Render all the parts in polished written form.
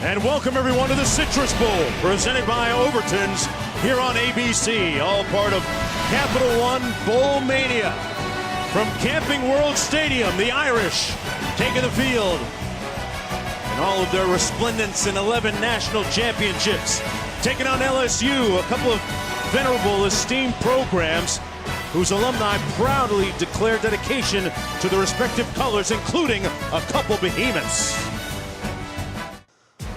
And welcome everyone to the Citrus Bowl, presented by Overton's here on ABC, all part of Capital One Bowl Mania. From Camping World Stadium, the Irish taking the field in all of their resplendence in 11 national championships, taking on LSU, a couple of venerable, esteemed programs whose alumni proudly declare dedication to the respective colors, including a couple behemoths.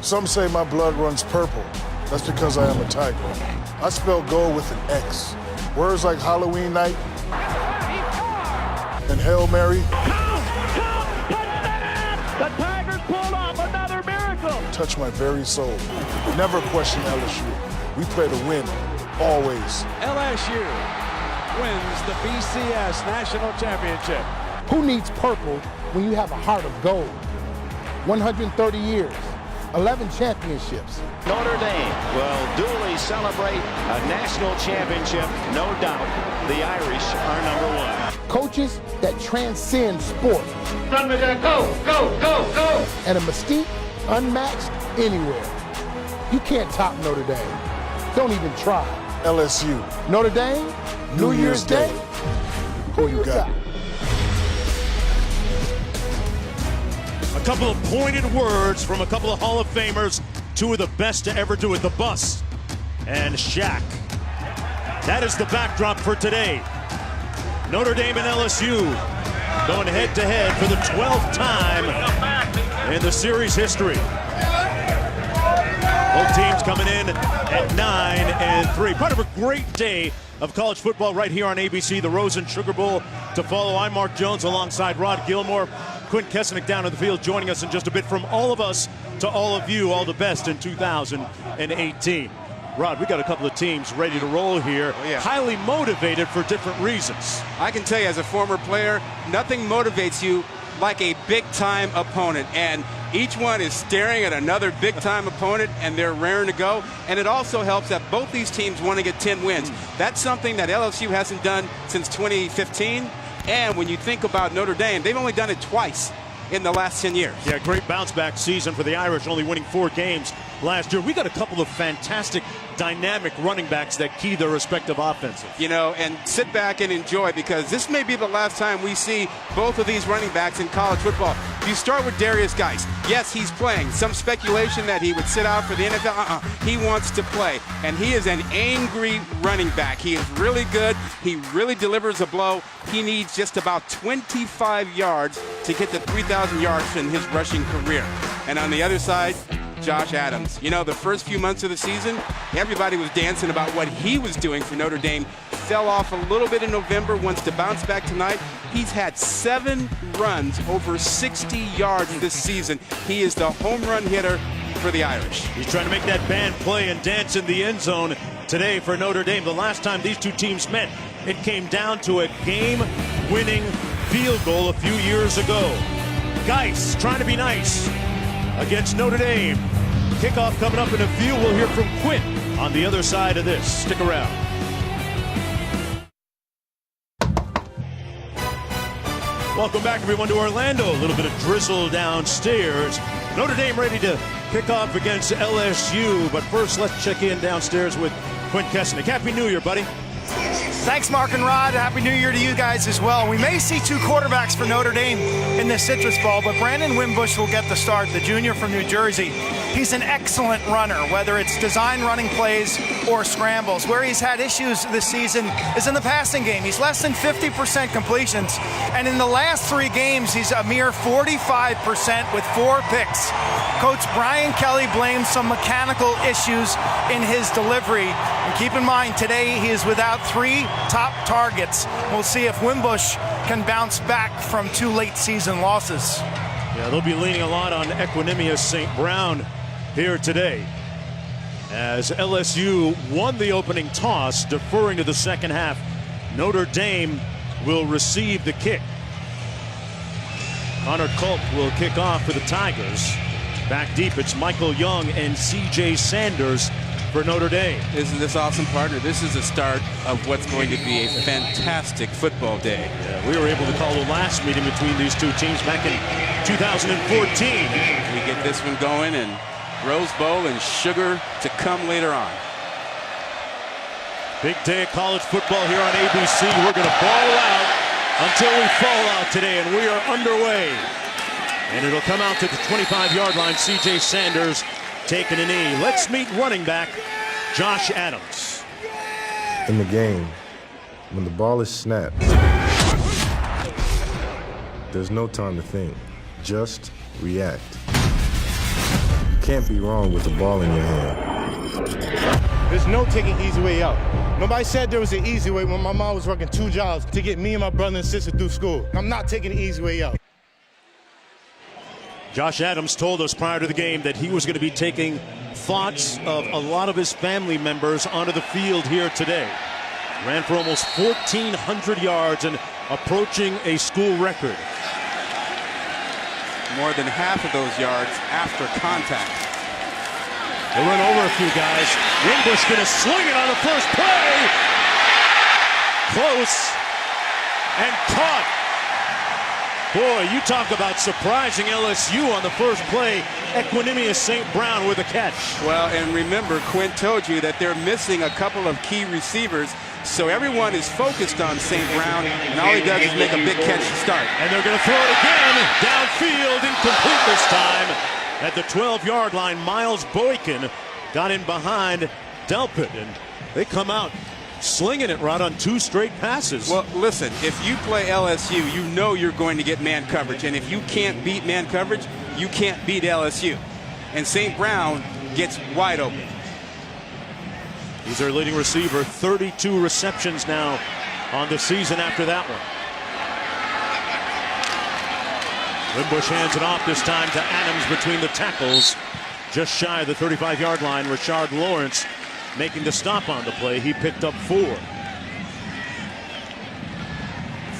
Some say my blood runs purple. That's because I am a Tiger. I spell gold with an X. Words like Halloween night and Hail Mary. The Tigers pulled off another miracle. Touch my very soul. Never question LSU. We play to win, always. LSU wins the BCS National Championship. Who needs purple when you have a heart of gold? 130 years. 11 championships. Notre Dame will duly celebrate a national championship, no doubt. The Irish are #1. Coaches that transcend sport. Run with that, go, go, go, go. And a mystique unmatched anywhere. You can't top Notre Dame. Don't even try. LSU. Notre Dame, New Year's Day. Who you got? A couple of pointed words from a couple of Hall of Famers, two of the best to ever do it, the Bus and Shaq. That is the backdrop for today. Notre Dame and LSU going head-to-head for the 12th time in the series history. Both teams coming in at 9-3. Part of a great day of college football right here on ABC, the Rose and Sugar Bowl to follow. I'm Mark Jones alongside Rod Gilmore. Quinn Kesnick down in the field joining us in just a bit. From all of us to all of you, all the best in 2018. Rod, we got a couple of teams ready to roll here. Oh, yeah. Highly motivated for different reasons. I can tell you as a former player, nothing motivates you like a big-time opponent. And each one is staring at another big-time opponent, and they're raring to go. And it also helps that both these teams want to get 10 wins. That's something that LSU hasn't done since 2015. And when you think about Notre Dame, they've only done it twice in the last 10 years. Yeah, great bounce-back season for the Irish, only winning 4 games last year. We got a couple of fantastic, dynamic running backs that key their respective offenses. You know, and sit back and enjoy, because this may be the last time we see both of these running backs in college football. You start with Darius Geis. Yes, he's playing. Some speculation that he would sit out for the NFL. He wants to play, and he is an angry running back. He is really good. He really delivers a blow. He needs just about 25 yards to get to 3,000 yards in his rushing career. And on the other side, Josh Adams. You know, the first few months of the season, everybody was dancing about what he was doing for Notre Dame. Fell off a little bit in November, wants to bounce back tonight. He's had 7 runs over 60 yards this season. He is the home run hitter for the Irish. He's trying to make that band play and dance in the end zone today for Notre Dame. The last time these two teams met, it came down to a game-winning field goal a few years ago. Geis trying to be nice against Notre Dame. Kickoff coming up in a few. We'll hear from Quinn on the other side of this. Stick around. Welcome back, everyone, to Orlando. A little bit of drizzle downstairs. Notre Dame ready to kick off against LSU. But first, let's check in downstairs with Quinn Kesnick. Happy New Year, buddy. Thanks, Mark and Rod. Happy New Year to you guys as well. We may see 2 quarterbacks for Notre Dame in the Citrus Bowl, but Brandon Wimbush will get the start, the junior from New Jersey. He's an excellent runner, whether it's design running plays or scrambles. Where he's had issues this season is in the passing game. He's less than 50% completions, and in the last 3 games, he's a mere 45% with 4 picks. Coach Brian Kelly blames some mechanical issues in his delivery. And keep in mind, today he is without 3 top targets. We'll see if Wimbush can bounce back from 2 late season losses. Yeah, they'll be leaning a lot on Equinemius St. Brown here today, as LSU won the opening toss, deferring to the second half. Notre Dame will receive the kick. Connor Culp will kick off for the Tigers. Back deep, it's Michael Young and C.J. Sanders for Notre Dame. Isn't this awesome, partner? This is the start of what's going to be a fantastic football day. Yeah, we were able to call the last meeting between these two teams back in 2014. We get this one going, and Rose Bowl and sugar to come later on. Big day of college football here on ABC. We're going to ball out until we fall out today, and we are underway. And it'll come out to the 25-yard line. C.J. Sanders taking a knee. Let's meet running back Josh Adams. In the game, when the ball is snapped, there's no time to think. Just react. You can't be wrong with the ball in your hand. There's no taking easy way out. Nobody said there was an easy way when my mom was working 2 jobs to get me and my brother and sister through school. I'm not taking the easy way out. Josh Adams told us prior to the game that he was going to be taking thoughts of a lot of his family members onto the field here today. Ran for almost 1,400 yards and approaching a school record. More than half of those yards after contact. They'll run over a few guys. Wimbush going to sling it on the first play. Close and caught. Boy, you talk about surprising LSU on the first play. Equanimous St. Brown with a catch. Well, and remember, Quinn told you that they're missing a couple of key receivers, so everyone is focused on St. Brown, and all he does is make a big catch to start. And they're going to throw it again. Downfield, incomplete this time. At the 12-yard line, Miles Boykin got in behind Delpit, and they come out slinging it right on 2 straight passes. Well, listen, if you play LSU, you know you're going to get man coverage. And if you can't beat man coverage, you can't beat LSU. And St. Brown gets wide open. He's their leading receiver, 32 receptions now on the season after that one. Wimbush hands it off this time to Adams between the tackles. Just shy of the 35-yard line. Rashard Lawrence making the stop on the play. He picked up 4.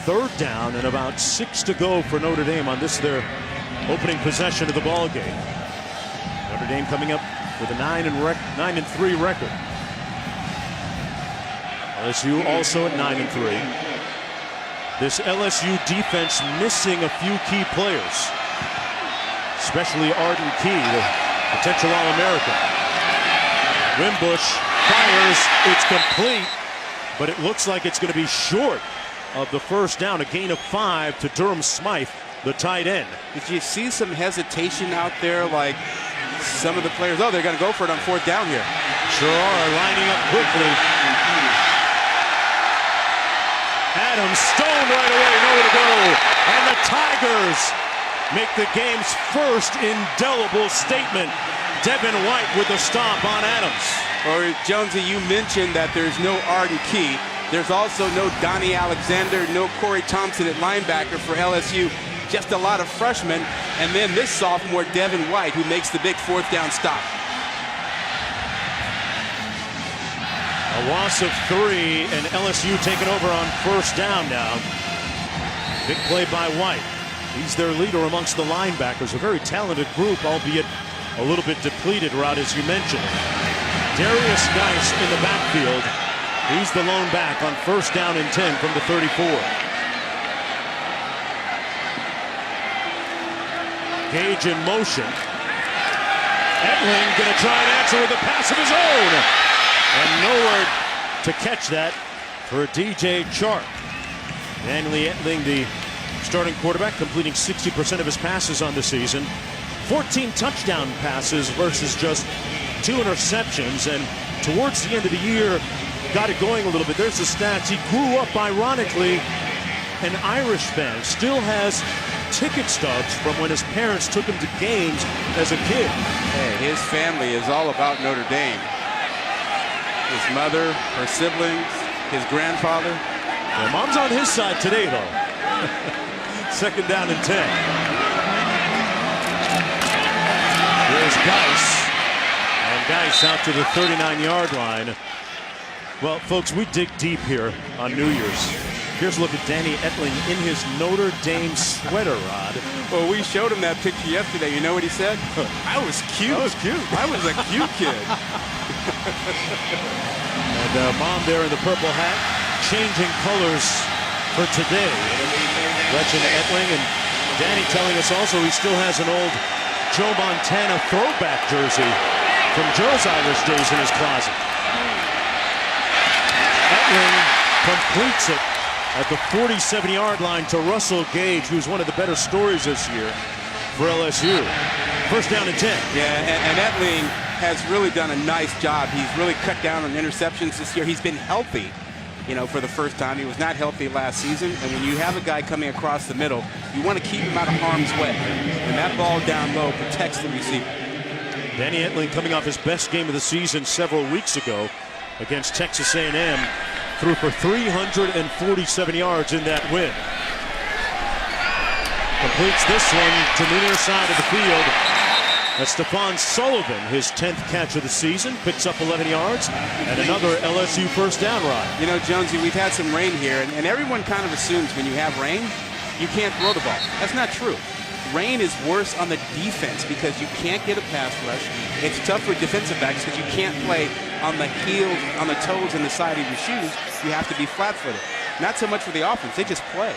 3rd down and about 6 to go for Notre Dame on this their opening possession of the ball game. Notre Dame coming up with a 9-3 record. LSU also at 9-3. This LSU defense missing a few key players, especially Arden Key, the potential All-American. Wimbush fires, it's complete, but it looks like it's going to be short of the first down. A gain of 5 to Durham Smythe, the tight end. Did you see some hesitation out there, like some of the players? Oh, they're going to go for it on 4th down here. Sure are, lining up quickly. Adams stoned right away, nowhere to go. And the Tigers make the game's first indelible statement. Devin White with the stop on Adams. Or Jonesy, you mentioned that there's no Arden Key. There's also no Donnie Alexander, no Corey Thompson at linebacker for LSU. Just a lot of freshmen. And then this sophomore, Devin White, who makes the big 4th down stop. A loss of 3, and LSU taking over on 1st down now. Big play by White. He's their leader amongst the linebackers. A very talented group, albeit a little bit depleted, Rod, as you mentioned. Darius Geis in the backfield. He's the lone back on 1st down and 10 from the 34. Gage in motion. Etling going to try and answer with a pass of his own. And nowhere to catch that for DJ Chark. Daniel Etling, the starting quarterback, completing 60% of his passes on the season. 14 touchdown passes versus just 2 interceptions. And towards the end of the year, got it going a little bit. There's the stats. He grew up, ironically, an Irish fan. Still has ticket stubs from when his parents took him to games as a kid. Hey, his family is all about Notre Dame. His mother, her siblings, his grandfather. Well, Mom's on his side today, though. 2nd down and 10. Here's Geis. And Geis out to the 39-yard line. Well, folks, we dig deep here on New Year's. Here's a look at Danny Etling in his Notre Dame sweater, Rod. Well, we showed him that picture yesterday. You know what he said? I was cute. I was cute. I was a cute kid. And Mom there in the purple hat, changing colors for today. Gretchen Etling, and Danny telling us also he still has an old Joe Montana throwback jersey from Joe's Irish days in his closet. Etling completes it at the 47-yard line to Russell Gage, who's one of the better stories this year for LSU. First down and 10. Yeah, and Etling has really done a nice job. He's really cut down on interceptions this year. He's been healthy, for the first time. He was not healthy last season. And when you have a guy coming across the middle, you want to keep him out of harm's way. And that ball down low protects the receiver. Danny Etling coming off his best game of the season several weeks ago against Texas A&M. Threw for 347 yards in that win. Completes this one to the near side of the field. That's Stephon Sullivan, his 10th catch of the season. Picks up 11 yards and another LSU first down ride. Jonesy, we've had some rain here, and everyone kind of assumes when you have rain, you can't throw the ball. That's not true. Rain is worse on the defense because you can't get a pass rush. It's tough for defensive backs because you can't play on the heels, on the toes, and the side of your shoes. You have to be flat-footed. Not so much for the offense. They just play.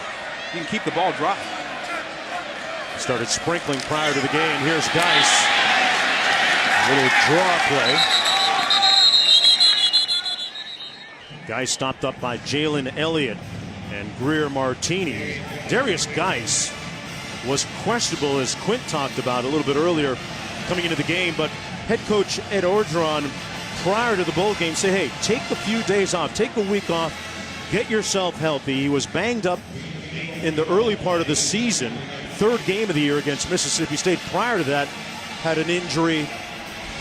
You can keep the ball dry. Started sprinkling prior to the game. Here's Geis. A little draw play. Geis stopped up by Jalen Elliott and Greer Martini. Darius Geis was questionable, as Quint talked about a little bit earlier coming into the game, but head coach Ed Orgeron prior to the bowl game said, hey, take a few days off, take a week off, get yourself healthy. He was banged up in the early part of the season, third game of the year against Mississippi State. Prior to that, had an injury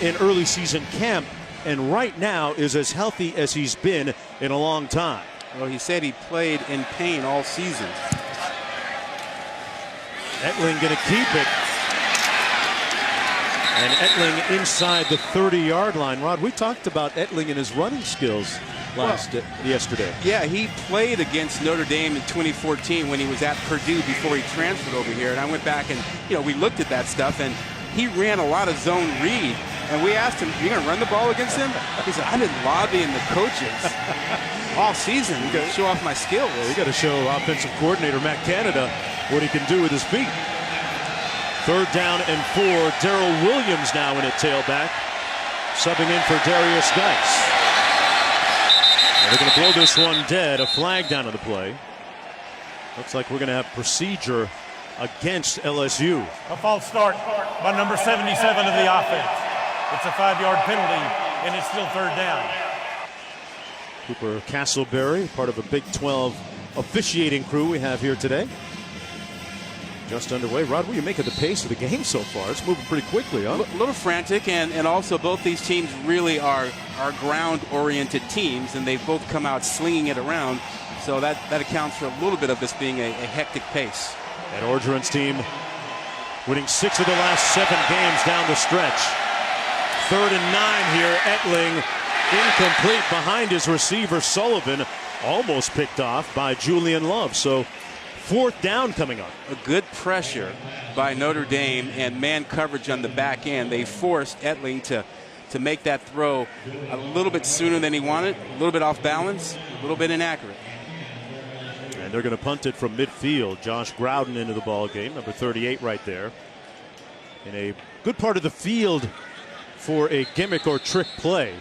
in early season camp, and right now is as healthy as he's been in a long time. Well, he said he played in pain all season. Etling going to keep it. And Etling inside the 30-yard line. Rod, we talked about Etling and his running skills yesterday. Yeah, he played against Notre Dame in 2014 when he was at Purdue before he transferred over here. And I went back and, we looked at that stuff, and he ran a lot of zone read. And we asked him, you going to run the ball against him? He said, I've been lobbying the coaches all season to show off my skills. Well, we got to show offensive coordinator Matt Canada what he can do with his feet. Third down and 4. Darrell Williams now in at tailback, subbing in for Darius Geis. They're going to blow this one dead. A flag down on the play. Looks like we're going to have procedure against LSU. A false start by number 77 of the offense. It's a 5-yard penalty, and it's still third down. Cooper Castleberry, part of a Big 12 officiating crew we have here today. Just underway. Rod, what do you make of the pace of the game so far? It's moving pretty quickly, huh? A little frantic, and also both these teams really are ground-oriented teams, and they've both come out slinging it around. So that accounts for a little bit of this being a hectic pace. And Orgeron's team winning 6 of the last 7 games down the stretch. 3rd and 9 here. Etling incomplete behind his receiver Sullivan, almost picked off by Julian Love. So 4th down coming up. A good pressure by Notre Dame and man coverage on the back end. They forced Etling to make that throw a little bit sooner than he wanted, a little bit off balance, a little bit inaccurate. And they're going to punt it from midfield. Josh Grouden into the ball game, number 38 right there. In a good part of the field for a gimmick or trick play.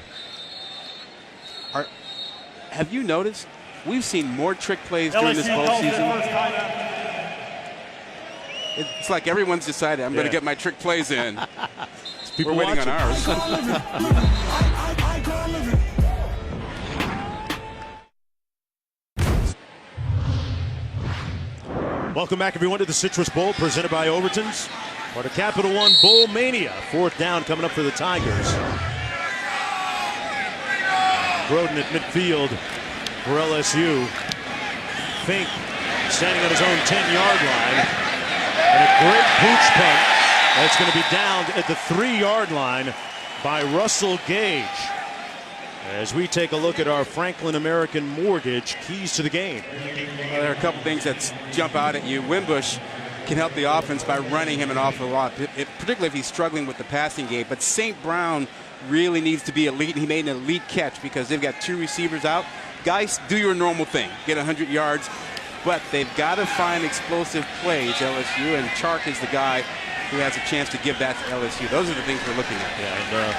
Have you noticed? We've seen more trick plays during this bowl season. It's like everyone's decided, I'm going to get my trick plays in. We're waiting on ours. Welcome back, everyone, to the Citrus Bowl, presented by Overton's. Part of Capital One Bowl Mania. 4th down coming up for the Tigers. Groden at midfield for LSU. Fink standing on his own 10-yard line. And a great pooch punt that's going to be downed at the 3-yard line by Russell Gage. As we take a look at our Franklin American Mortgage keys to the game. Well, there are a couple things that jump out at you. Wimbush can help the offense by running him an awful lot, particularly if he's struggling with the passing game. But St. Brown really needs to be elite. He made an elite catch because they've got 2 receivers out. Guys, do your normal thing. Get 100 yards. But they've got to find explosive plays, LSU, and Chark is the guy who has a chance to give that to LSU. Those are the things we're looking at. Yeah, and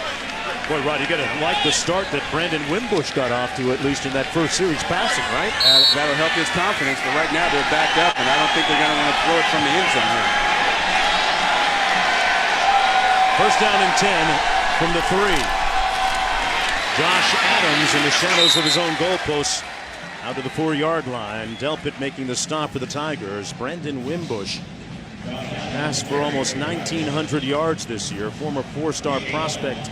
boy, Rod, you got to like the start that Brandon Wimbush got off to, at least in that first series passing, right? That'll help his confidence, but right now they're backed up, and I don't think they're going to want to throw it from the end zone here. First down and 10 from the 3. Josh Adams in the shadows of his own goalposts out to the 4-yard line. Delpit making the stop for the Tigers. Brandon Wimbush passed for almost 1,900 yards this year. Former 4-star prospect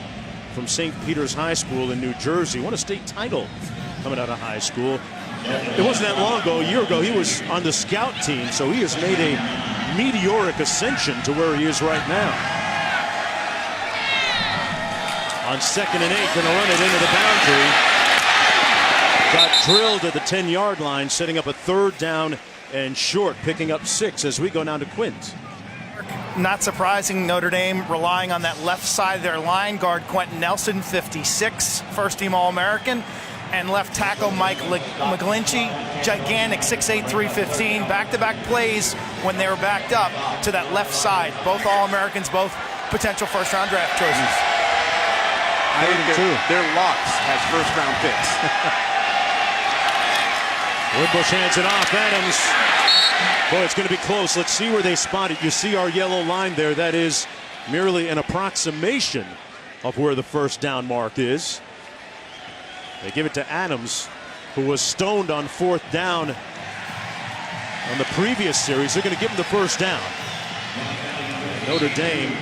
from St. Peter's High School in New Jersey. Won a state title coming out of high school. It wasn't that long ago, a year ago, he was on the scout team, so he has made a meteoric ascension to where he is right now. On 2nd and 8, going to run it into the boundary. Got drilled at the 10-yard line, setting up a 3rd down and short, picking up 6 as we go down to Quint. Not surprising, Notre Dame relying on that left side of their line. Guard Quentin Nelson, 56, first-team All-American. And left tackle Mike McGlinchey, gigantic 6'8", 315. Back-to-back plays when they were backed up to that left side. Both All-Americans, both potential first-round draft choices. I think they're locks as first-round picks. Wimbush hands it off. Adams. Boy, it's going to be close. Let's see where they spot it. You see our yellow line there. That is merely an approximation of where the first down mark is. They give it to Adams, who was stoned on 4th down on the previous series. They're going to give him the first down. Notre Dame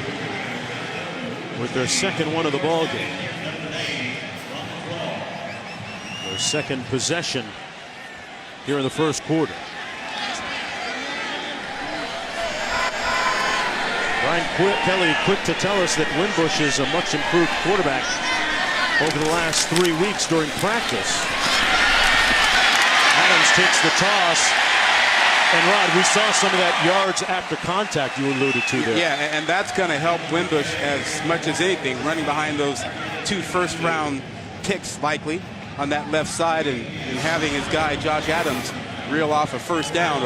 with their second one of the ball game. Their second possession here in the first quarter. Brian Kelly quick to tell us that Wimbush is a much improved quarterback over the last 3 weeks during practice. Adams takes the toss. And Rod, we saw some of that yards after contact you alluded to there. Yeah, and that's going to help Wimbush as much as anything, running behind those 2 first-round picks likely on that left side and having his guy Josh Adams reel off a first down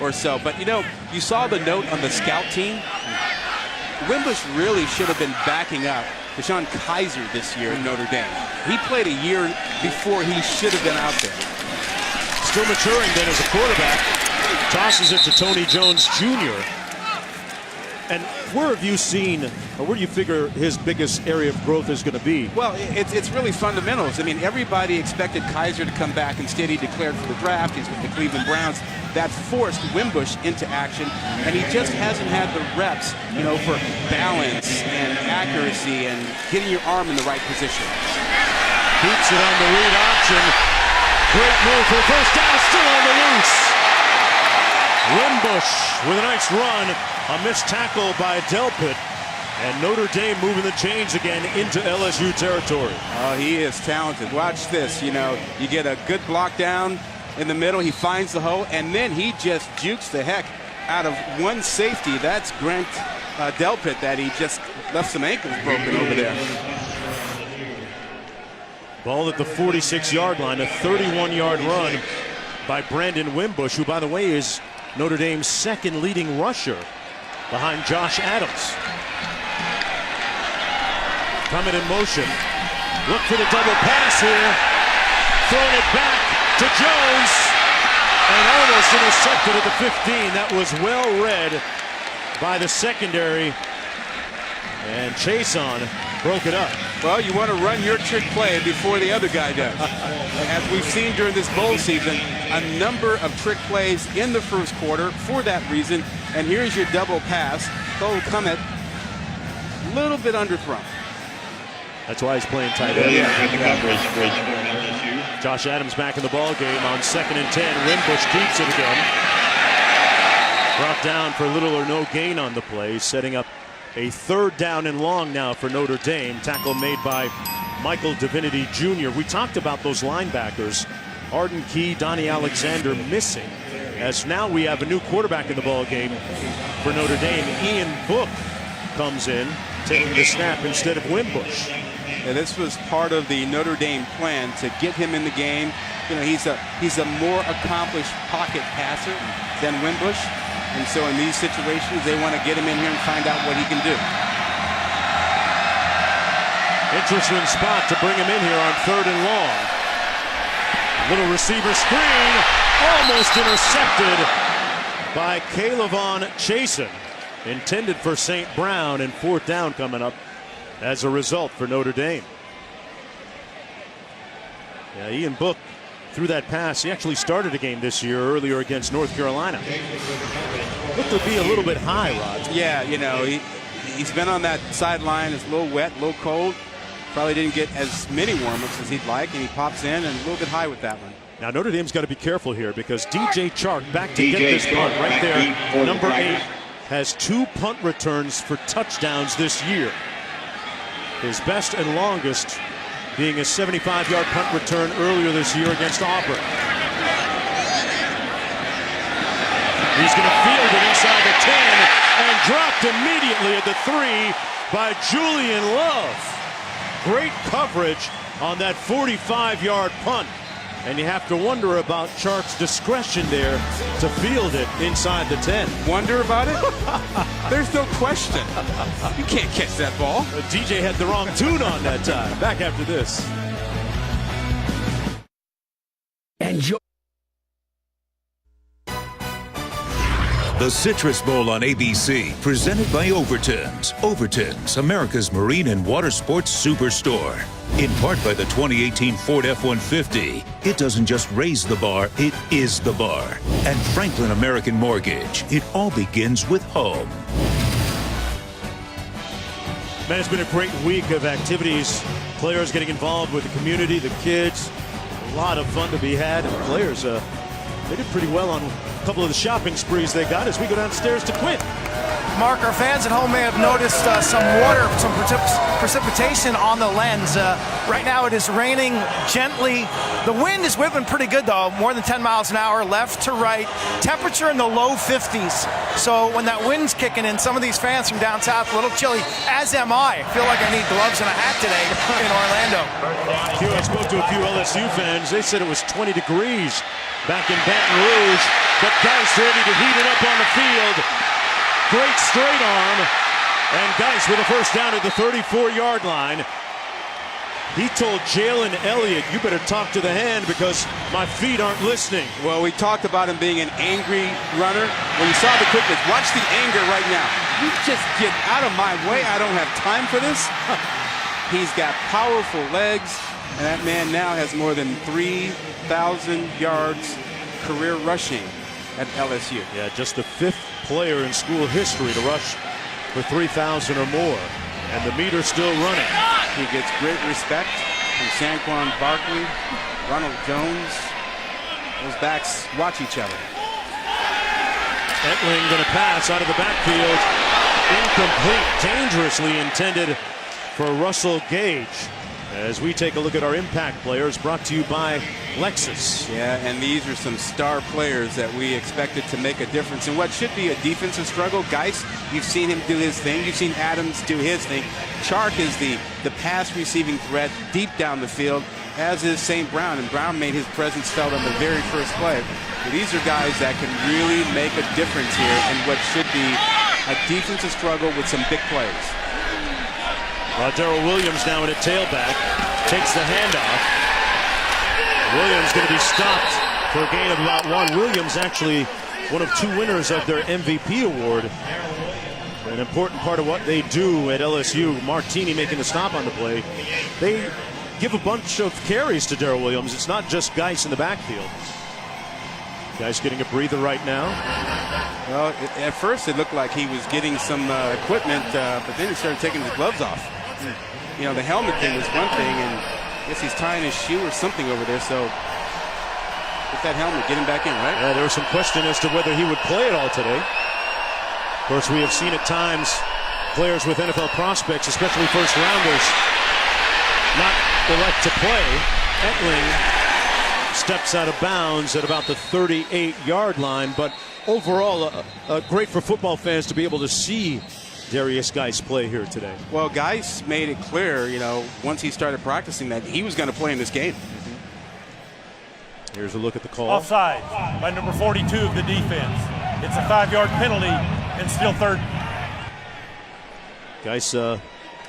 or so. But you know, you saw the note on the scout team. Wimbush really should have been backing up Deshaun Kaiser this year at Notre Dame. He played a year before he should have been out there. Still maturing then as a quarterback. Tosses it to Tony Jones Jr. And where have you seen, or where do you figure his biggest area of growth is going to be? Well, it's really fundamentals. I mean, everybody expected Kaiser to come back. Instead, he declared for the draft. He's with the Cleveland Browns. That forced Wimbush into action, and he just hasn't had the reps, you know, for balance and accuracy and getting your arm in the right position. Keeps it on the read option. Great move for the first down, still on the loose. Wimbush with a nice run, a missed tackle by Delpit, and Notre Dame moving the chains again into LSU territory. Oh, he is talented. Watch this, you know, you get a good block down in the middle, he finds the hole, and then he just jukes the heck out of one safety. That's Grant Delpit that he just left some ankles broken over there. Ball at the 46-yard line, a 31-yard run by Brandon Wimbush, who, by the way, is Notre Dame's second leading rusher behind Josh Adams. Coming in motion. Look for the double pass here. Throwing it back to Jones. And almost intercepted at the 15. That was well read by the secondary. And Chason broke it up. Well, you want to run your trick play before the other guy does. As we've seen during this bowl season, a number of trick plays in the first quarter for that reason. And here's your double pass. It'll come at a little bit underthrown. That's why he's playing tight end. Josh Adams back in the ball game on 2nd and 10. Wimbush keeps it again. Brought down for little or no gain on the play, setting up a 3rd down and long now for Notre Dame. Tackle made by Michael Divinity Jr. We talked about those linebackers. Arden Key, Donnie Alexander missing. As now we have a new quarterback in the ball game for Notre Dame. Ian Book comes in, taking the snap instead of Wimbush. And this was part of the Notre Dame plan to get him in the game. You know, he's a more accomplished pocket passer than Wimbush. And so in these situations, they want to get him in here and find out what he can do. Interesting spot to bring him in here on 3rd and long. Little receiver screen, almost intercepted by Calevon Chasen. Intended for St. Brown, and 4th down coming up as a result for Notre Dame. Yeah, Ian Book threw that pass. He actually started a game this year earlier against North Carolina. Looked to be a little bit high, Rod. Yeah, you know, he's been on that sideline. It's a little wet, a little cold. Probably didn't get as many warm-ups as he'd like, and he pops in and a little bit high with that one. Now Notre Dame's got to be careful here because DJ Chark back to get this punt right there. Number 8 has 2 punt returns for touchdowns this year. His best and longest being a 75-yard punt return earlier this year against Auburn. He's going to field it inside the 10 and dropped immediately at the 3 by Julian Love. Great coverage on that 45-yard punt. And you have to wonder about Chark's discretion there to field it inside the 10. Wonder about it? There's no question. You can't catch that ball. DJ had the wrong tune on that time. Back after this. Enjoy. The Citrus Bowl on ABC, presented by Overton's. Overton's, America's marine and water sports superstore. In part by the 2018 Ford F-150. It doesn't just raise the bar, it is the bar. And Franklin American Mortgage. It all begins with home. Man, it's been a great week of activities. Players getting involved with the community, the kids. A lot of fun to be had. And players, they did pretty well on a couple of the shopping sprees they got as we go downstairs to Quinn. Mark, our fans at home may have noticed some water, some precipitation on the lens. Right now it is raining gently. The wind is whipping pretty good though, more than 10 miles an hour left to right. Temperature in the low 50s. So when that wind's kicking in, some of these fans from down south a little chilly, as am I. Feel like I need gloves and a hat today in Orlando. I spoke to a few LSU fans. They said it was 20 degrees back in Baton Rouge, but Geis ready to heat it up on the field. Great straight arm, and Geis with a first down at the 34-yard line. He told Jalen Elliott, you better talk to the hand because my feet aren't listening. Well, we talked about him being an angry runner. When you saw the quickness, watch the anger right now. You just get out of my way. I don't have time for this. He's got powerful legs, and that man now has more than 3,000 yards career rushing at LSU. Yeah, just the 5th player in school history to rush for 3,000 or more. And the meter's still running. He gets great respect from Saquon Barkley, Ronald Jones. Those backs watch each other. Etling going to pass out of the backfield. Incomplete, dangerously intended for Russell Gage. As we take a look at our impact players, brought to you by Lexus. Yeah, and these are some star players that we expected to make a difference in what should be a defensive struggle. Geis, you've seen him do his thing. You've seen Adams do his thing. Chark is the pass receiving threat deep down the field, as is St. Brown. And Brown made his presence felt on the very first play. But these are guys that can really make a difference here in what should be a defensive struggle with some big plays. Darrell Williams now in a tailback, takes the handoff. Williams going to be stopped for a gain of about 1. Williams actually one of 2 winners of their MVP award. An important part of what they do at LSU, Martini making the stop on the play. They give a bunch of carries to Darrell Williams. It's not just Geis in the backfield. Geis getting a breather right now. Well, at first it looked like he was getting some equipment, but then he started taking his gloves off. You know, the helmet thing was one thing, and I guess he's tying his shoe or something over there, so get that helmet, get him back in, right? Yeah, there was some question as to whether he would play at all today. Of course, we have seen at times players with NFL prospects, especially first rounders, not elect to play. Etling steps out of bounds at about the 38-yard line, but overall, great for football fans to be able to see Darius Geis play here today. Well, Geis made it clear, you know, once he started practicing that he was going to play in this game. Here's a look at the call. Offside by number 42 of the defense. It's a 5-yard penalty and still third. Guys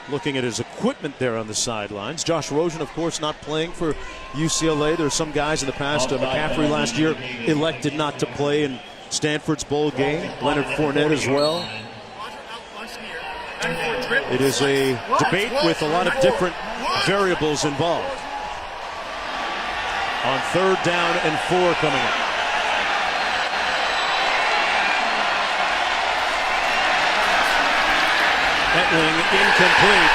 looking at his equipment there on the sidelines. Josh Rosen, of course, not playing for UCLA. There's some guys in the past. McCaffrey last year elected not to play in Stanford's bowl game. Leonard Fournette as well. It is a debate with a lot of different variables involved. On 3rd down and 4 coming up. Etling incomplete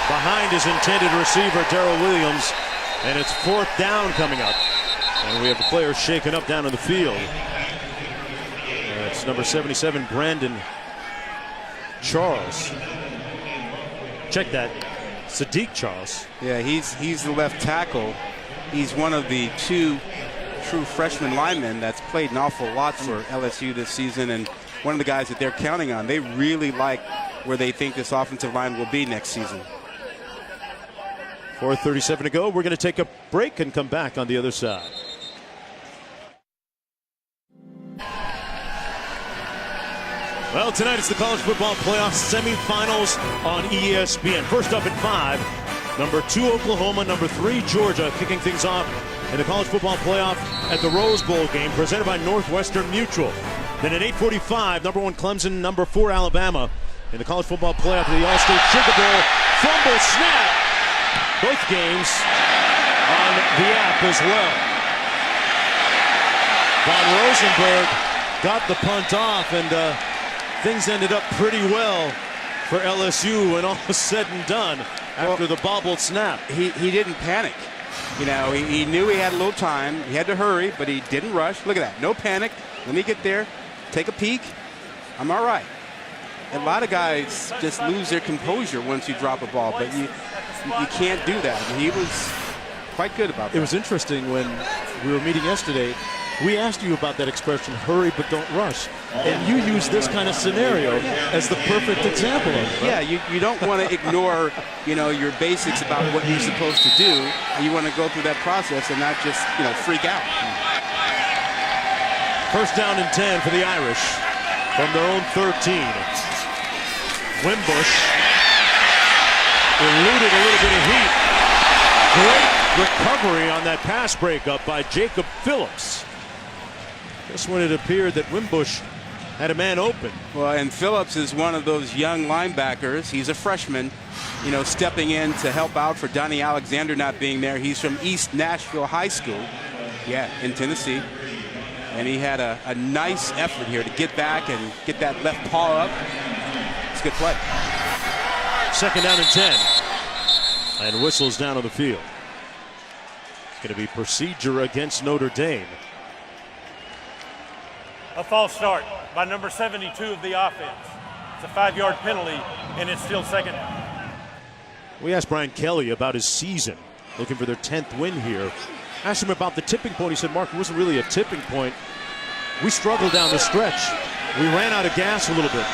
behind his intended receiver, Darrell Williams, and it's 4th down coming up. And we have the players shaken up down on the field. It's number 77, Brandon Charles. Check that, Sadiq Charles. Yeah, he's the left tackle. He's one of the 2 true freshman linemen that's played an awful lot for LSU this season, and one of the guys that they're counting on. They really like where they think this offensive line will be next season. 4:37 to go. We're going to take a break and come back on the other side. Well, tonight it's the college football playoff semifinals on ESPN. First up at 5, number 2 Oklahoma, number 3 Georgia, kicking things off in the college football playoff at the Rose Bowl game presented by Northwestern Mutual. Then at 8:45, number 1 Clemson, number 4 Alabama in the college football playoff of the All-State Sugar Bowl. Fumble snap. Both games on the app as well. Von Rosenberg got the punt off, and things ended up pretty well for LSU when all was said and done after the bobbled snap. He didn't panic. You know, he knew he had a little time. He had to hurry, but he didn't rush. Look at that. No panic. Let me get there, take a peek. I'm all right. A lot of guys just lose their composure once you drop a ball, but you can't do that. And he was quite good about that. It was interesting when we were meeting yesterday. We asked you about that expression, hurry but don't rush. And you used this kind of scenario as the perfect example of it. Right? Yeah, you don't want to ignore, your basics about what you're supposed to do. You want to go through that process and not just, freak out. First down and 10 for the Irish from their own 13. Wimbush eluded a little bit of heat. Great recovery on that pass breakup by Jacob Phillips. Just when it appeared that Wimbush had a man open. Well, and Phillips is one of those young linebackers. He's a freshman, stepping in to help out for Donnie Alexander not being there. He's from East Nashville High School, in Tennessee. And he had a nice effort here to get back and get that left paw up. It's a good play. Second down and 10. And whistles down on the field. It's going to be procedure against Notre Dame. A false start by number 72 of the offense. It's a 5-yard penalty, and it's still second down. We asked Brian Kelly about his season, looking for their 10th win here. Asked him about the tipping point. He said, Mark, it wasn't really a tipping point. We struggled down the stretch. We ran out of gas a little bit.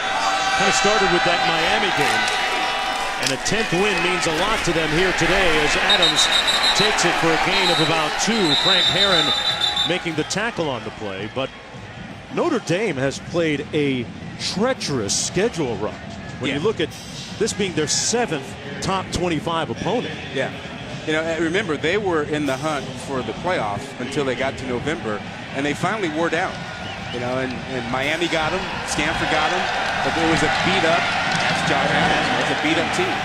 Kind of started with that Miami game. And a 10th win means a lot to them here today as Adams takes it for a gain of about 2. Frank Herron making the tackle on the play. But Notre Dame has played a treacherous schedule run. When you look at this being their 7th top 25 opponent. Yeah. Remember, they were in the hunt for the playoff until they got to November, and they finally wore down. And Miami got them, Stanford got them, but it was a beat-up, as Josh Adams, it was a beat-up team.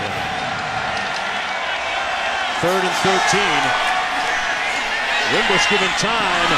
3rd and 13. Wimbush given time,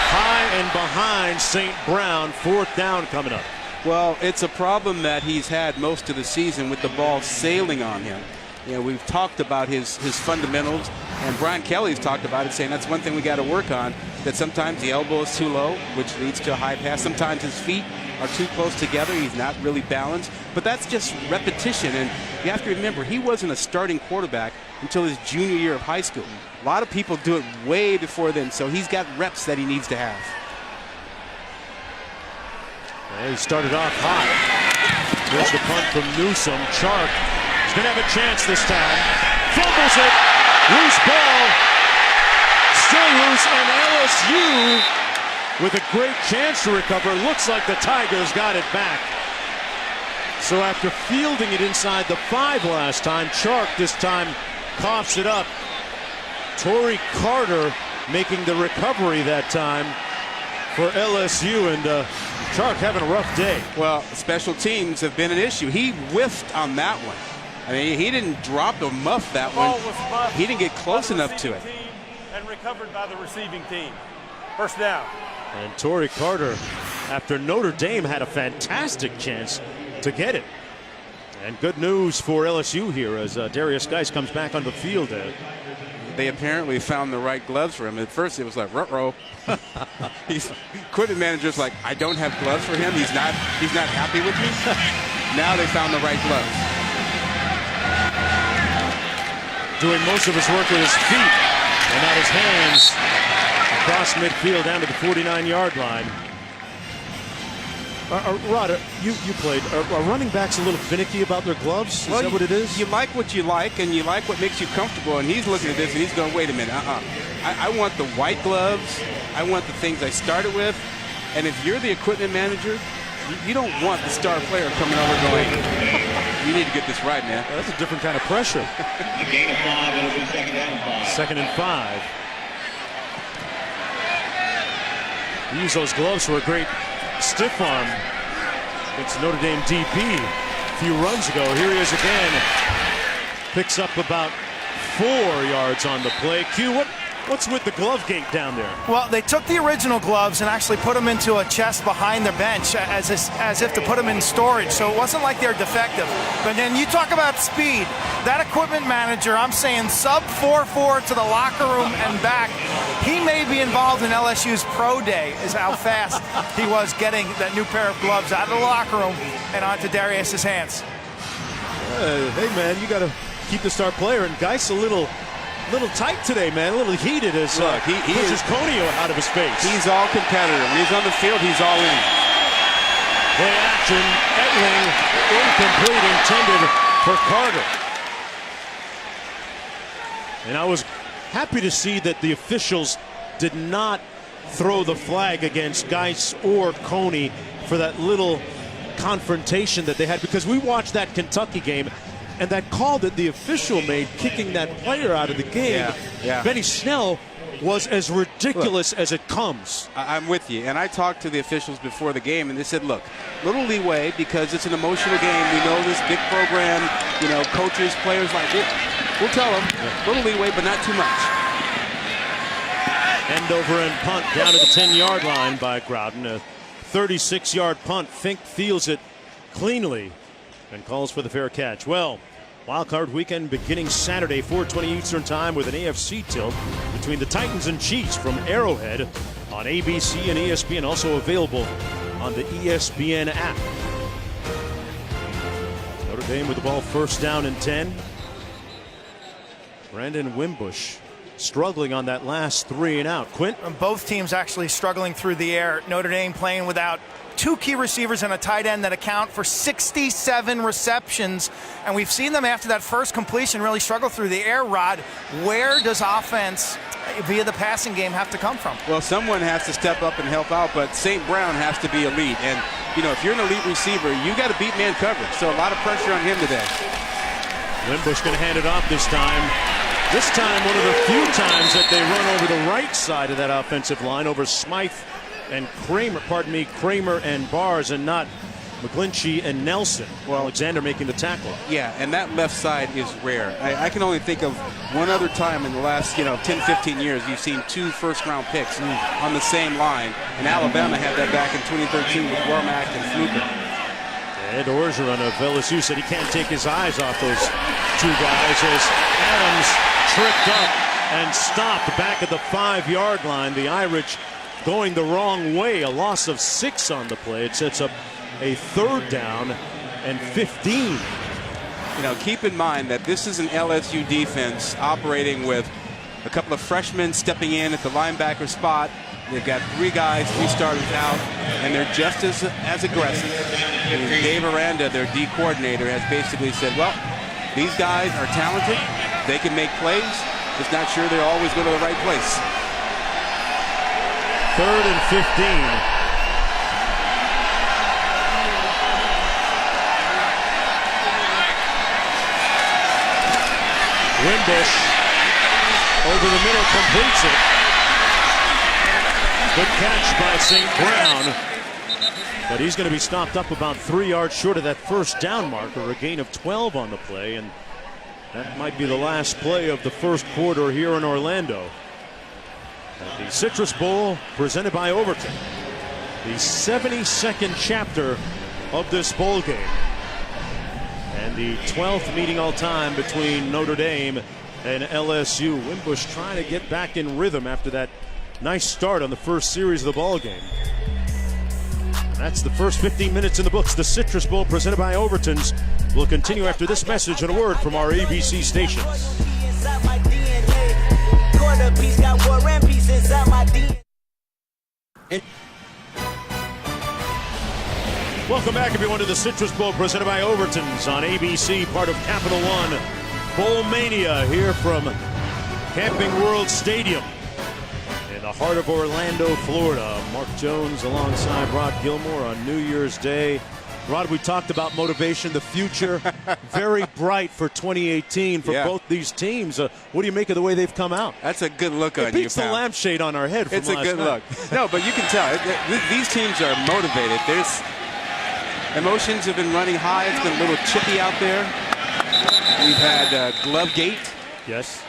high and behind St. Brown. 4th down coming up. Well, it's a problem that he's had most of the season with the ball sailing on him. We've talked about his fundamentals, and Brian Kelly's talked about it, saying that's one thing we got to work on, that sometimes the elbow is too low, which leads to a high pass. Sometimes his feet are too close together. He's not really balanced. But that's just repetition, and you have to remember, he wasn't a starting quarterback until his junior year of high school. A lot of people do it way before then, so he's got reps that he needs to have. Well, he started off hot. There's the punt from Newsom. Chark is going to have a chance this time. Fumbles it. Loose ball. Still loose, and LSU with a great chance to recover. Looks like the Tigers got it back. So after fielding it inside the 5 last time, Chark this time coughs it up. Torrey Carter making the recovery that time for LSU, and Chark having a rough day. Well, special teams have been an issue. He whiffed on that one. I mean, he didn't drop or muff that one. He didn't get close enough to it. And recovered by the receiving team. First down. And Torrey Carter, after Notre Dame had a fantastic chance to get it. And good news for LSU here as Darius Geis comes back on the field. They apparently found the right gloves for him. At first, it was like, ruh-roh. Equipment manager's like, I don't have gloves for him. He's not happy with me. Now they found the right gloves. Doing most of his work with his feet and not his hands. Across midfield down to the 49-yard line. Rod, you played. Are running backs a little finicky about their gloves? Is that what it is? You like what you like, and you like what makes you comfortable. And he's looking at this, and he's going, wait a minute, I want the white gloves. I want the things I started with. And if you're the equipment manager, you don't want the star player coming over going, you need to get this right, man. Well, that's a different kind of pressure. Second and 5. Use those gloves for a great stiff arm against Notre Dame DP a few runs ago. Here he is again. Picks up about 4 yards on the play. Q, what's with the glove gate down there? Well, they took the original gloves and actually put them into a chest behind their bench as if to put them in storage. So it wasn't like they're defective. But then you talk about speed. That equipment manager, I'm saying sub 4.4 to the locker room and back. He may be involved in LSU's pro day, is how fast he was getting that new pair of gloves out of the locker room and onto Darius's hands. Hey, man, you got to keep the star player. And Geis a little tight today, man. A little heated as he pushes Conio out of his face. He's all competitor. When he's on the field, he's all in. Play action. Etling incomplete, intended for Carter. And I was happy to see that the officials did not throw the flag against Geis or Coney for that little confrontation that they had, because we watched that Kentucky game. And that call that the official made, kicking that player out of the game, Benny Snell, was as ridiculous as it comes. I'm with you. And I talked to the officials before the game, and they said, look, little leeway because it's an emotional game. We know this big program, coaches, players like it. We'll tell them. Little leeway, but not too much. End over and punt down to the 10-yard line by Groudon. A 36-yard punt. Fink fields it cleanly and calls for the fair catch. Well, wildcard weekend beginning Saturday, 4:20 Eastern time, with an AFC tilt between the Titans and Chiefs from Arrowhead on ABC and ESPN, also available on the ESPN app. Notre Dame with the ball, first down and 10. Brandon Wimbush struggling on that last 3 and out. Quint? Both teams actually struggling through the air. Notre Dame playing without 2 key receivers and a tight end that account for 67 receptions. And we've seen them after that first completion really struggle through the air. Rod, where does offense via the passing game have to come from? Well, someone has to step up and help out, but St. Brown has to be elite. And, if you're an elite receiver, you got to beat man coverage. So a lot of pressure on him today. Wimbush going to hand it off this time. This time, one of the few times that they run over the right side of that offensive line, over Smythe and Kramer and Bars, and not McGlinchey and Nelson. Well, Alexander making the tackle. Yeah, and that left side is rare. I can only think of one other time in the last 10, 15 years you've seen 2 first-round picks on the same line. And Alabama had that back in 2013 with Wormack and Fluker. Ed Orgeron of LSU said he can't take his eyes off those 2 guys as Adams tripped up and stopped back at the 5-yard line. The Irish going the wrong way. A loss of 6 on the play. It sets up a 3rd down and 15. Keep in mind that this is an LSU defense operating with a couple of freshmen stepping in at the linebacker spot. They've got 3 guys, 3 starters out, and they're just as aggressive. And Dave Aranda, their D coordinator, has basically said, well, these guys are talented. They can make plays. Just not sure they'll always go to the right place. 3rd and 15. Wimbush over the middle completes it. Good catch by St. Brown. But he's going to be stopped up about 3 yards short of that first down marker, a gain of 12 on the play, and that might be the last play of the first quarter here in Orlando. At the Citrus Bowl, presented by Overton, the 72nd chapter of this bowl game, and the 12th meeting all time between Notre Dame and LSU. Wimbush trying to get back in rhythm after that nice start on the first series of the ball game. That's the first 15 minutes in the books. The Citrus Bowl, presented by Overton's, will continue after this message and a word from our ABC stations. Welcome back, everyone, to the Citrus Bowl, presented by Overton's on ABC, part of Capital One Bowl Mania, here from Camping World Stadium in the heart of Orlando, Florida. Mark Jones alongside Rod Gilmore on New Year's Day. Rod, we talked about motivation, the future, very bright for 2018 for both these teams. What do you make of the way they've come out? That's a good look on you, It beats the lampshade on our head from It's a last good night. look. No, but you can tell. These teams are motivated. There's emotions have been running high. It's been a little chippy out there. We've had Glovegate. Yes.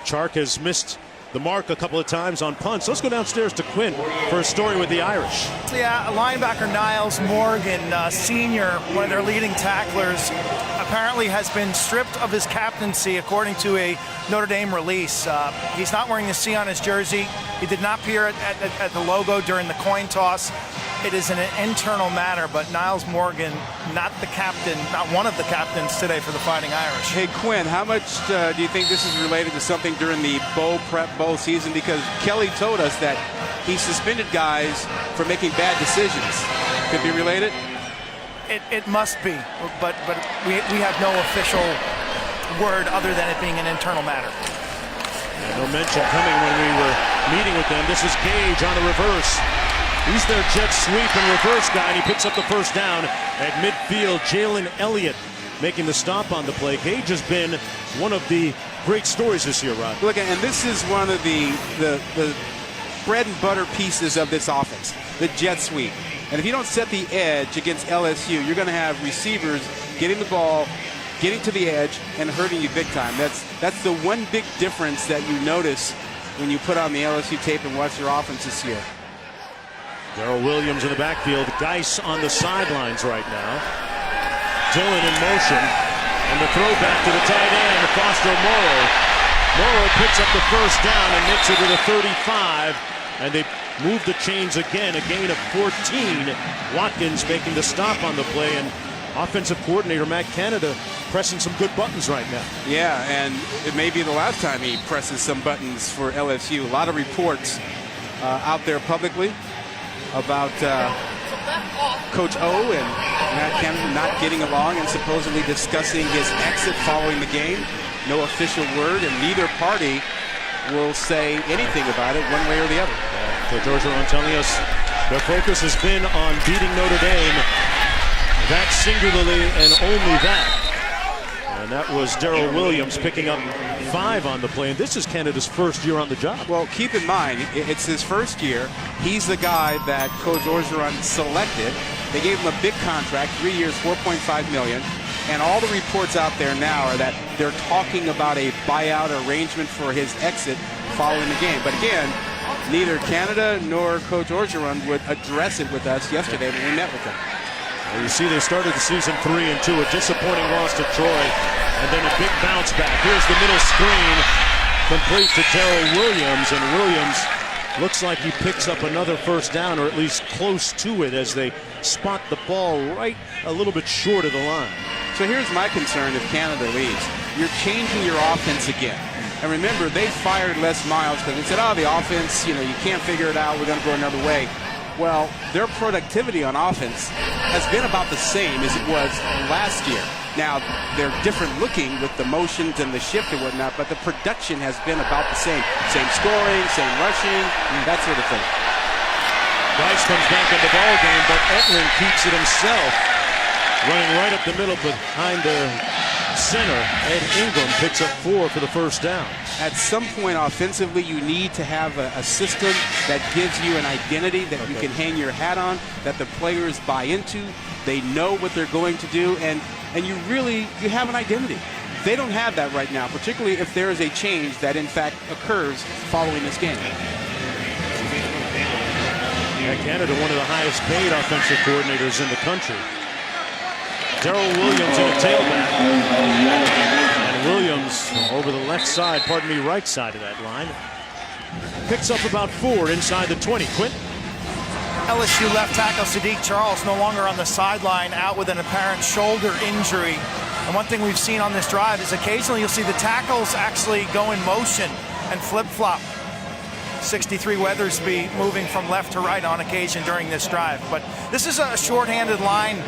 Chark has missed the mark a couple of times on punts. Let's go downstairs to Quinn for a story with the Irish. Yeah, linebacker Niles Morgan, senior, one of their leading tacklers, apparently has been stripped of his captaincy according to a Notre Dame release. He's not wearing the C on his jersey. He did not appear at the logo during the coin toss. It is an internal matter, but Niles Morgan, not the captain, not one of the captains today for the Fighting Irish. Hey, Quinn, how much do you think this is related to something during the bowl season? Because Kelly told us that he suspended guys for making bad decisions. Could be related? It must be, but we have no official word other than it being an internal matter. No mention coming when we were meeting with them. This is Gage on the reverse. He's their jet sweep and reverse guy, and he picks up the first down at midfield. Jalen Elliott making the stop on the play. Gage has been one of the great stories this year, Rod. Look, and this is one of the bread and butter pieces of this offense, the jet sweep. And if you don't set the edge against LSU, you're going to have receivers getting the ball, getting to the edge, and hurting you big time. That's the one big difference that you notice when you put on the LSU tape and watch their offense this year. Darrell Williams in the backfield. Geis on the sidelines right now. Dillon in motion. And the throwback to the tight end, Foster Morrow. Morrow picks up the first down and makes it to the 35. And they move the chains again. A gain of 14. Watkins making the stop on the play. And offensive coordinator Matt Canada pressing some good buttons right now. Yeah, and it may be the last time he presses some buttons for LSU. A lot of reports out there publicly about Coach O and Matt Canada not getting along and supposedly discussing his exit following the game. No official word, and neither party will say anything about it one way or the other. Coach Orgeron telling us their focus has been on beating Notre Dame. That singularly and only that. And that was Darrell Williams picking up 5 on the play. And this is Canada's first year on the job. Well, keep in mind, it's his first year. He's the guy that Coach Orgeron selected. They gave him a big contract, 3 years, $4.5 million. And all the reports out there now are that they're talking about a buyout arrangement for his exit following the game. But again, neither Canada nor Coach Orgeron would address it with us yesterday when we met with them. Well, you see they started the season 3-2, a disappointing loss to Troy, and then a big bounce back. Here's the middle screen, complete to Darrell Williams, and Williams looks like he picks up another first down, or at least close to it, as they spot the ball right a little bit short of the line. So here's my concern if Canada leaves. You're changing your offense again. And remember, they fired Les Miles because they said, the offense, you can't figure it out. We're going to go another way. Well, their productivity on offense has been about the same as it was last year. Now, they're different looking with the motions and the shift and whatnot, but the production has been about the same. Same scoring, same rushing, that sort of thing. Rice comes back in the ball game, but Etling keeps it himself. Running right up the middle behind the center. Ed Ingram picks up 4 for the first down. At some point offensively, you need to have a system that gives you an identity that you can hang your hat on, that the players buy into. They know what they're going to do, and you have an identity. They don't have that right now, particularly if there is a change that in fact occurs following this game. Yeah, Canada, one of the highest paid offensive coordinators in the country. Darrell Williams in a tailback. And Williams over the left side, right side of that line. Picks up about 4 inside the 20. Quint. LSU left tackle Sadiq Charles no longer on the sideline, out with an apparent shoulder injury. And one thing we've seen on this drive is occasionally you'll see the tackles actually go in motion and flip-flop. 63 Weathersby moving from left to right on occasion during this drive. But this is a shorthanded line.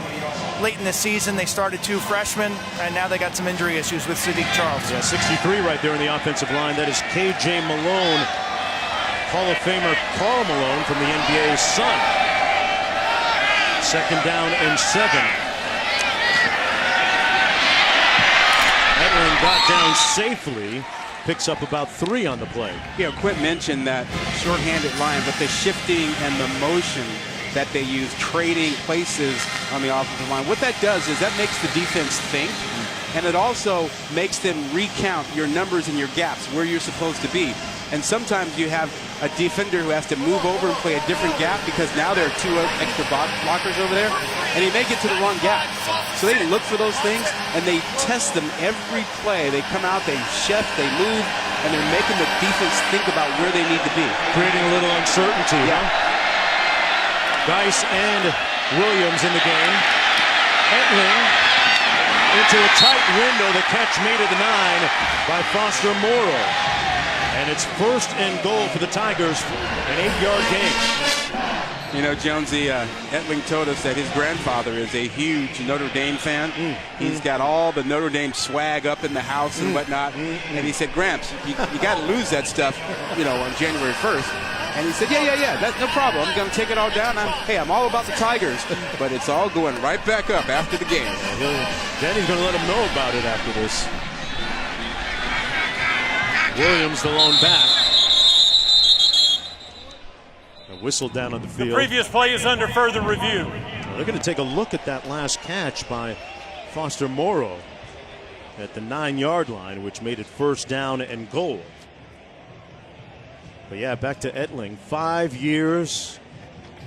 Late in the season, they started 2 freshmen, and now they got some injury issues with Sadiq Charles. Yeah, 63 right there in the offensive line. That is K.J. Malone, Hall of Famer Karl Malone from the NBA's son. 2nd down and 7. Etling got down safely. Picks up about 3 on the play. Yeah, Quint mentioned that shorthanded line, but the shifting and the motion that they use, trading places on the offensive line. What that does is that makes the defense think, and it also makes them recount your numbers and your gaps, where you're supposed to be. And sometimes you have a defender who has to move over and play a different gap because now there are 2 extra blockers over there, and he may get to the wrong gap. So they look for those things, and they test them every play. They come out, they shift, they move, and they're making the defense think about where they need to be. Creating a little uncertainty. Yeah. Huh? Rice and Williams in the game. Etling into a tight window. The catch made at the 9 by Foster Morrow. And it's 1st and goal for the Tigers. An 8-yard gain. You know, Jonesy, Etling told us that his grandfather is a huge Notre Dame fan. He's got all the Notre Dame swag up in the house and whatnot. And he said, Gramps, you got to lose that stuff, on January 1st. And he said, yeah, that's no problem. I'm going to take it all down. I'm all about the Tigers. But it's all going right back up after the game. Danny's going to let him know about it after this. Williams, the lone back. A whistle down on the field. The previous play is under further review. Well, they're going to take a look at that last catch by Foster Morrow at the 9-yard line, which made it 1st down and goal. But yeah, back to Etling. 5 years,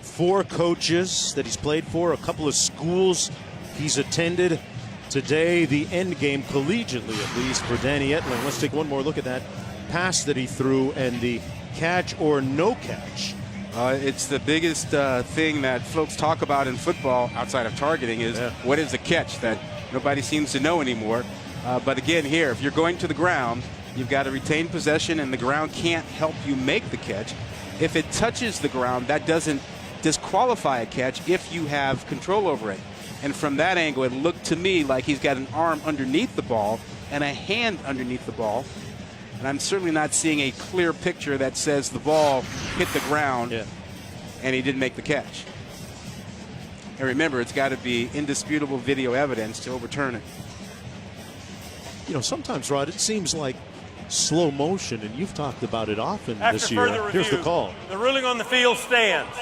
4 coaches that he's played for, a couple of schools he's attended. Today, the end game collegiately, at least, for Danny Etling. Let's take one more look at that pass that he threw and the catch or no catch. It's the biggest thing that folks talk about in football outside of targeting is what is the catch that nobody seems to know anymore. But again, here, if you're going to the ground, you've got to retain possession, and the ground can't help you make the catch. If it touches the ground, that doesn't disqualify a catch if you have control over it. And from that angle, it looked to me like he's got an arm underneath the ball and a hand underneath the ball. And I'm certainly not seeing a clear picture that says the ball hit the ground and he didn't make the catch. And remember, it's got to be indisputable video evidence to overturn it. Sometimes, Rod, it seems like slow motion, and you've talked about it often After this year. further review, here's the call. The ruling on the field stands.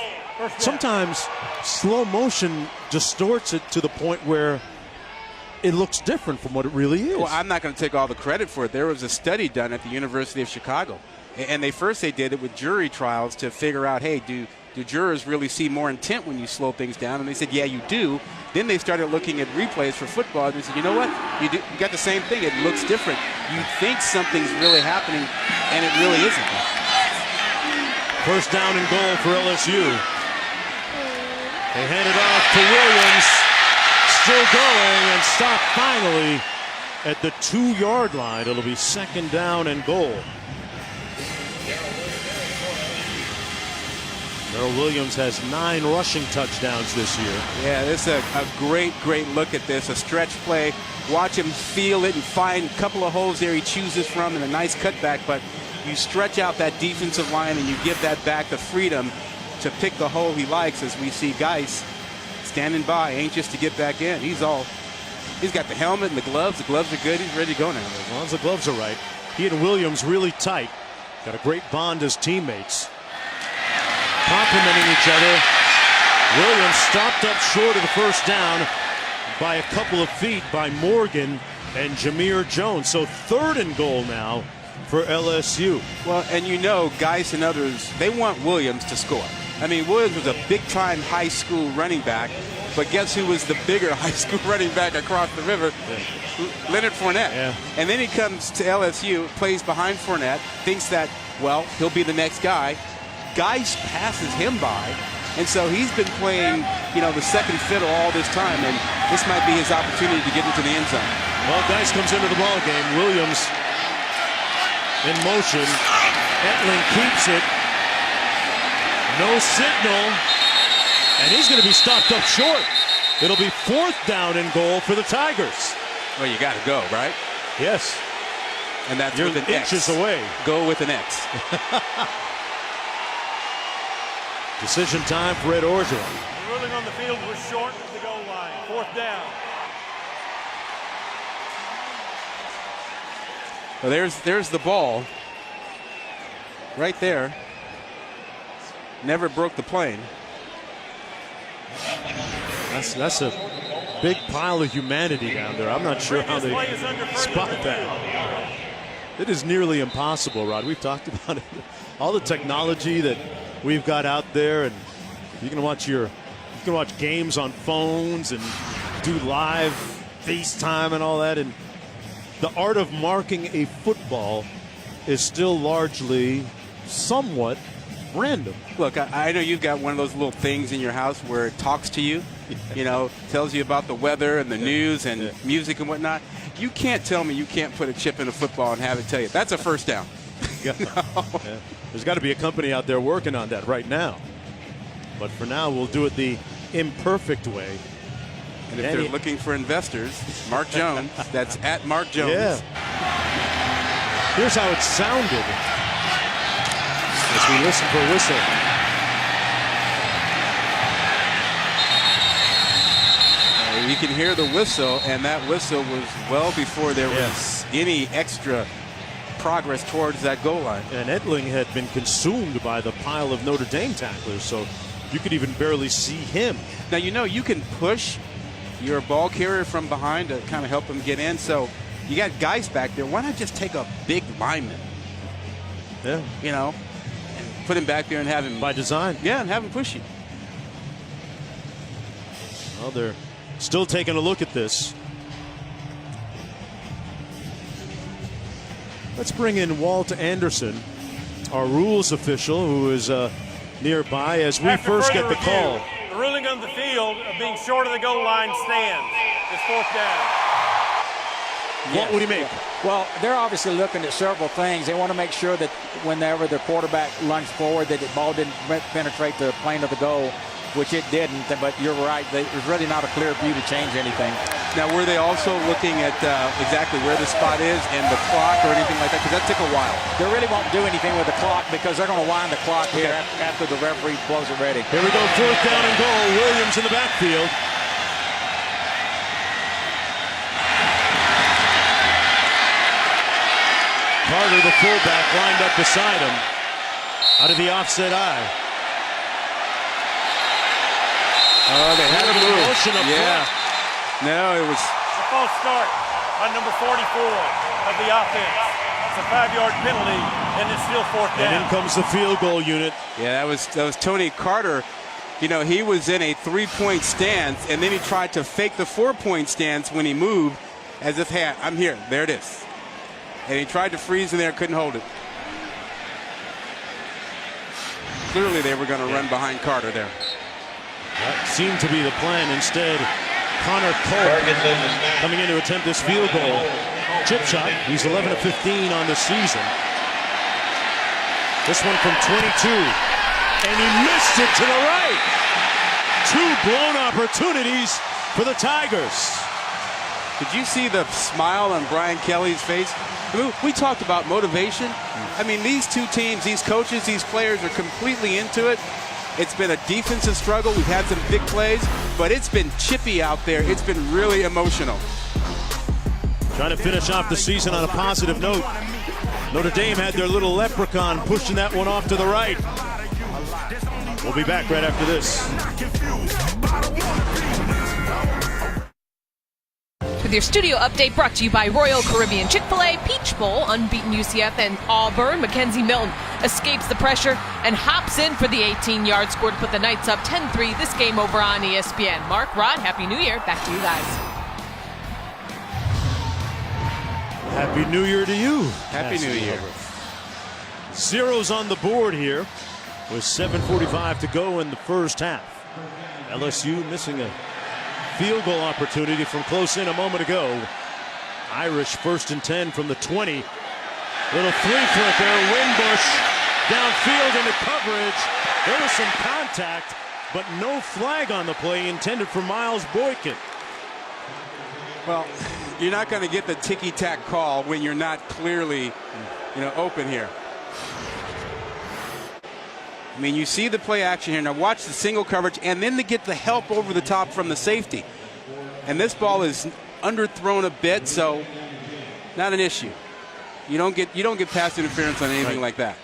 Sometimes slow motion distorts it to the point where it looks different from what it really is. Well, I'm not going to take all the credit for it. There was a study done at the University of Chicago, and they did it with jury trials to figure out, hey, do jurors really see more intent when you slow things down? And they said, yeah, you do. Then they started looking at replays for football, and they said, you know what? You got the same thing. It looks different. You think something's really happening, and it really isn't. 1st down and goal for LSU. They hand it off to Williams. Still going and stopped finally at the 2-yard line. It'll be 2nd down and goal. Earl Williams has 9 rushing touchdowns this year. Yeah, this is a great look at this. A stretch play. Watch him feel it and find a couple of holes there he chooses from and a nice cutback. But you stretch out that defensive line and you give that back the freedom to pick the hole he likes, as we see Geis standing by, anxious to get back in. He's got the helmet and the gloves. The gloves are good. He's ready to go now. As long as the gloves are right. He and Williams really tight. Got a great bond as teammates. Complimenting each other. Williams stopped up short of the first down by a couple of feet by Morgan and Jameer Jones. So 3rd and goal now for LSU. Well, and you know, Geis and others, they want Williams to score. I mean, Williams was a big-time high school running back, but guess who was the bigger high school running back across the river? Yeah. Leonard Fournette. Yeah. And then he comes to LSU, plays behind Fournette, thinks that, well, he'll be the next guy. Geis passes him by, and so he's been playing, the second fiddle all this time, and this might be his opportunity to get into the end zone. Well, Geis comes into the ball game. Williams in motion. Etling keeps it. No signal, and he's going to be stopped up short. It'll be 4th down and goal for the Tigers. Well, you got to go, right? Yes. And that's You're with an inches X. away. Go with an X. Decision time for Ed Orgeron. The ruling on the field was short of the goal line. 4th down. Well, there's the ball. Right there. Never broke the plane. That's a big pile of humanity down there. I'm not sure how they spot that. It is nearly impossible, Rod. We've talked about it. All the technology that we've got out there, and you can watch games on phones and do live FaceTime and all that, and the art of marking a football is still largely somewhat random. Look, I know you've got one of those little things in your house where it talks to you, tells you about the weather and the news and music and whatnot. You can't tell me you can't put a chip in a football and have it tell you. That's a first down. Yeah. There's got to be a company out there working on that right now. But for now, we'll do it the imperfect way. And if they're looking for investors, Mark Jones, that's at Mark Jones. Yeah. Here's how it sounded as we listen for a whistle. You can hear the whistle, and that whistle was well before there was any extra progress towards that goal line. And Etling had been consumed by the pile of Notre Dame tacklers, so you could even barely see him. Now, you can push your ball carrier from behind to kind of help him get in. So you got guys back there. Why not just take a big lineman? Yeah. And put him back there and have him. By design. Yeah, and have him push you. Well, they're still taking a look at this. Let's bring in Walt Anderson, our rules official, who is nearby as we first get the call. The ruling on the field of being short of the goal line stands. It's 4th down. What would he make? Well, they're obviously looking at several things. They want to make sure that whenever the quarterback lunged forward, that the ball didn't penetrate the plane of the goal, which it didn't. But you're right. There's really not a clear view to change anything. Now, were they also looking at exactly where the spot is and the clock or anything like that? Because that took a while. They really won't do anything with the clock because they're going to wind the clock here after the referee blows it ready. Here we go, 4th down and goal. Williams in the backfield. Carter, the fullback, lined up beside him. Out of the offset eye. Oh, they had a move. Motion up front. No, it was a false start on number 44 of the offense. It's a 5-yard penalty, and it's still 4th down. And in comes the field goal unit. Yeah, that was Tony Carter. He was in a 3-point stance, and then he tried to fake the 4-point stance when he moved, as if, hey, I'm here. There it is. And he tried to freeze in there, couldn't hold it. Clearly, they were going to run behind Carter there. That seemed to be the plan. Instead, Connor Cole coming in to attempt this field goal. Chip shot. He's 11 of 15 on the season. This one from 22. And he missed it to the right. 2 blown opportunities for the Tigers. Did you see the smile on Brian Kelly's face? I mean, we talked about motivation. I mean, these two teams, these coaches, these players are completely into it. It's been a defensive struggle. We've had some big plays, but it's been chippy out there. It's been really emotional. Trying to finish off the season on a positive note. Notre Dame had their little leprechaun pushing that one off to the right. We'll be back right after this. With your studio update brought to you by Royal Caribbean Chick-fil-A, Peach Bowl, unbeaten UCF and Auburn. Mackenzie Milton escapes the pressure and hops in for the 18-yard score to put the Knights up 10-3. This game over on ESPN. Mark, Rod, Happy New Year. Back to you guys. Happy New Year to you. Happy New Year. Zeros on the board here with 7:45 to go in the first half. LSU missing a field goal opportunity from close in a moment ago. Irish 1st and 10 from the 20. Little three-foot there. Wimbush downfield into coverage. There was some contact, but no flag on the play intended for Miles Boykin. Well, you're not going to get the ticky-tack call when you're not clearly, open here. I mean, you see the play action here. Now watch the single coverage and then to get the help over the top from the safety. And this ball is underthrown a bit, so not an issue. You don't get pass interference on anything like that.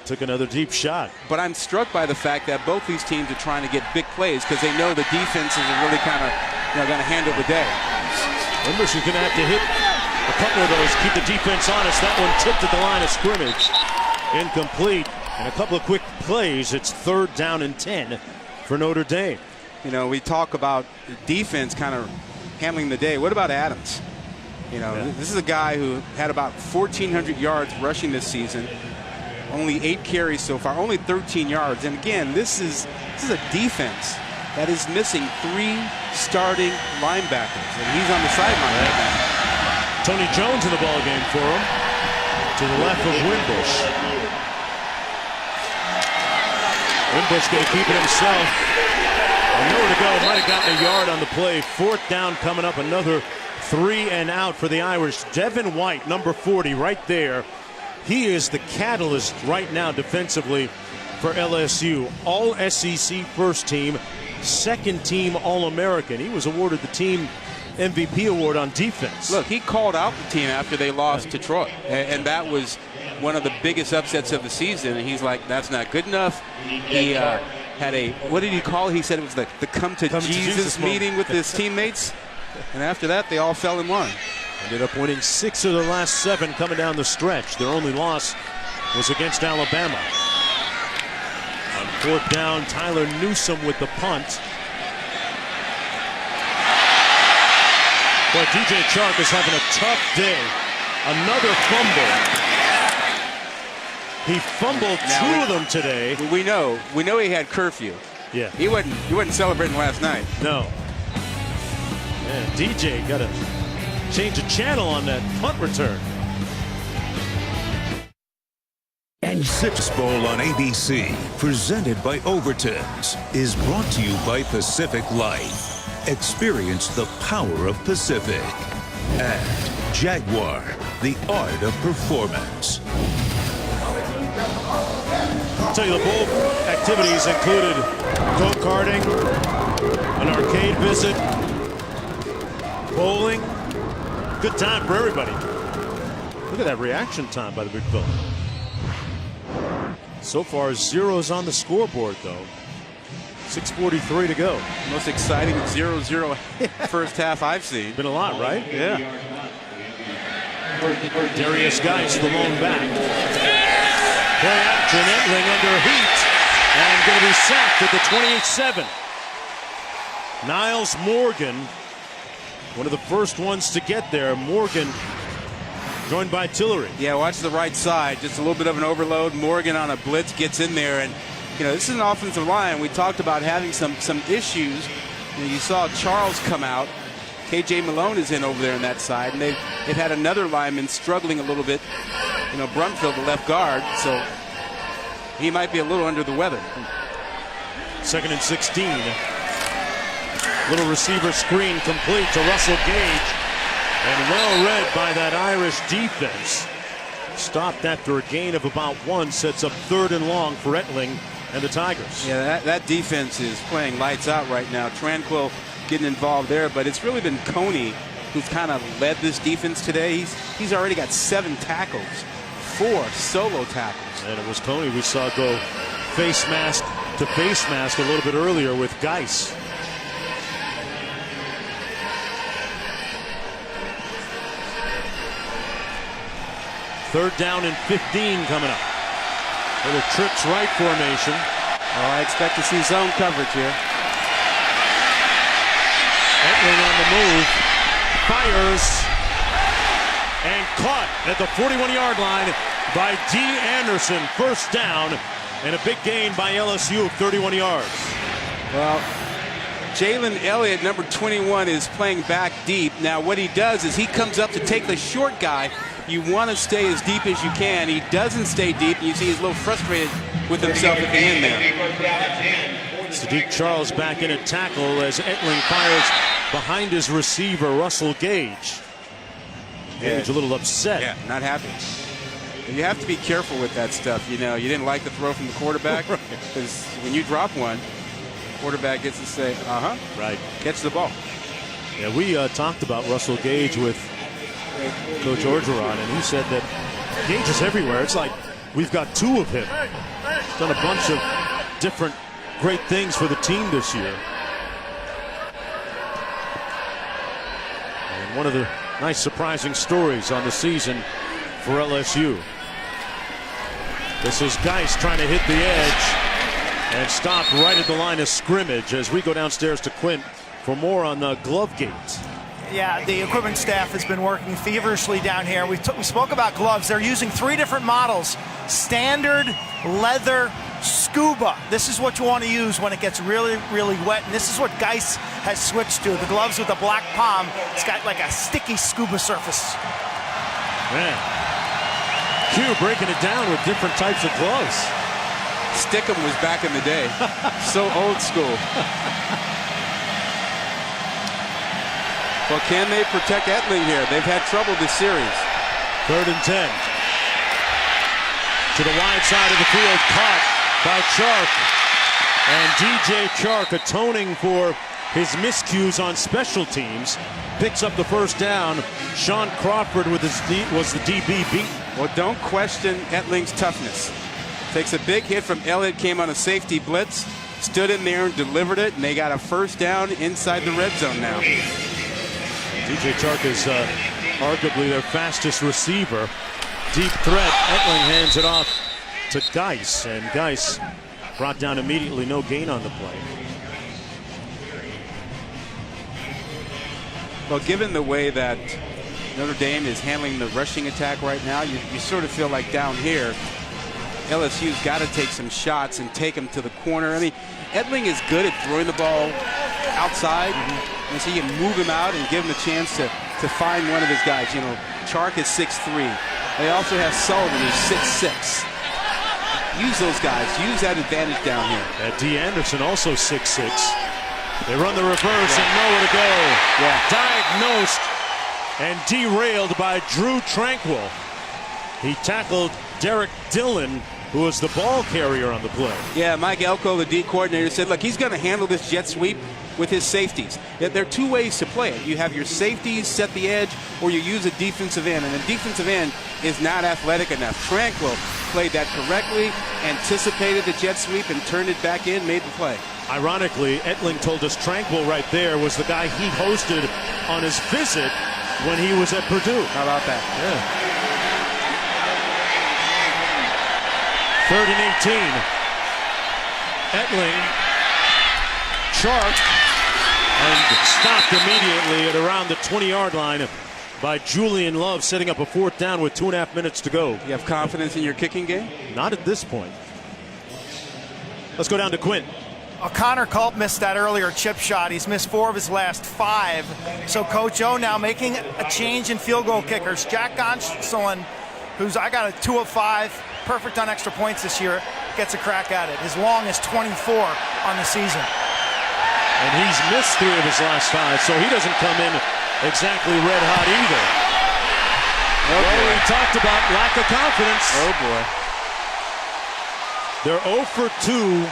Took another deep shot. But I'm struck by the fact that both these teams are trying to get big plays because they know the defenses are really kind of going to handle the day. Wimbush is going to have to hit a couple of those, keep the defense honest. That one tipped at the line of scrimmage. Incomplete. And a couple of quick plays. It's 3rd down and 10 for Notre Dame. We talk about defense kind of handling the day. What about Adams? This is a guy who had about 1,400 yards rushing this season. Only 8 carries so far, only 13 yards. And again, this is a defense that is missing 3 starting linebackers, and he's on the sideline right now. Tony Jones in the ball game for him. To the left of Wimbush. Wimbush going to keep it himself. And nowhere to go. Might have gotten a yard on the play. 4th down coming up. Another 3 and out for the Irish. Devin White, number 40, right there. He is the catalyst right now defensively for LSU. All SEC first team, 2nd team All-American. He was awarded the team MVP award on defense. Look, he called out the team after they lost to Troy. And that was one of the biggest upsets of the season. And he's like, that's not good enough. He had a, what did he call it? He said it was the come to Jesus meeting with his teammates. And after that, they all fell in line. Ended up winning 6 of the last 7 coming down the stretch. Their only loss was against Alabama. On 4th down, Tyler Newsome with the punt. Boy, DJ Chark is having a tough day. Another fumble. He fumbled 2 of them today. We know he had curfew. Yeah. He wasn't celebrating last night. No. Man, DJ got to change the channel on that punt return. And Citrus Bowl on ABC, presented by Overton's, is brought to you by Pacific Life. Experience the power of Pacific. And Jaguar, the art of performance. I'll tell you, the bowl activities included go-karting, an arcade visit, bowling. Good time for everybody. Look at that reaction time by the big fella. So far, 0s on the scoreboard, though. 6:43 to go. Most exciting 0-0 first half I've seen. Been a lot, right? Yeah. Darius Geis, the lone back. Play action, Entling under heat, and going to be sacked at the 28-7. Niles Morgan, one of the first ones to get there. Morgan joined by Tillery. Yeah, watch the right side. Just a little bit of an overload. Morgan on a blitz gets in there, and this is an offensive line. We talked about having some issues. You saw Charles come out. KJ Malone is in over there on that side, and they've had another lineman struggling a little bit. Brumfield, the left guard. So he might be a little under the weather. 2nd and 16. Little receiver screen complete to Russell Gage. And well read by that Irish defense. Stopped after a gain of about 1. Sets up 3rd and long for Etling and the Tigers. Yeah, that defense is playing lights out right now. Tranquil getting involved there, but it's really been Coney who's kind of led this defense today. He's already got 7 tackles, 4 solo tackles. And it was Coney we saw go face mask to face mask a little bit earlier with Geis. Third down and 15 coming up. Little trips right formation. Oh, I expect to see zone coverage here. Etling on the move. Fires. And caught at the 41-yard line by D. Anderson. First down and a big gain by LSU of 31 yards. Well, Jalen Elliott, number 21, is playing back deep. Now what he does is he comes up to take the short guy. You want to stay as deep as you can. He doesn't stay deep, and you see he's a little frustrated with himself at the end there. Sadiq Charles back in at tackle as Etling fires behind his receiver, Russell Gage. Gage a little upset. Yeah, not happy. You have to be careful with that stuff. You know, you didn't like the throw from the quarterback, because when you drop one, the quarterback gets to say, right, catch the ball. Yeah, we talked about Russell Gage with Coach Orgeron, and he said that Gage is everywhere. It's like we've got 2 of him. He's done a bunch of different great things for the team this year. And one of the nice surprising stories on the season for LSU. This is Geis trying to hit the edge and stopped right at the line of scrimmage as we go downstairs to Quint for more on the glove gate. Yeah, the equipment staff has been working feverishly down here. We spoke about gloves. They're using 3 different models: standard, leather, scuba. This is what you want to use when it gets really, really wet. And this is what Geis has switched to. The gloves with the black palm. It's got like a sticky scuba surface. Man, Q breaking it down with different types of gloves. Stickum was back in the day. So old school. Well, can they protect Etling here? They've had trouble this series. 3rd and 10. To the wide side of the field, caught by Chark. And DJ Chark, atoning for his miscues on special teams, picks up the first down. Sean Crawford with was the DB beat. Well, don't question Etling's toughness. Takes a big hit from Elliott, came on a safety blitz, stood in there and delivered it, and they got a first down inside the red zone now. DJ Chark is arguably their fastest receiver. Deep threat. Etling hands it off to Geis, and Geis brought down immediately. No gain on the play. Well, given the way that Notre Dame is handling the rushing attack right now, you sort of feel like down here, LSU's got to take some shots and take them to the corner. I mean, Etling is good at throwing the ball outside. And so you can move him out and give him a chance to find one of his guys. You know, Chark is 6'3". They also have Sullivan, who's 6'6". Use those guys. Use that advantage down here. D. Anderson also 6'6". They run the reverse and nowhere to go. Diagnosed and derailed by Drew Tranquil. He tackled Derek Dillon, who was the ball carrier on the play. Yeah, Mike Elko, the D coordinator, said, look, he's going to handle this jet sweep with his safeties. There are 2 ways to play it. You have your safeties set the edge, or you use a defensive end, and the defensive end is not athletic enough. Tranquil played that correctly, anticipated the jet sweep, and turned it back in, made the play. Ironically, Etling told us Tranquil right there was the guy he hosted on his visit when he was at Purdue. How about that? Yeah. 3rd and 18. Etling, Chark, and stopped immediately at around the 20-yard line by Julian Love, setting up a 4th down with 2.5 minutes to go. You have confidence in your kicking game? Not at this point. Let's go down to Quint. Connor Culp missed that earlier chip shot. He's missed 4 of his last 5. So Coach O now making a change in field goal kickers. Jack Gonsolin, who's I got a 2 of 5, perfect on extra points this year. gets a crack at it. As long as 24 on the season. And he's missed 3 of his last 5, so he doesn't come in exactly red hot either. Well, we talked about lack of confidence. Oh, boy. They're 0 for 2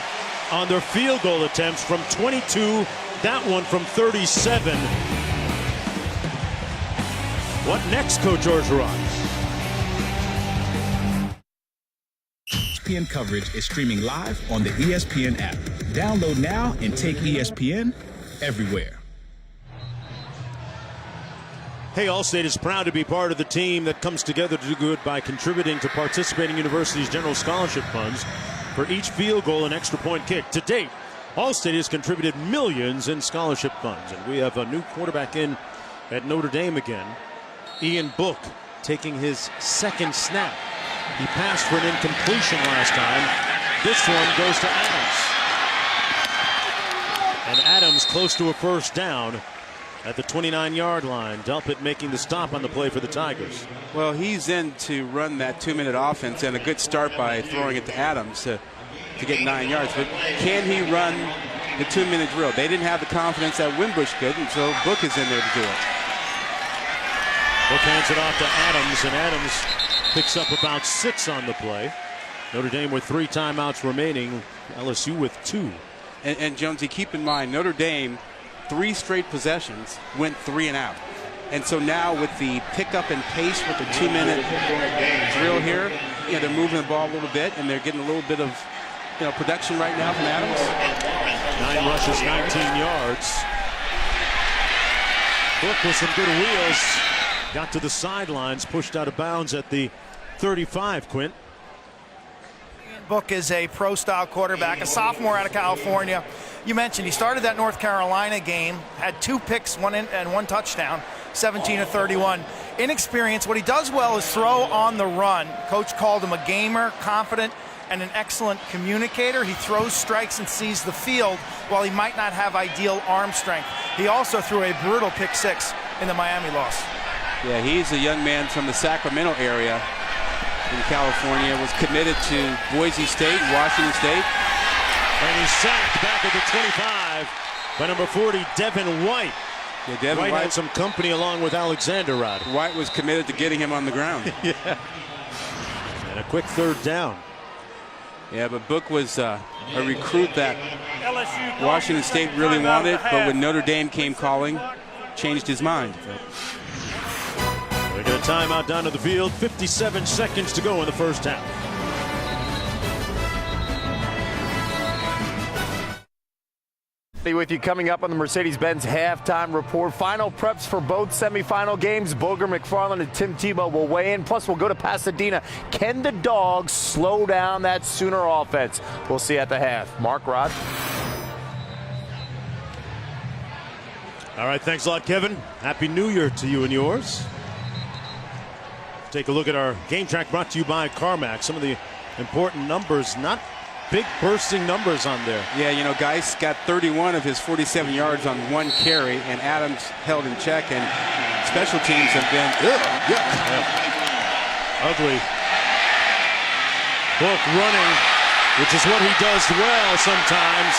on their field goal attempts from 22. That one from 37. What next, Coach Orgeron? ESPN coverage is streaming live on the ESPN app. Download now and take ESPN everywhere. Hey, Allstate is proud to be part of the team that comes together to do good by contributing to participating universities' general scholarship funds for each field goal and extra point kick. To date, Allstate has contributed millions in scholarship funds, and we have a new quarterback in at Notre Dame again. Ian Book taking his second snap. He passed for an incompletion last time. This one goes to Adams. And Adams close to a first down at the 29-yard line. Delpit making the stop on the play for the Tigers. Well, he's in to run that 2-minute offense, and a good start by throwing it to Adams to get 9 yards. But can he run the 2-minute drill? They didn't have the confidence that Wimbush could, and so Book is in there to do it. Book hands it off to Adams, and Adams picks up about 6 on the play. Notre Dame with 3 timeouts remaining. LSU with 2. And Jonesy, keep in mind, Notre Dame, 3 straight possessions, went 3 and out. And so now with the pickup and pace with the 2-minute drill here, they're moving the ball a little bit, and they're getting a little bit of production right now from Adams. 9 rushes, 19 yards. Book with some good wheels. Got to the sidelines, pushed out of bounds at the 35, Quint. Book is a pro-style quarterback, a sophomore out of California. You mentioned he started that North Carolina game, had 2 picks, 1 touchdown, 17 of 31. Inexperienced. What he does well is throw on the run. Coach called him a gamer, confident, and an excellent communicator. He throws strikes and sees the field while he might not have ideal arm strength. He also threw a brutal pick 6 in the Miami loss. Yeah, he's a young man from the Sacramento area in California, was committed to Boise State, Washington State. And he's sacked back at the 25 by number 40, Devin White. Yeah, Devin White White had some company along with Alexander Rod. White was committed to getting him on the ground. Yeah. And a quick 3rd down. Yeah, but Book was a recruit that Washington State really wanted, but when Notre Dame came calling, changed his mind. We got a timeout down to the field. 57 seconds to go in the first half. With you coming up on the Mercedes-Benz halftime report. Final preps for both semifinal games. Boger McFarland and Tim Tebow will weigh in. Plus, we'll go to Pasadena. Can the Dogs slow down that Sooner offense? We'll see at the half. Mark, Rod. All right, thanks a lot, Kevin. Happy New Year to you and yours. Take a look at our game track brought to you by CarMax. Some of the important numbers, not big bursting numbers on there. Yeah, Geis got 31 of his 47 yards on 1 carry, and Adams held in check, and special teams have been ugly. Book running, which is what he does well sometimes.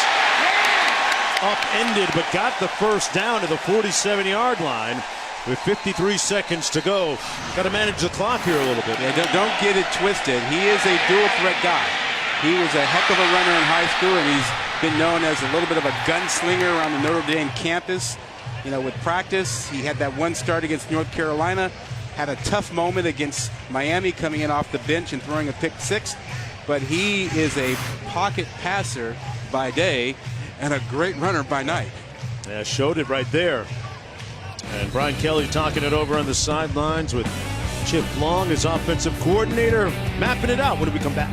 Upended, but got the first down to the 47-yard line with 53 seconds to go. Got to manage the clock here a little bit. Yeah, don't get it twisted. He is a dual threat guy. He was a heck of a runner in high school, and he's been known as a little bit of a gunslinger around the Notre Dame campus. With practice, he had that 1 start against North Carolina, had a tough moment against Miami coming in off the bench and throwing a pick 6. But he is a pocket passer by day and a great runner by night. Yeah, showed it right there. And Brian Kelly talking it over on the sidelines with Chip Long, his offensive coordinator, mapping it out when we come back.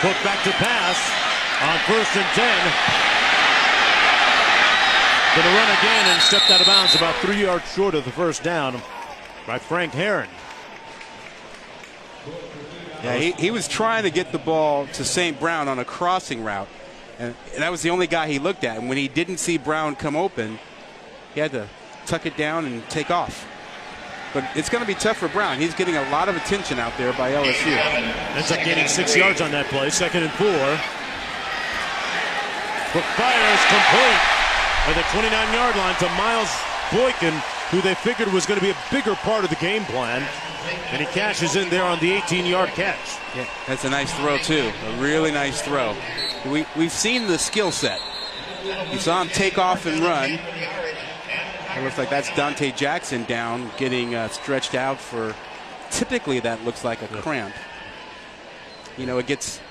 Book back to pass on 1st and 10. Going to run again and stepped out of bounds about 3 yards short of the first down by Frank Herron. Yeah, he was trying to get the ball to St. Brown on a crossing route, and that was the only guy he looked at. And when he didn't see Brown come open, he had to tuck it down and take off. But it's going to be tough for Brown. He's getting a lot of attention out there by LSU. Ends up gaining 6 yards on that play. 2nd and 4. But fires complete at the 29-yard line to Miles Boykin, who they figured was going to be a bigger part of the game plan. And he cashes in there on the 18-yard catch. Yeah, that's a nice throw, too. A really nice throw. We've seen the skill set. You saw him take off and run. It looks like that's Dante Jackson down, getting stretched out for, typically that looks like a cramp. You know, it gets...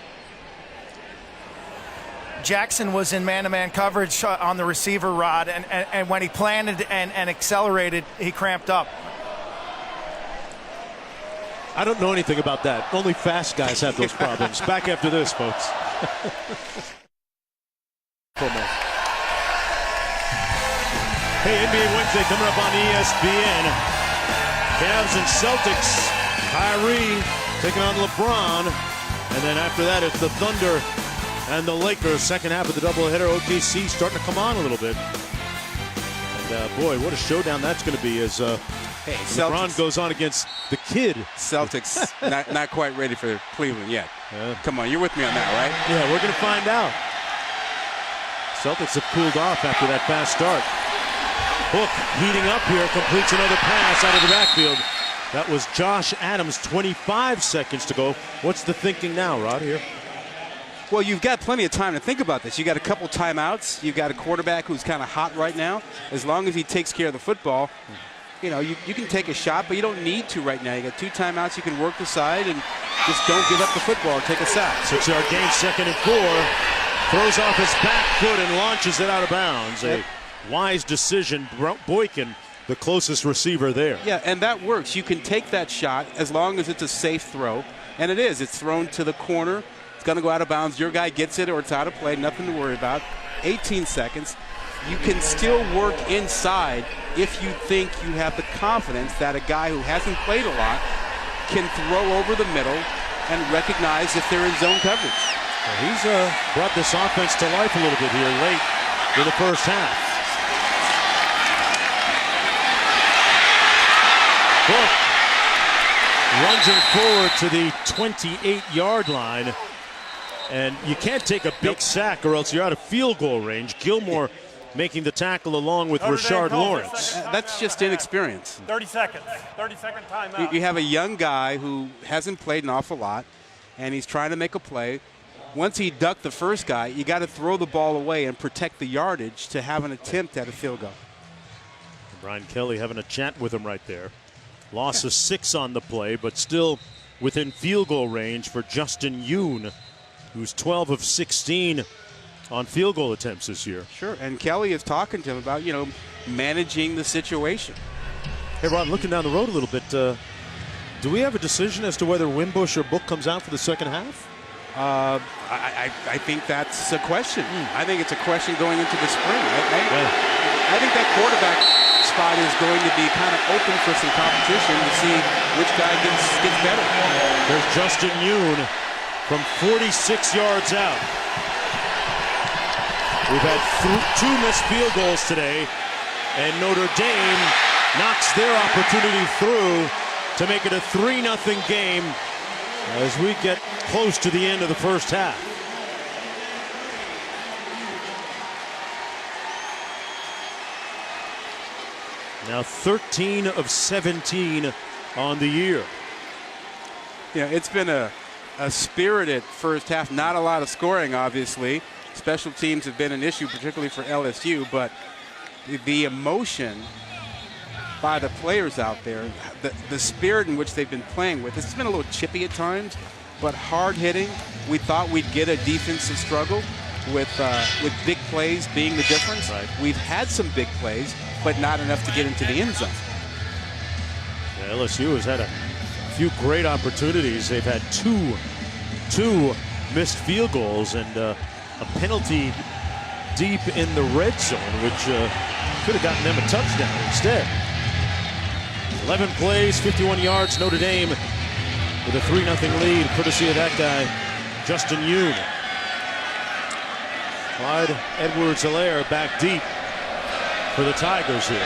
Jackson was in man-to-man coverage on the receiver, Rod, and when he planted and accelerated, he cramped up. I don't know anything about that. Only fast guys have those problems. Back after this, folks. Hey, NBA Wednesday coming up on ESPN. Cavs and Celtics. Kyrie taking on LeBron. And then after that, it's the Thunder and the Lakers. Second half of the doubleheader. OKC starting to come on a little bit. And boy, what a showdown that's going to be as LeBron goes on against the kid. Celtics not quite ready for Cleveland yet. Come on, you're with me on that, right? Yeah, we're going to find out. Celtics have cooled off after that fast start. Book heating up here, completes another pass out of the backfield. That was Josh Adams, 25 seconds to go. What's the thinking now, Rod, here? Well, you've got plenty of time to think about this. You got a couple timeouts. You've got a quarterback who's kind of hot right now. As long as he takes care of the football, you know, you can take a shot, but you don't need to right now. You got 2 timeouts. You can work the side and just don't give up the football and take a sack. 6-yard gain, 2nd and 4. Throws off his back foot and launches it out of bounds. A wise decision. Boykin, the closest receiver there. Yeah, and that works. You can take that shot as long as it's a safe throw. And it is. It's thrown to the corner. It's going to go out of bounds. Your guy gets it or it's out of play. Nothing to worry about. 18 seconds. You can still work inside if you think you have the confidence that a guy who hasn't played a lot can throw over the middle and recognize if they're in zone coverage. Well, he's brought this offense to life a little bit here late in the first half. Book runs him forward to the 28-yard line. And you can't take a big sack or else you're out of field goal range. Gilmore making the tackle along with Rashard Lawrence. That's just inexperience. 30 seconds. 30-second timeout. You have a young guy who hasn't played an awful lot, and he's trying to make a play. Once he ducked the first guy, you got to throw the ball away and protect the yardage to have an attempt at a field goal. Brian Kelly having a chat with him right there. Loss of 6 on the play, but still within field goal range for Justin Yoon, who's 12 of 16 on field goal attempts this year. Sure, and Kelly is talking to him about, you know, managing the situation. Hey, Ron, looking down the road a little bit, do we have a decision as to whether Wimbush or Book comes out for the second half? I think that's a question. I think it's a question going into the spring. I think that quarterback spot is going to be kind of open for some competition to see which guy gets better. There's Justin Yoon from 46 yards out. We've had 2 missed field goals today, and Notre Dame knocks their opportunity through to make it a 3-0 game as we get close to the end of the first half. Now 13 of 17 on the year. Yeah, it's been a spirited first half. Not a lot of scoring, obviously. Special teams have been an issue, particularly for LSU, but the emotion by the players out there, the spirit in which they've been playing with, it's been a little chippy at times, but hard-hitting. We thought we'd get a defensive struggle with big plays being the difference. Right. We've had some big plays, but not enough to get into the end zone. Yeah, LSU has had a few great opportunities. They've had two missed field goals and a penalty deep in the red zone, which could have gotten them a touchdown instead. 11 plays, 51 yards, Notre Dame with a 3-0 lead, courtesy of that guy, Justin Yoon. Clyde Edwards-Helaire back deep for the Tigers here.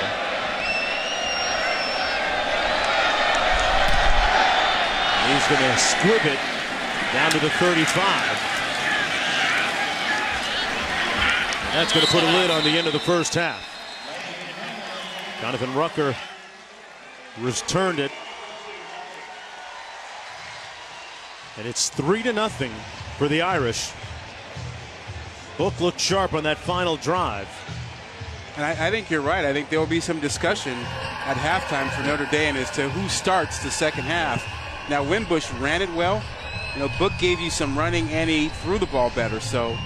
He's going to squib it down to the 35. That's going to put a lid on the end of the first half. Jonathan Rucker returned it. And it's 3-0 for the Irish. Book looked sharp on that final drive. And I think you're right. I think there will be some discussion at halftime for Notre Dame as to who starts the second half. Now, Wimbush ran it well. Book gave you some running, and he threw the ball better. So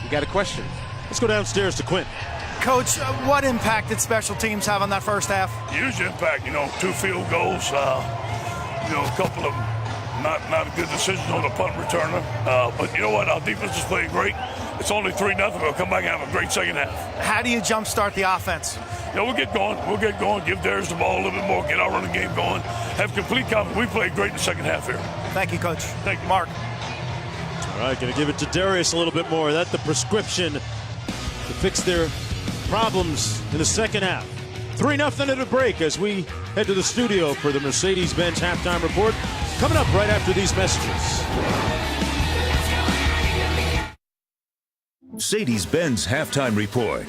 you got a question. Let's go downstairs to Quinn. Coach, what impact did special teams have on that first half? Huge impact. 2 field goals. A couple of not good decisions on the punt returner. But you know what? Our defense is playing great. It's only 3-0. We'll come back and have a great second half. How do you jumpstart the offense? We'll get going. Give Darius the ball a little bit more. Get our running game going. Have complete confidence. We played great in the second half here. Thank you, Coach. Thank you, Mark. All right, going to give it to Darius a little bit more. That's the prescription to fix their problems in the second half. 3-0 at a break as we head to the studio for the Mercedes-Benz halftime report. Coming up right after these messages. Mercedes-Benz halftime report.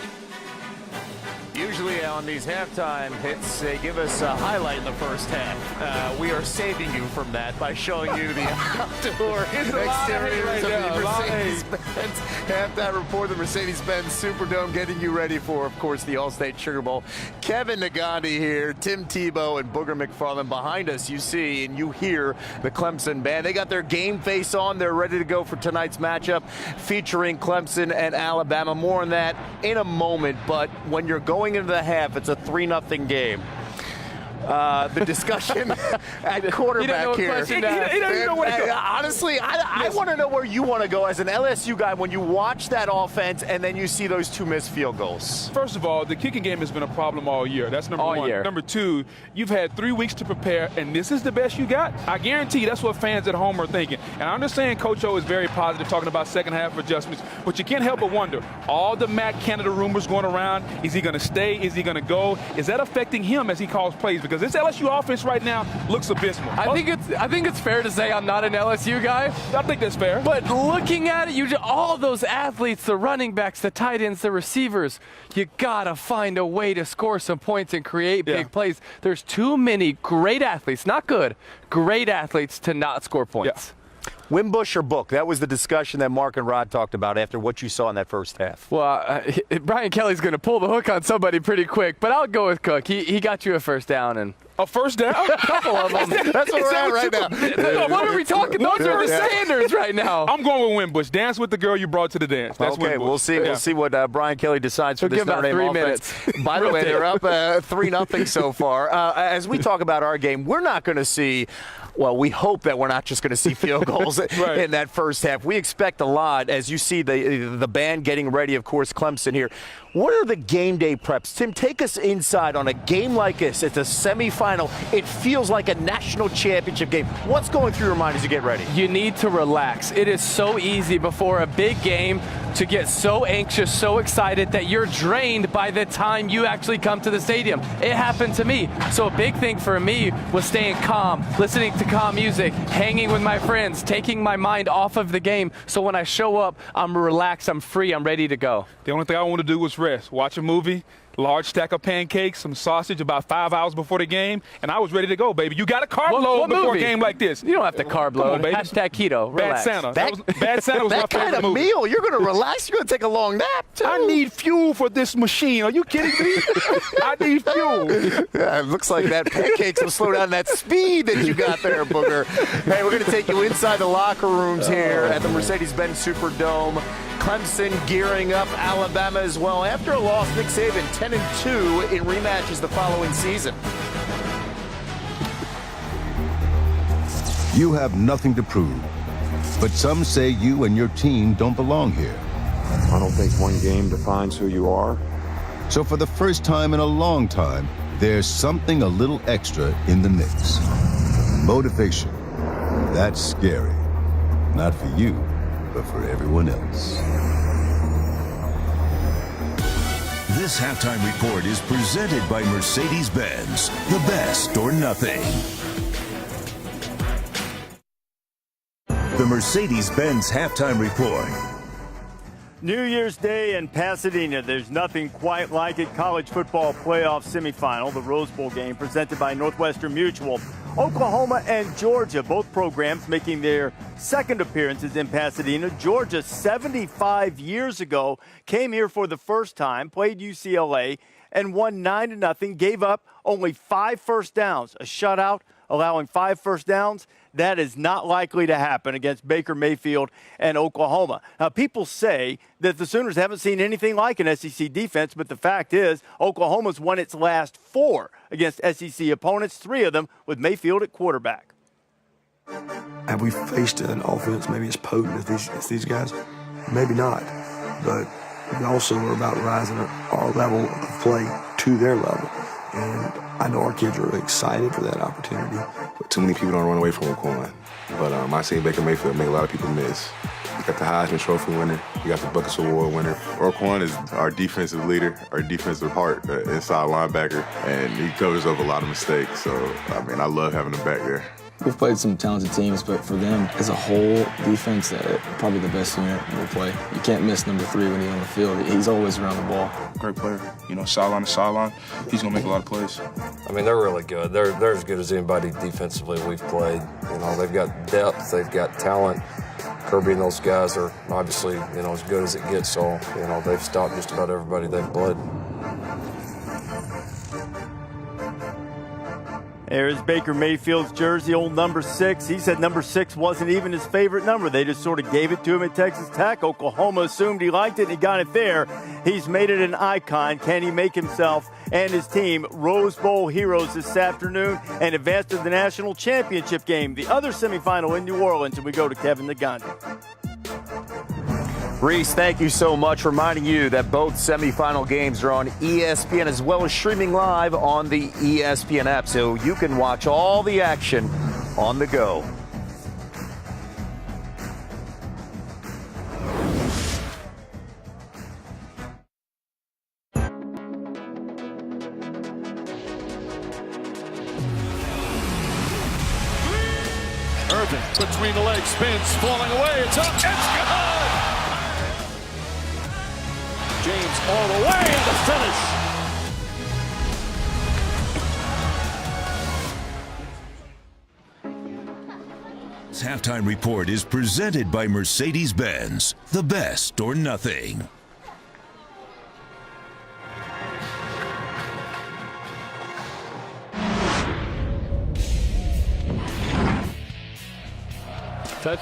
Usually on these halftime hits, they give us a highlight in the first half. We are saving you from that by showing you the outdoor exteriors of the Mercedes-Benz halftime report. The Mercedes-Benz Superdome getting you ready for, of course, the All-State Sugar Bowl. Kevin Nagandi here, Tim Tebow and Booger McFarland behind us. You see and you hear the Clemson band. They got their game face on. They're ready to go for tonight's matchup featuring Clemson and Alabama. More on that in a moment, but when you're going into the half, it's a 3-0 game. The discussion at quarterback here. Honestly, I want to know where you want to go as an LSU guy when you watch that offense and then you see those 2 missed field goals. First of all, the kicking game has been a problem all year. That's number one. Number two, you've had 3 weeks to prepare, and this is the best you got? I guarantee that's what fans at home are thinking. And I understand Coach O is very positive talking about second half adjustments, but you can't help but wonder, all the Matt Canada rumors going around, is he going to stay? Is he going to go? Is that affecting him as he calls plays? Because this LSU offense right now looks abysmal. I think it's fair to say I'm not an LSU guy. I think that's fair. But looking at it, all those athletes, the running backs, the tight ends, the receivers, you gotta find a way to score some points and create big plays. There's too many great athletes, not good, great athletes to not score points. Wimbush or Book? That was the discussion that Mark and Rod talked about after what you saw in that first half. Well, Brian Kelly's going to pull the hook on somebody pretty quick, but I'll go with Cook. He got you a first down. And a first down? A couple of them. That's what we're at right now. What are we talking? Those are the Sanders right now. I'm going with Wimbush. Dance with the girl you brought to the dance. That's okay, Wimbush. we'll see. We'll see what Brian Kelly decides for this Notre Dame offense. 3 minutes. By the way, they're up 3-0 so far. As we talk about our game, we're not going to see. Well, we hope that we're not just going to see field goals in that first half. We expect a lot as you see the band getting ready, of course, Clemson here. What are the game day preps? Tim, take us inside on a game like this. It's a semifinal. It feels like a national championship game. What's going through your mind as you get ready? You need to relax. It is so easy before a big game to get so anxious, so excited that you're drained by the time you actually come to the stadium. It happened to me. So a big thing for me was staying calm, listening to calm music, hanging with my friends, taking my mind off of the game. So when I show up, I'm relaxed, I'm free, I'm ready to go. The only thing I want to do was rest, watch a movie, large stack of pancakes, some sausage about 5 hours before the game, and I was ready to go, baby. You got to carb load before a game like this. You don't have to carb load. On, baby. Hashtag keto. Bad Relax. Santa. Bad Santa was my favorite kind of movie. meal. You're going to relax. You're going to take a long nap, too. I need fuel for this machine. Are you kidding me? I need fuel. Yeah, it looks like that pancakes will slow down that speed that you got there, Booger. Hey, we're going to take you inside the locker rooms here at the Mercedes-Benz Superdome. Clemson gearing up, Alabama as well. After a loss, Nick Saban 10-2 in rematches the following season. You have nothing to prove, but some say you and your team don't belong here. I don't think one game defines who you are. So for the first time in a long time, there's something a little extra in the mix. Motivation. That's scary. Not for you, but for everyone else. This halftime report is presented by Mercedes-Benz, the best or nothing. the Mercedes-Benz Halftime Report. New Year's Day in Pasadena. There's nothing quite like it. College football playoff semifinal, the Rose Bowl game presented by Northwestern Mutual. Oklahoma and Georgia, both programs making their second appearances in Pasadena. Georgia, 75 years ago, came here for the first time, played UCLA, and won 9-0, gave up only 5 first downs. A shutout, allowing 5 first downs. That is not likely to happen against Baker Mayfield and Oklahoma. Now, people say that the Sooners haven't seen anything like an SEC defense, but the fact is Oklahoma's won its last 4 against SEC opponents, 3 of them with Mayfield at quarterback. Have we faced an offense maybe as potent as these guys? Maybe not, but we also are about rising our level of play to their level. And I know our kids are really excited for that opportunity. But too many people don't run away from O'Quan. But I seen Baker Mayfield make a lot of people miss. You got the Heisman Trophy winner. You got the Buckets Award winner. O'Quan is our defensive leader, our defensive heart, inside linebacker, and he covers up a lot of mistakes. So, I love having him back there. We've played some talented teams, but for them, as a whole defense, probably the best unit we'll play. You can't miss number 3 when he's on the field. He's always around the ball. Great player. Sideline to sideline, he's going to make a lot of plays. They're really good. They're as good as anybody defensively we've played. They've got depth, they've got talent. Kirby and those guys are obviously, as good as it gets. So, they've stopped just about everybody they've played. There's Baker Mayfield's jersey, old number 6. He said number 6 wasn't even his favorite number. They just sort of gave it to him at Texas Tech. Oklahoma assumed he liked it and he got it there. He's made it an icon. Can he make himself and his team Rose Bowl heroes this afternoon and advance to the national championship game, the other semifinal in New Orleans? And we go to Kevin Nagandi. Reese, thank you so much. Reminding you that both semifinal games are on ESPN as well as streaming live on the ESPN app, so you can watch all the action on the go. Irvin between the legs, spins, falling away. It's up. It's good. James all the way and the finish. This halftime report is presented by Mercedes-Benz, the best or nothing. Touch.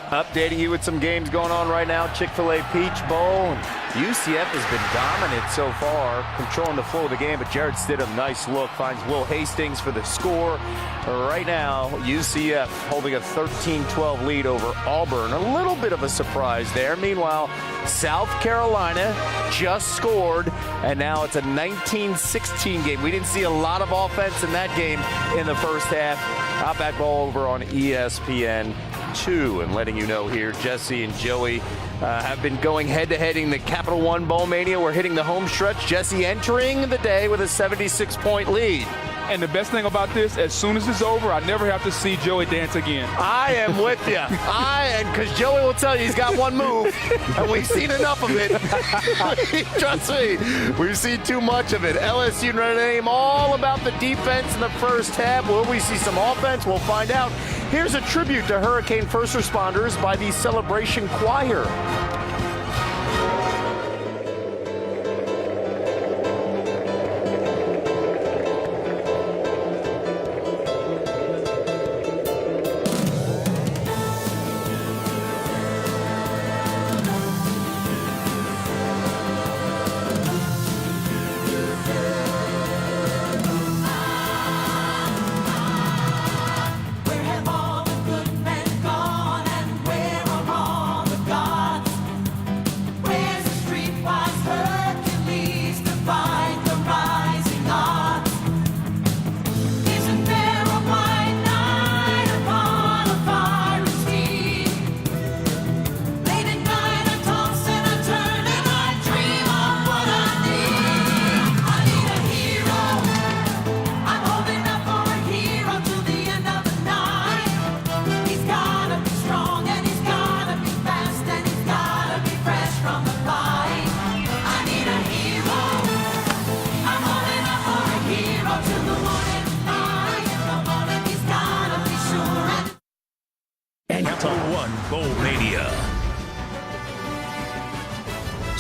Updating you with some games going on right now. Chick-fil-A Peach Bowl. UCF has been dominant so far, controlling the flow of the game, but Jared Stidham, nice look, finds Will Hastings for the score. Right now, UCF holding a 13-12 lead over Auburn. A little bit of a surprise there. Meanwhile, South Carolina just scored, and now it's a 19-16 game. We didn't see a lot of offense in that game in the first half. Outback Bowl over on ESPN 2, and letting you know here, Jesse and Joey have been going head-to-head in the Capital One Bowl Mania. We're hitting the home stretch. Jesse entering the day with a 76-point lead. And the best thing about this, as soon as it's over, I never have to see Joey dance again. I am with you. Because Joey will tell you he's got one move, and we've seen enough of it. Trust me, we've seen too much of it. LSU and NotreDame, all about the defense in the first half. Will we see some offense? We'll find out. Here's a tribute to hurricane first responders by the Celebration Choir.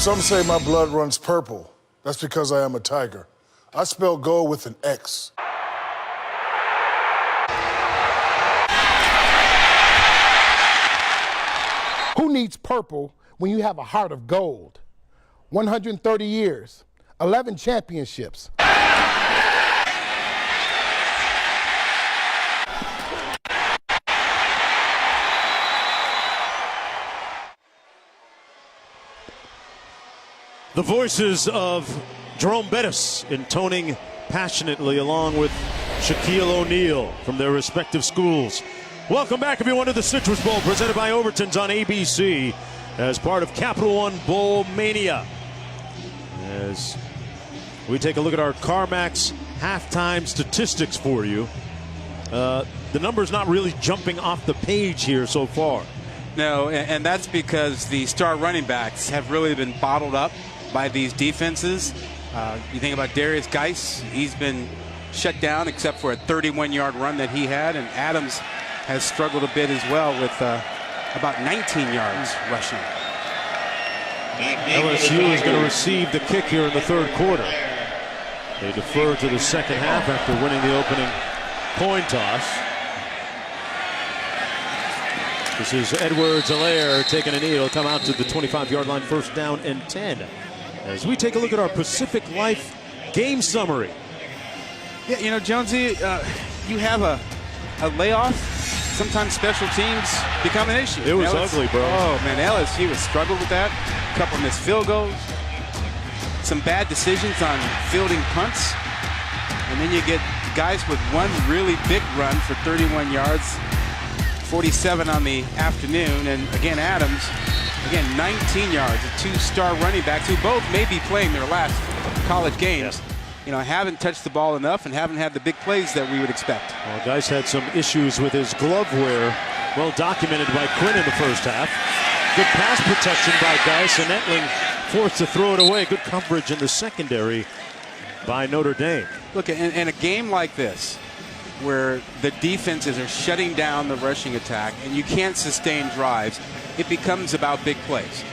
Some say my blood runs purple. That's because I am a tiger. I spell gold with an X. Who needs purple when you have a heart of gold? 130 years, 11 championships. The voices of Jerome Bettis intoning passionately along with Shaquille O'Neal from their respective schools. Welcome back, everyone, to the Citrus Bowl presented by Overton's on ABC as part of Capital One Bowl Mania. As we take a look at our CarMax halftime statistics for you, the number's not really jumping off the page here so far. No, and that's because the star running backs have really been bottled up by these defenses. You think about Darius Geis, he's been shut down except for a 31-yard run that he had, and Adams has struggled a bit as well with about 19 yards rushing. LSU is going to receive the kick here in the third quarter. They defer to the second half after winning the opening coin toss. This is Edwards-Helaire taking a knee. It'll come out to the 25-yard line, first down and 10. As we take a look at our Pacific Life game summary. Yeah, you know, Jonesy, you have a layoff. Sometimes special teams become an issue. It was ugly, bro. Oh, man, LSU has struggled with that. A couple missed field goals. Some bad decisions on fielding punts. And then you get guys with one really big run for 31 yards. 47 on the afternoon. And again, Adams, again, 19 yards. The two-star running backs who both may be playing their last college games. Yeah. You know, haven't touched the ball enough and haven't had the big plays that we would expect. Well, Geis had some issues with his glove wear, well documented by Quinn in the first half. Good pass protection by Geis, and Etling forced to throw it away. Good coverage in the secondary by Notre Dame. Look, in a game like this, where the defenses are shutting down the rushing attack and you can't sustain drives, it becomes about big plays.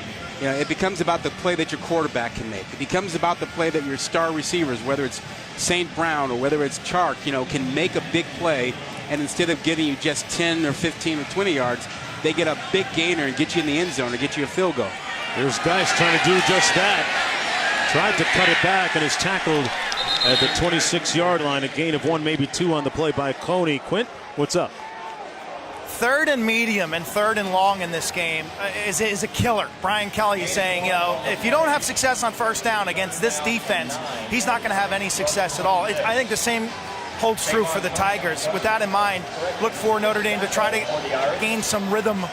You know, it becomes about the play that your quarterback can make. It becomes about the play that your star receivers, whether it's St. Brown or whether it's Chark, you know, can make a big play, and instead of getting you just 10 or 15 or 20 yards, they get a big gainer and get you in the end zone or get you a field goal. There's Geis trying to do just that. Tried to cut it back and is tackled at the 26-yard line. A gain of 1, maybe 2 on the play by Coney. Quint, what's up? Third and medium and third and long in this game is a killer. Brian Kelly is saying, you know, if you don't have success on first down against this defense, he's not going to have any success at all. I think the same holds true for the Tigers. With that in mind, look for Notre Dame to try to gain some rhythm.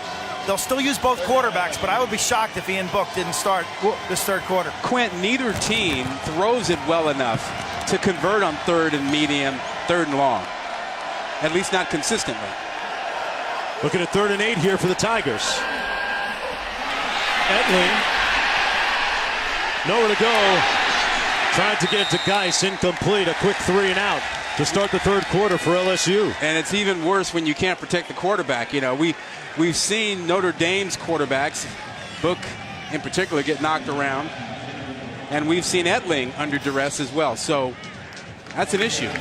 They'll still use both quarterbacks, but I would be shocked if Ian Book didn't start this third quarter. Quint, neither team throws it well enough to convert on third and medium, third and long. At least not consistently. Looking at 3rd and 8 here for the Tigers. Etling, nowhere to go. Trying to get it to Geis, incomplete. A quick 3 and out to start the third quarter for LSU. And it's even worse when you can't protect the quarterback. You know, we've seen Notre Dame's quarterbacks, Book in particular, get knocked around. And we've seen Etling under duress as well. So that's an issue.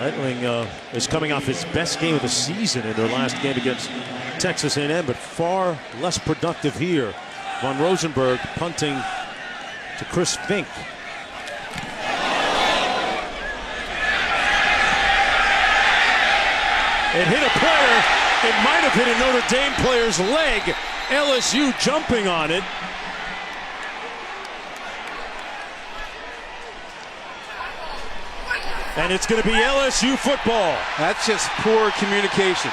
Etling is coming off his best game of the season in their last game against Texas A&M, but far less productive here. Von Rosenberg punting to Chris Fink. It hit a player. It might have hit a Notre Dame player's leg. LSU jumping on it. And it's going to be LSU football. That's just poor communication.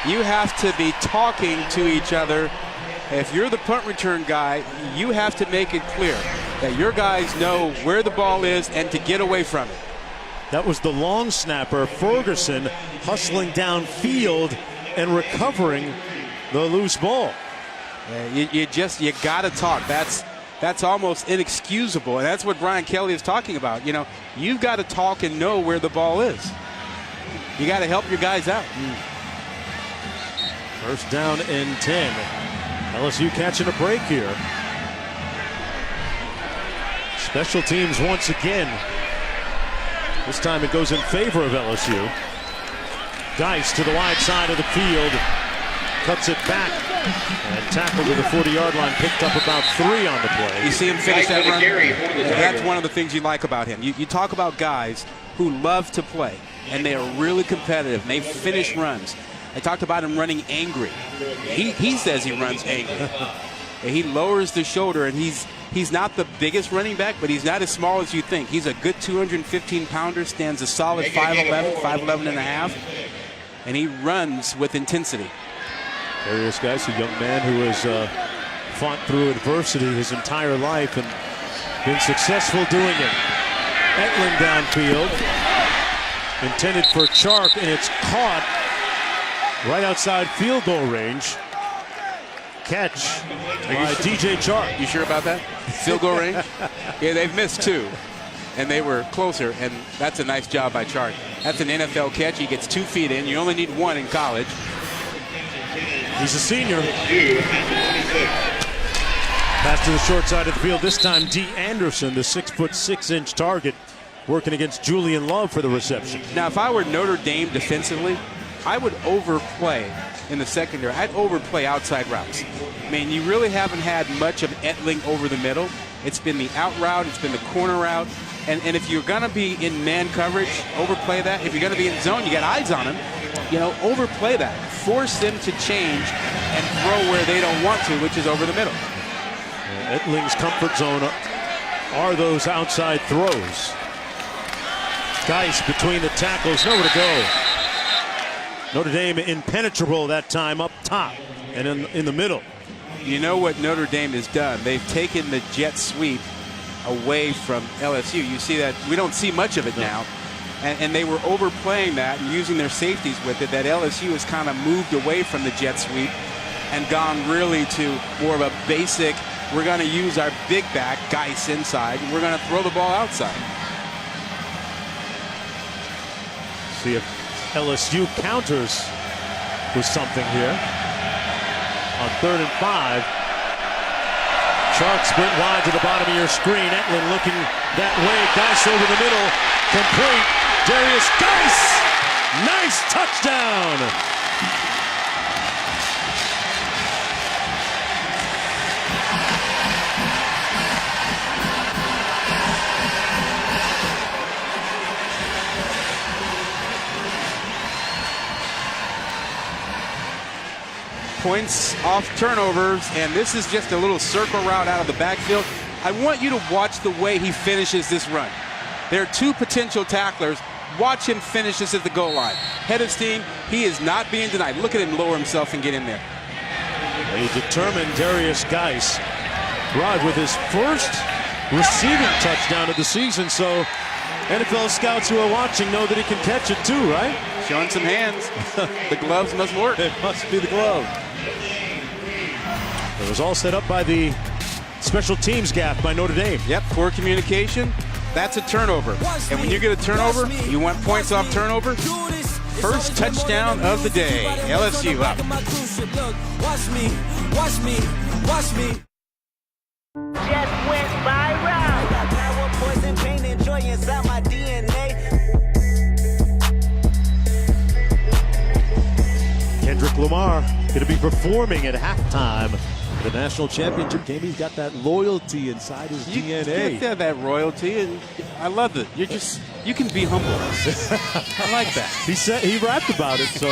You have to be talking to each other. If you're the punt return guy, you have to make it clear that your guys know where the ball is and to get away from it. That was the long snapper, Ferguson, hustling downfield and recovering the loose ball. You got to talk. That's almost inexcusable, and that's what Brian Kelly is talking about. You know, you've got to talk and know where the ball is. You got to help your guys out. First down and 10. LSU catching a break here. Special teams once again. This time it goes in favor of LSU. Geis to the wide side of the field. Cuts it back. And tackled to the 40-yard line. Picked up about 3 on the play. You see him finish that run? That's one of the things you like about him. You talk about guys who love to play, and they are really competitive, and they finish runs. I talked about him running angry. He says he runs angry. He lowers the shoulder, and he's not the biggest running back, but he's not as small as you think. He's a good 215-pounder, stands a solid 5'11", 5'11 and a half, and he runs with intensity. Darius Geis, a young man who has fought through adversity his entire life and been successful doing it. Etling downfield, intended for Chark, and it's caught right outside field goal range. Catch by DJ Chark. You sure about that? Field goal range? Yeah, they've missed 2, and they were closer, and that's a nice job by Chark. That's an NFL catch. He gets 2 feet in. You only need 1 in college. He's a senior. Pass to the short side of the field. This time, D. Anderson, the 6'6" target, working against Julian Love for the reception. Now, if I were Notre Dame defensively, I would overplay in the secondary. I'd overplay outside routes. I mean, you really haven't had much of Etling over the middle. It's been the out route. It's been the corner route. And if you're going to be in man coverage, overplay that. If you're going to be in zone, you got eyes on him. You know, overplay that. Force them to change and throw where they don't want to, which is over the middle. Etling's comfort zone are those outside throws. Geis between the tackles, nowhere to go. Notre Dame impenetrable that time up top and in the middle. You know what Notre Dame has done? They've taken the jet sweep away from LSU. You see that? We don't see much of it now. And they were overplaying that and using their safeties with it. That LSU has kind of moved away from the jet sweep and gone really to more of a basic, we're going to use our big back, Geis inside, and we're going to throw the ball outside. See if LSU counters with something here. On 3rd and 5. Chark split wide to the bottom of your screen. Etling looking that way. Geis over the middle. Complete. Darius Geis. Nice touchdown. Points off turnovers, and this is just a little circle route out of the backfield. I want you to watch the way he finishes this run. There are 2 potential tacklers. Watch him finish this at the goal line. Head of steam, he is not being denied. Look at him lower himself and get in there. A determined Darius Geis, Rod, with his first receiving touchdown of the season, so NFL scouts who are watching know that he can catch it too, right? Showing some hands. The gloves must work. It must be the glove. It was all set up by the special teams gap by Notre Dame. Yep, poor communication. That's a turnover. And when you get a turnover, you want points off turnover. First touchdown of the day. LSU up. Watch me, watch me, watch me. Just went viral. I got power, poison, pain, and joy inside my DNA. Kendrick Lamar going to be performing at halftime of the national championship game. He's got that loyalty inside his DNA. You get that royalty, and I love it. You can be humble. I like that. He rapped about it, so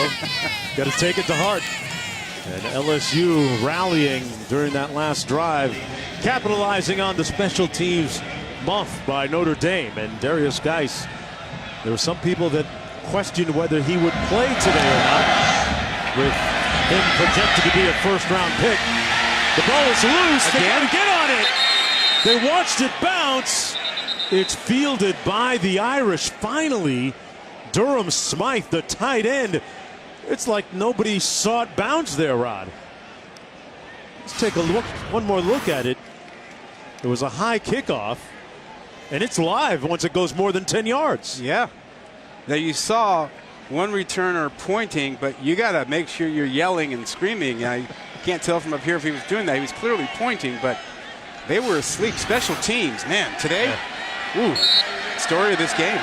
got to take it to heart. And LSU rallying during that last drive, capitalizing on the special teams muff by Notre Dame. And Darius Geis, there were some people that questioned whether he would play today or not, with him projected to be a first-round pick. The ball is loose. They got to get on it. They watched it bounce. It's fielded by the Irish. Finally, Durham Smythe, the tight end. It's like nobody saw it bounce there, Rod. Let's take a look, one more look at it. It was a high kickoff, and it's live once it goes more than 10 yards. Yeah. Now you saw one returner pointing, but you got to make sure you're yelling and screaming. Can't tell from up here if he was doing that. He was clearly pointing, but they were asleep. Special teams, man, today, story of this game.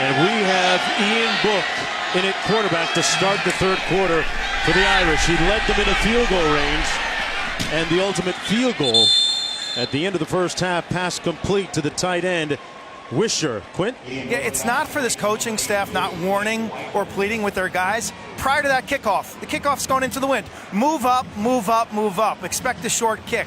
And we have Ian Book in at quarterback to start the third quarter for the Irish. He led them in a field goal range, and the ultimate field goal at the end of the first half, pass complete to the tight end, Wisher. Quint? Yeah, it's not for this coaching staff not warning or pleading with their guys prior to that kickoff. The kickoff's going into the wind. Move up, move up, move up. Expect a short kick.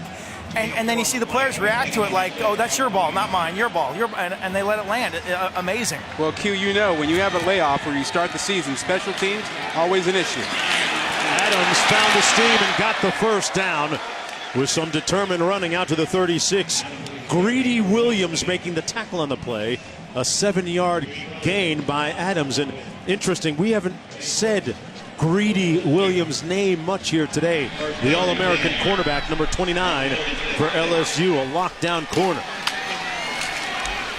And then you see the players react to it like, oh, that's your ball, not mine, your ball. And they let it land. Amazing. Well, Q, you know, when you have a layoff where you start the season, special teams, always an issue. Adams found the steam and got the first down with some determined running out to the 36. Greedy Williams making the tackle on the play. A 7-yard gain by Adams. And interesting, we haven't said Greedy Williams' name much here today. The All-American cornerback, number 29 for LSU, a lockdown corner.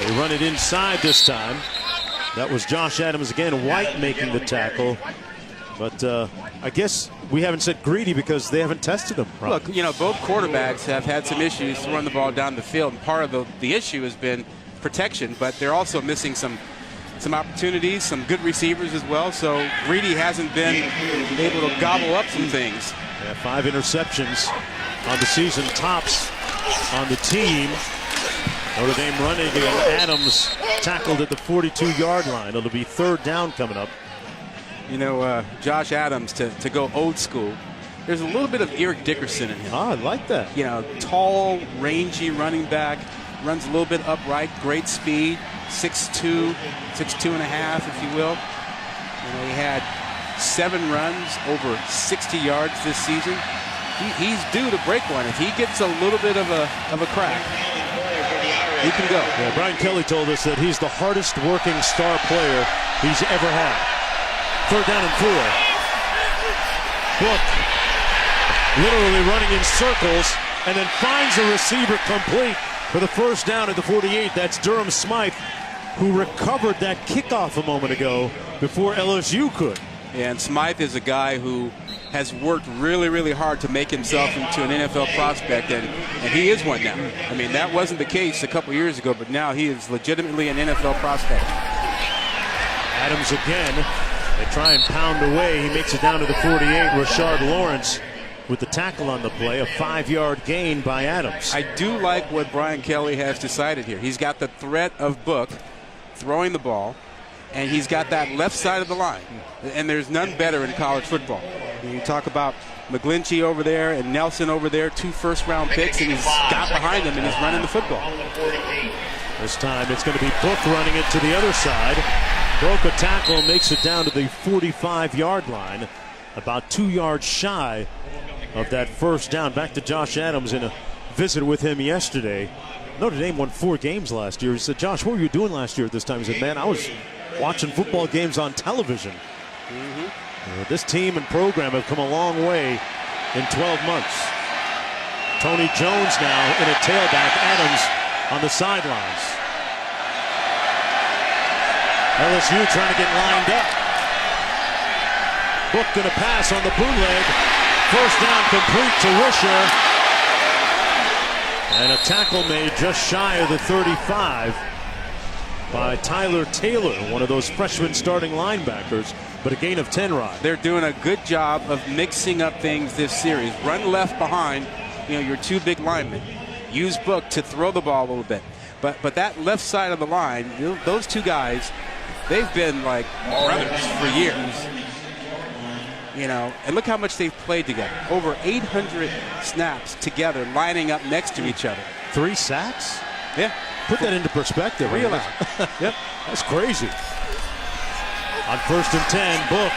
They run it inside this time. That was Josh Adams again. White making the tackle. But I guess we haven't said Greedy because they haven't tested him. Look, you know, both quarterbacks have had some issues throwing the ball down the field. And part of the issue has been protection, but they're also missing some opportunities, some good receivers as well. So Greedy hasn't been able to gobble up some things. Yeah, 5 interceptions on the season, tops on the team. Notre Dame running, and Adams tackled at the 42-yard line. It'll be third down coming up. You know, Josh Adams, to go old school, there's a little bit of Eric Dickerson in him. I like that. You know, tall, rangy running back, runs a little bit upright, great speed, 6'2", 6'2 and a half, if you will. You know, he had 7 runs, over 60 yards this season. He's due to break one. If he gets a little bit of a crack, he can go. Yeah, Brian Kelly told us that he's the hardest working star player he's ever had. Third down and 4. Book literally running in circles and then finds a receiver complete for the first down at the 48. That's Durham Smythe, who recovered that kickoff a moment ago before LSU could. Yeah, and Smythe is a guy who has worked really, really hard to make himself into an NFL prospect, and he is one now. I mean, that wasn't the case a couple years ago, but now he is legitimately an NFL prospect. Adams again. They try and pound away. He makes it down to the 48. Rashard Lawrence with the tackle on the play. A 5-yard gain by Adams. I do like what Brian Kelly has decided here. He's got the threat of Book throwing the ball, and he's got that left side of the line. And there's none better in college football. You talk about McGlinchey over there and Nelson over there, 2 first-round picks, and he's got behind him and he's running the football. This time it's going to be Book running it to the other side. Broke a tackle, makes it down to the 45-yard line, about 2 yards shy of that first down. Back to Josh Adams in a visit with him yesterday. Notre Dame won 4 games last year. He said, Josh, what were you doing last year at this time? He said, man, I was watching football games on television. This team and program have come a long way in 12 months. Tony Jones now in a tailback. Adams on the sidelines. LSU trying to get lined up. Book going to pass on the bootleg. First down complete to Wisher. And a tackle made just shy of the 35 by Tyler Taylor, one of those freshman starting linebackers, but a gain of 10, Rod. They're doing a good job of mixing up things this series. Run left behind, you know, your 2 big linemen. Use Book to throw the ball a little bit. But that left side of the line, those 2 guys, they've been like brothers for years. You know, and look how much they've played together. Over 800 snaps together, lining up next to each other. 3 sacks? Yeah. Put that into perspective. 3 allowed. Yep. That's crazy. On 1st and 10, Book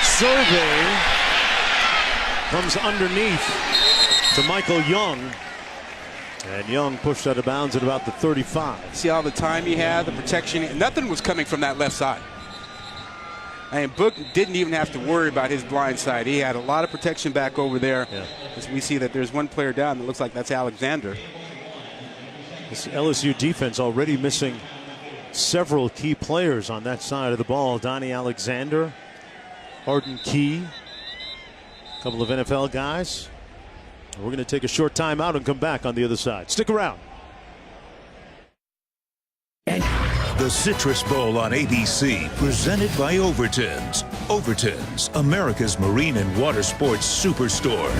surveying. Comes underneath to Michael Young. And Young pushed out of bounds at about the 35. See all the time he had, the protection. Nothing was coming from that left side. And Book didn't even have to worry about his blind side. He had a lot of protection back over there. Yeah. As we see that there's one player down that looks like that's Alexander. This LSU defense already missing several key players on that side of the ball. Donnie Alexander, Arden Key, a couple of NFL guys. We're going to take a short timeout and come back on the other side. Stick around. The Citrus Bowl on ABC, presented by Overton's. Overton's, America's marine and water sports superstore.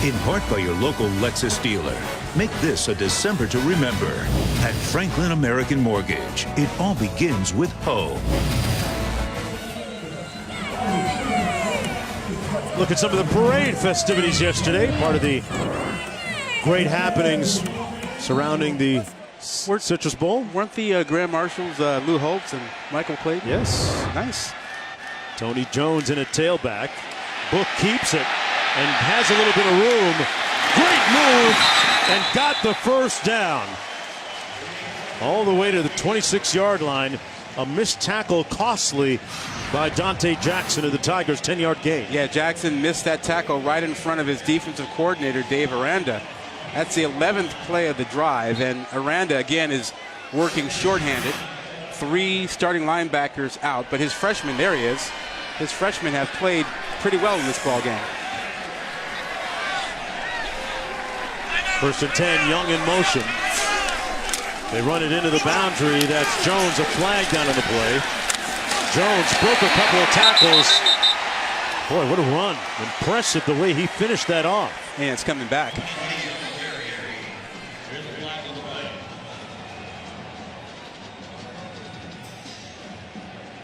In part by your local Lexus dealer. Make this a December to remember. At Franklin American Mortgage, it all begins with home. Look at some of the parade festivities yesterday. Part of the great happenings surrounding the Citrus Bowl. Weren't the Grand Marshals Lou Holtz and Michael Clayton? Yes. Nice. Tony Jones in a tailback. Book keeps it and has a little bit of room. Great move and got the first down. All the way to the 26-yard line. A missed tackle costly by Dante Jackson of the Tigers' 10-yard gain. Yeah, Jackson missed that tackle right in front of his defensive coordinator, Dave Aranda. That's the 11th play of the drive, and Aranda, again, is working shorthanded. 3 starting linebackers out, but his freshmen, there he is. His freshmen have played pretty well in this ball game. 1st and 10, Young in motion. They run it into the boundary. That's Jones, a flag down on the play. Jones broke a couple of tackles. Boy, what a run. Impressive the way he finished that off. And it's coming back.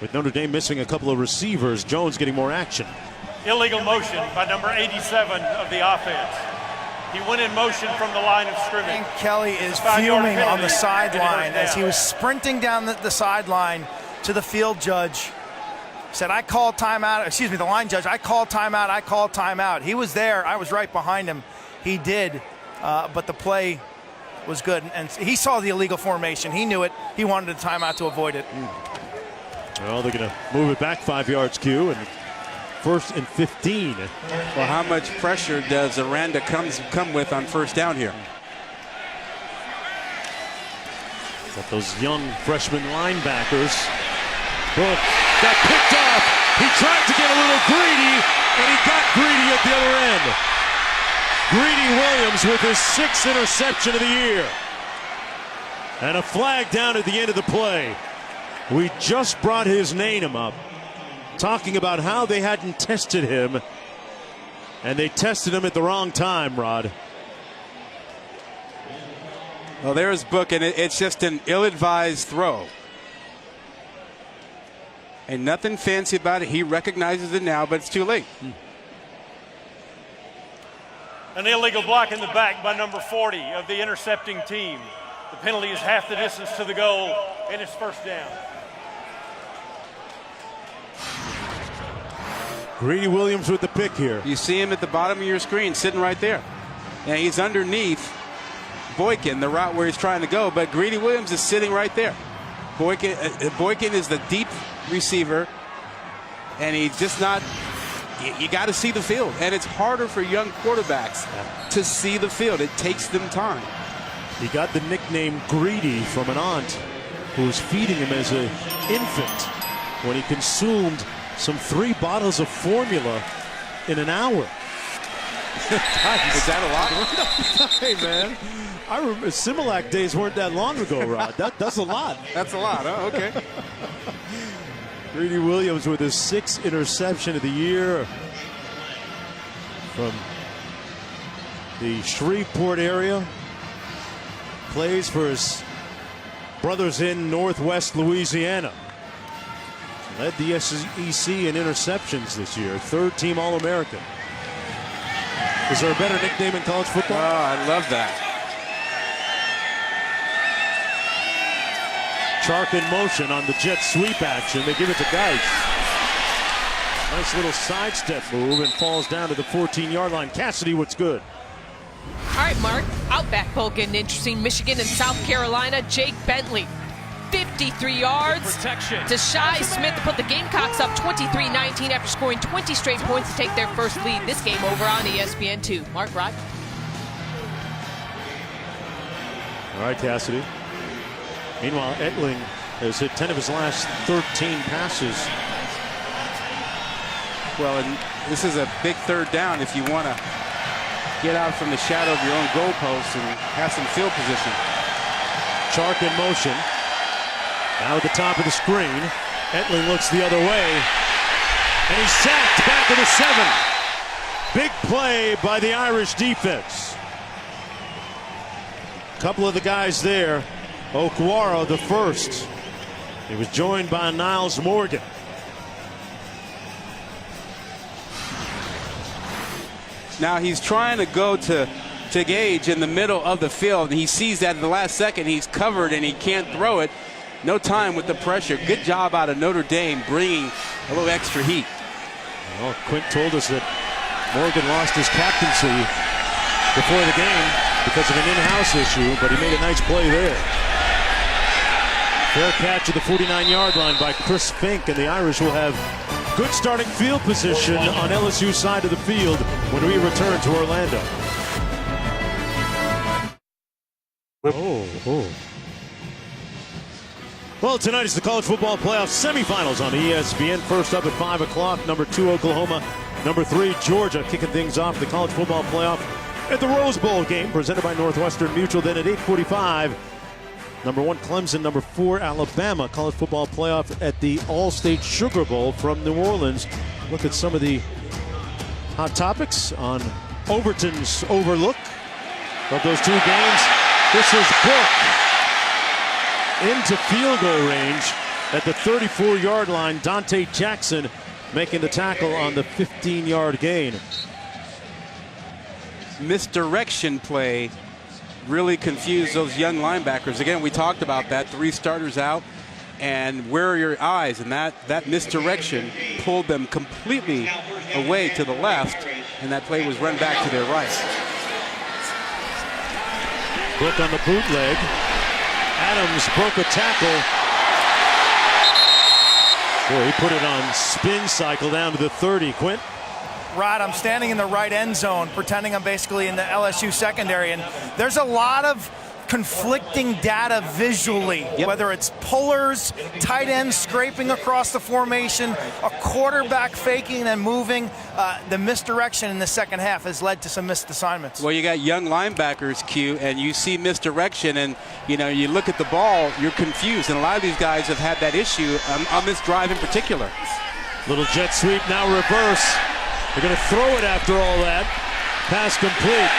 With Notre Dame missing a couple of receivers, Jones getting more action. Illegal motion by number 87 of the offense. He went in motion from the line of scrimmage. And Kelly is fuming on the sideline as he was sprinting down the sideline to the field judge. Said, I called timeout. Excuse me, the line judge. I called timeout. I called timeout. He was there. I was right behind him. He did, but the play was good. And he saw the illegal formation. He knew it. He wanted a timeout to avoid it. Well, they're going to move it back 5 yards, Q, and 1st and 15. Well, how much pressure does Aranda come with on 1st down here? Got those young freshman linebackers. Book got picked off. He tried to get a little greedy, and he got greedy at the other end. Greedy Williams with his 6th interception of the year. And a flag down at the end of the play. We just brought his name up, talking about how they hadn't tested him, and they tested him at the wrong time, Rod. Well, there's Book, and it's just an ill-advised throw. And nothing fancy about it. He recognizes it now, but it's too late. An illegal block in the back by number 40 of the intercepting team. The penalty is half the distance to the goal, and it's 1st down. Greedy Williams with the pick here. You see him at the bottom of your screen, sitting right there. And he's underneath Boykin, the route where he's trying to go, but Greedy Williams is sitting right there. Boykin is the deep receiver, and he's just not. You got to see the field, and it's harder for young quarterbacks to see the field. It takes them time. He got the nickname Greedy from an aunt who was feeding him as an infant when he consumed some 3 bottles of formula in an hour. Is that a lot? Hey, man. I remember Similac days weren't that long ago, Rod. That's a lot. That's a lot, huh? Okay. Greedy Williams with his 6th interception of the year from the Shreveport area. Plays for his brothers in Northwest Louisiana. Led the SEC in interceptions this year. 3rd team All-American. Is there a better nickname in college football? Oh, I love that. Chark in motion on the jet sweep action. They give it to Geis. Nice little sidestep move and falls down to the 14-yard line. Cassidy, what's good? All right, Mark. Outback Bowl getting interesting. Michigan and South Carolina. Jake Bentley, 53 yards to Shi Smith to put the Gamecocks up 23-19 after scoring 20 straight points to take their first lead. This game over on ESPN2. Mark, Rod. All right, Cassidy. Meanwhile, Etling has hit 10 of his last 13 passes. Well, and this is a big 3rd down if you want to get out from the shadow of your own goalpost and have some field position. Chark in motion. Now at the top of the screen. Etling looks the other way. And he's sacked back to the 7. Big play by the Irish defense. A couple of the guys there. Okwara, the first. He was joined by Niles Morgan. Now he's trying to go to Gage in the middle of the field, and he sees that at the last second. He's covered and he can't throw it. No time with the pressure. Good job out of Notre Dame bringing a little extra heat. Well, Quint told us that Morgan lost his captaincy before the game because of an in-house issue, but he made a nice play there. Fair catch at the 49-yard line by Chris Fink, and the Irish will have good starting field position on LSU's side of the field when we return to Orlando. Well, tonight is the college football playoff semifinals on ESPN. First up at 5 o'clock, number 2 Oklahoma, number 3 Georgia, kicking things off the college football playoff at the Rose Bowl game presented by Northwestern Mutual. Then at 8:45, number 1 Clemson, number 4 Alabama, college football playoff at the All-State Sugar Bowl from New Orleans. Look at some of the hot topics on Overton's overlook of those two games. This is Book into field goal range at the 34-yard line. Dante Jackson making the tackle on the 15-yard gain. Misdirection play really confused those young linebackers. Again, we talked about that. 3 starters out, and where are your eyes? And that misdirection pulled them completely away to the left, and that play was run back to their right. Book on the bootleg. Adams broke a tackle. Boy, he put it on spin cycle down to the 30. Quint? Rod, I'm standing in the right end zone, pretending I'm basically in the LSU secondary, and there's a lot of conflicting data visually, whether it's pullers, tight ends scraping across the formation, a quarterback faking and moving. The misdirection in the second half has led to some missed assignments. Well, you got young linebackers, Q, and you see misdirection, and you look at the ball, you're confused, and a lot of these guys have had that issue on this drive in particular. Little jet sweep, now reverse. They're going to throw it after all that. Pass complete.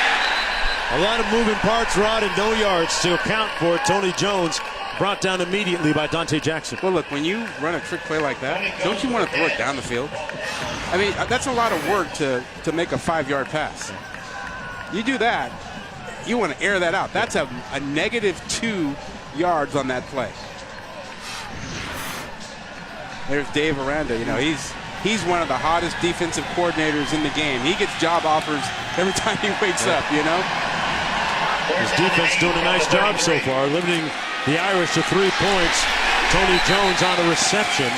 A lot of moving parts, Rod, and no yards to account for it. Tony Jones brought down immediately by Dante Jackson. Well, look, when you run a trick play like that, don't you want to throw it down the field? I mean, that's a lot of work to make a 5-yard pass. You do that, you want to air that out. That's a negative 2 yards on that play. There's Dave Aranda. He's one of the hottest defensive coordinators in the game. He gets job offers every time he wakes up, His defense doing a nice job so far, limiting the Irish to 3 points. Tony Jones on a reception.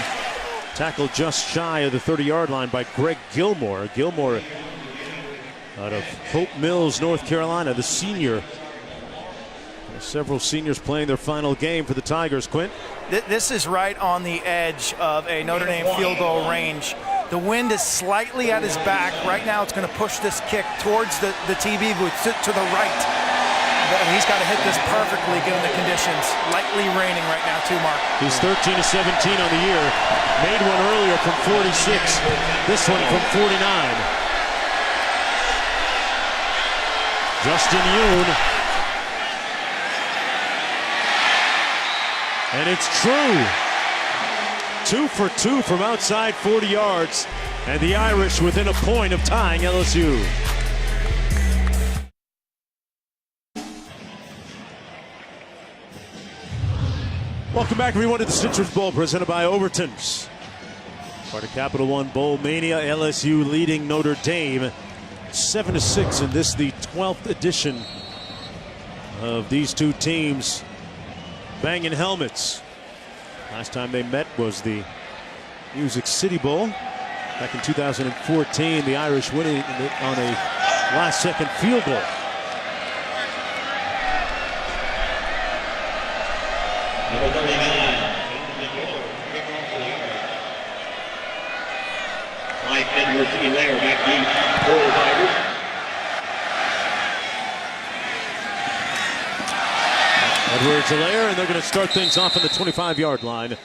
Tackled just shy of the 30-yard line by Greg Gilmore. Gilmore out of Hope Mills, North Carolina, the senior. There's several seniors playing their final game for the Tigers. Quint? This is right on the edge of a Notre Dame field goal range. The wind is slightly at his back. Right now it's going to push this kick towards the TV booth to the right. But he's got to hit this perfectly given the conditions. Lightly raining right now too, Mark. He's 13 of 17 on the year. Made one earlier from 46. This one from 49. Justin Yoon. And it's true. 2 for 2 from outside 40 yards. And the Irish within a point of tying LSU. Welcome back, everyone, to the Citrus Bowl presented by Overton's. Part of Capital One Bowl Mania. LSU leading Notre Dame 7-6 in this, the 12th edition of these two teams banging helmets. Last time they met was the Music City Bowl back in 2014. The Irish winning on a last-second field goal. Number 39. Mike Edwards-Helaire back deep for the Tigers. Edwards-Helaire, and they're going to start things off on the 25-yard line.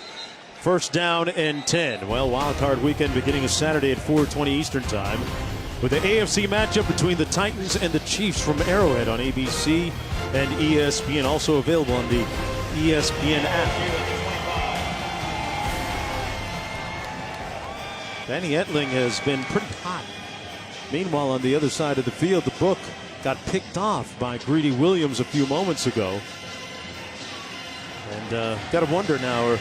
First down and 10. Well, wild card weekend beginning of Saturday at 4:20 Eastern time with the AFC matchup between the Titans and the Chiefs from Arrowhead on ABC and ESPN, also available on the ESPN app. Danny Etling has been pretty hot. Meanwhile, on the other side of the field, the book got picked off by Greedy Williams a few moments ago. And got to wonder now,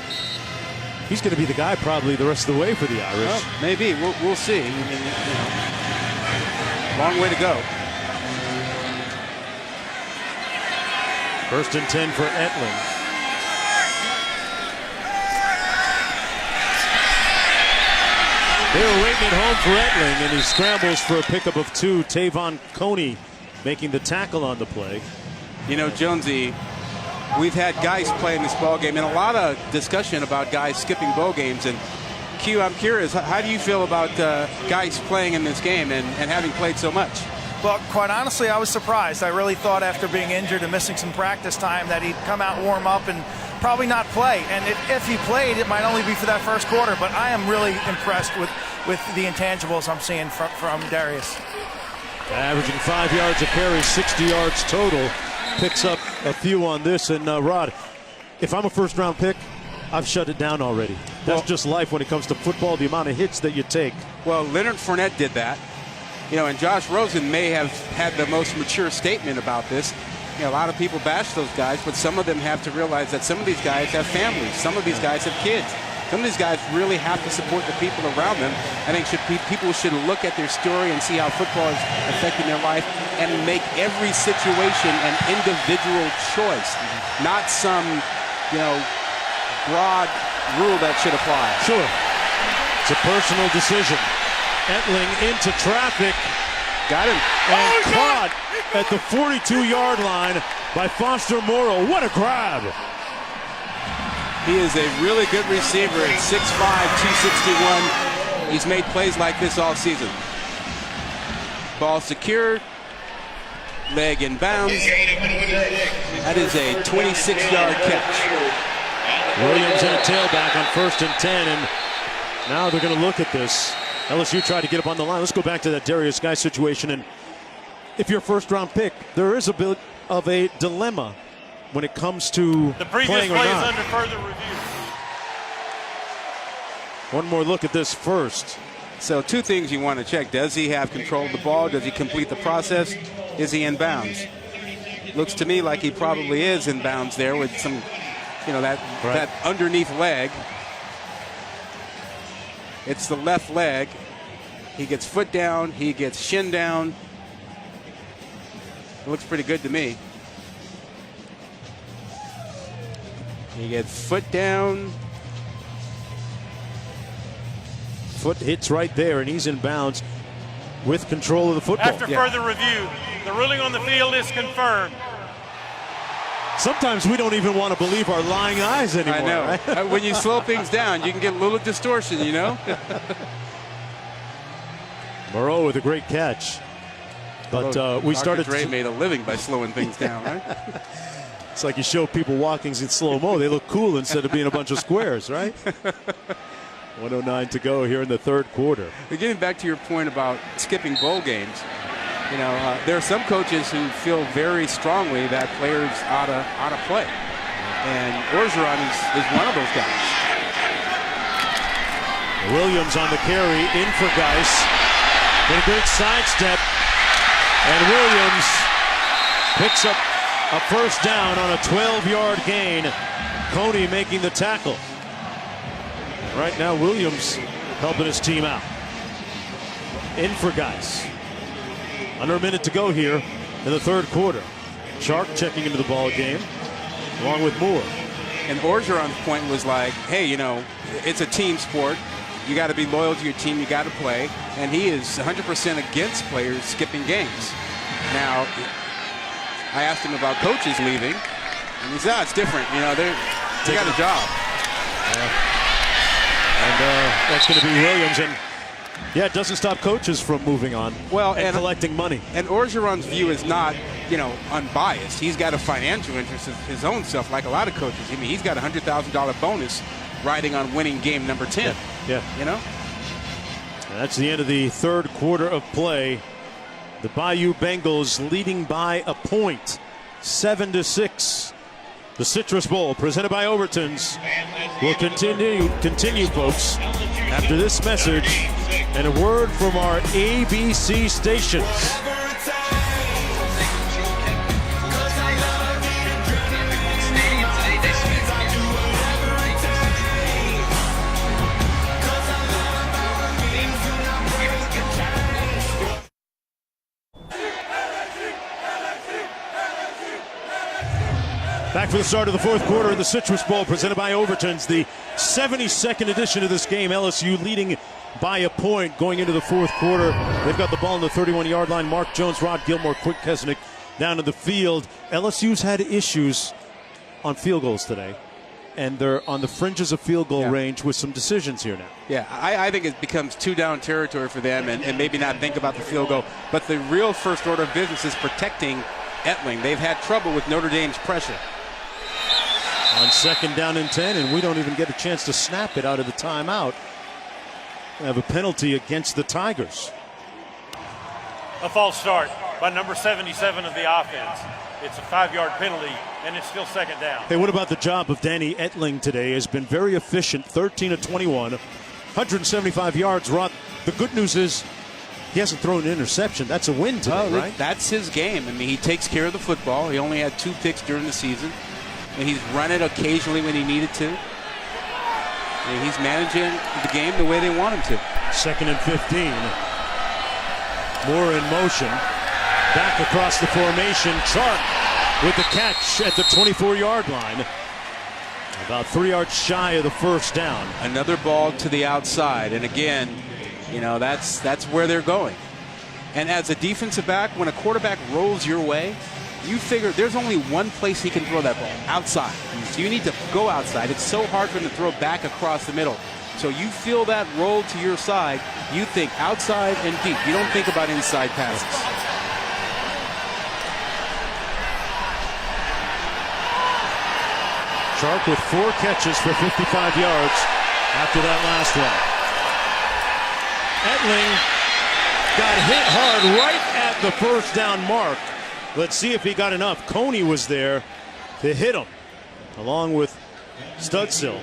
he's going to be the guy probably the rest of the way for the Irish. Well, maybe. We'll see. I mean, long way to go. First and 10 for Etling. They were waiting at home for Etling, and he scrambles for a pickup of 2. Tavon Coney making the tackle on the play. You know, Jonesy, we've had guys play in this ball game, and a lot of discussion about guys skipping bowl games. And Q, I'm curious, how do you feel about guys playing in this game and having played so much? Well, quite honestly, I was surprised. I really thought after being injured and missing some practice time that he'd come out, warm up, and probably not play. And if he played, it might only be for that first quarter. But I am really impressed with the intangibles I'm seeing from Darius. Averaging 5 yards a carry, 60 yards total. Picks up a few on this. And Rod, if I'm a first-round pick, I've shut it down already. That's just life when it comes to football, the amount of hits that you take. Well, Leonard Fournette did that. You know, and Josh Rosen may have had the most mature statement about this. You know, a lot of people bash those guys, but some of them have to realize that some of these guys have families. Some of these guys have kids. Some of these guys really have to support the people around them. I think people should look at their story and see how football is affecting their life and make every situation an individual choice, not some, broad rule that should apply. Sure. It's a personal decision. Etling into traffic. Got him. And caught at the 42-yard line by Foster Morrow. What a grab. He is a really good receiver at 6'5", 261. He's made plays like this all season. Ball secured. Leg in bounds. That is a 26-yard catch. Williams in a tailback on 1st and 10. And now they're going to look at this. LSU tried to get up on the line. Let's go back to that Darius Guy situation. And if you're a first-round pick, there is a bit of a dilemma when it comes to the previous playing or play not. is under further review. One more look at this first. So 2 things you want to check. Does he have control of the ball? Does he complete the process? Is he in bounds? Looks to me like he probably is in bounds there with some, that underneath leg. It's the left leg. He gets foot down. He gets shin down. It looks pretty good to me. He gets foot down. Foot hits right there, and he's in bounds with control of the football. After further review, the ruling on the field is confirmed. Sometimes we don't even want to believe our lying eyes anymore. I know. Right? When you slow things down, you can get a little distortion, Moreau with a great catch. But we started. Dre made a living by slowing things down, right? It's like you show people walking in slow-mo. They look cool instead of being a bunch of squares, right? 1:09 to go here in the third quarter. Getting back to your point about skipping bowl games, there are some coaches who feel very strongly that players ought to play. And Orgeron is one of those guys. Williams on the carry, in for Geis. With a great sidestep. And Williams picks up a first down on a 12-yard gain. Coney making the tackle. Right now, Williams helping his team out. In for Geis. Under a minute to go here in the third quarter. Shark checking into the ball game, along with Moore. And Orgeron's point was like, hey, it's a team sport. You got to be loyal to your team. You got to play. And he is 100% against players skipping games. Now, I asked him about coaches leaving, and he said, it's different. They got a job. Yeah. And that's going to be Williams. And it doesn't stop coaches from moving on and collecting money. And Orgeron's view is not unbiased. He's got a financial interest in his own self, like a lot of coaches. I mean, he's got a $100,000 bonus riding on winning game number 10. Yeah. And that's the end of the third quarter of play. The Bayou Bengals leading by a point, 7-6. The Citrus Bowl, presented by Overton's, will continue, folks, after this message and a word from our ABC stations. Back for the start of the fourth quarter of the Citrus Bowl, presented by Overton's, the 72nd edition of this game. LSU leading by a point going into the fourth quarter. They've got the ball on the 31-yard line. Mark Jones, Rod Gilmore, Quick Kesnick down to the field. LSU's had issues on field goals today, and they're on the fringes of field goal range with some decisions here now. Yeah, I think it becomes two-down territory for them and maybe not think about the field goal. But the real first order of business is protecting Etling. They've had trouble with Notre Dame's pressure. On second down and 10, and we don't even get a chance to snap it out of the timeout. We have a penalty against the Tigers. A false start by number 77 of the offense. It's a 5-yard penalty, and it's still second down. Hey, what about the job of Danny Etling today? Has been very efficient, 13 of 21, 175 yards. Rod, the good news is he hasn't thrown an interception. That's a win today, right? That's his game. I mean, he takes care of the football. He only had 2 picks during the season. And he's run it occasionally when he needed to. And he's managing the game the way they want him to. Second and 15. Moore in motion. Back across the formation. Chark with the catch at the 24-yard line. About 3 yards shy of the first down. Another ball to the outside. And again, that's where they're going. And as a defensive back, when a quarterback rolls your way, you figure there's only one place he can throw that ball, outside. So you need to go outside. It's so hard for him to throw back across the middle. So you feel that roll to your side, you think outside and deep. You don't think about inside passes. Chark with 4 catches for 55 yards after that last one. Etling got hit hard right at the first down mark. Let's see if he got enough. Coney was there to hit him, along with Studsill.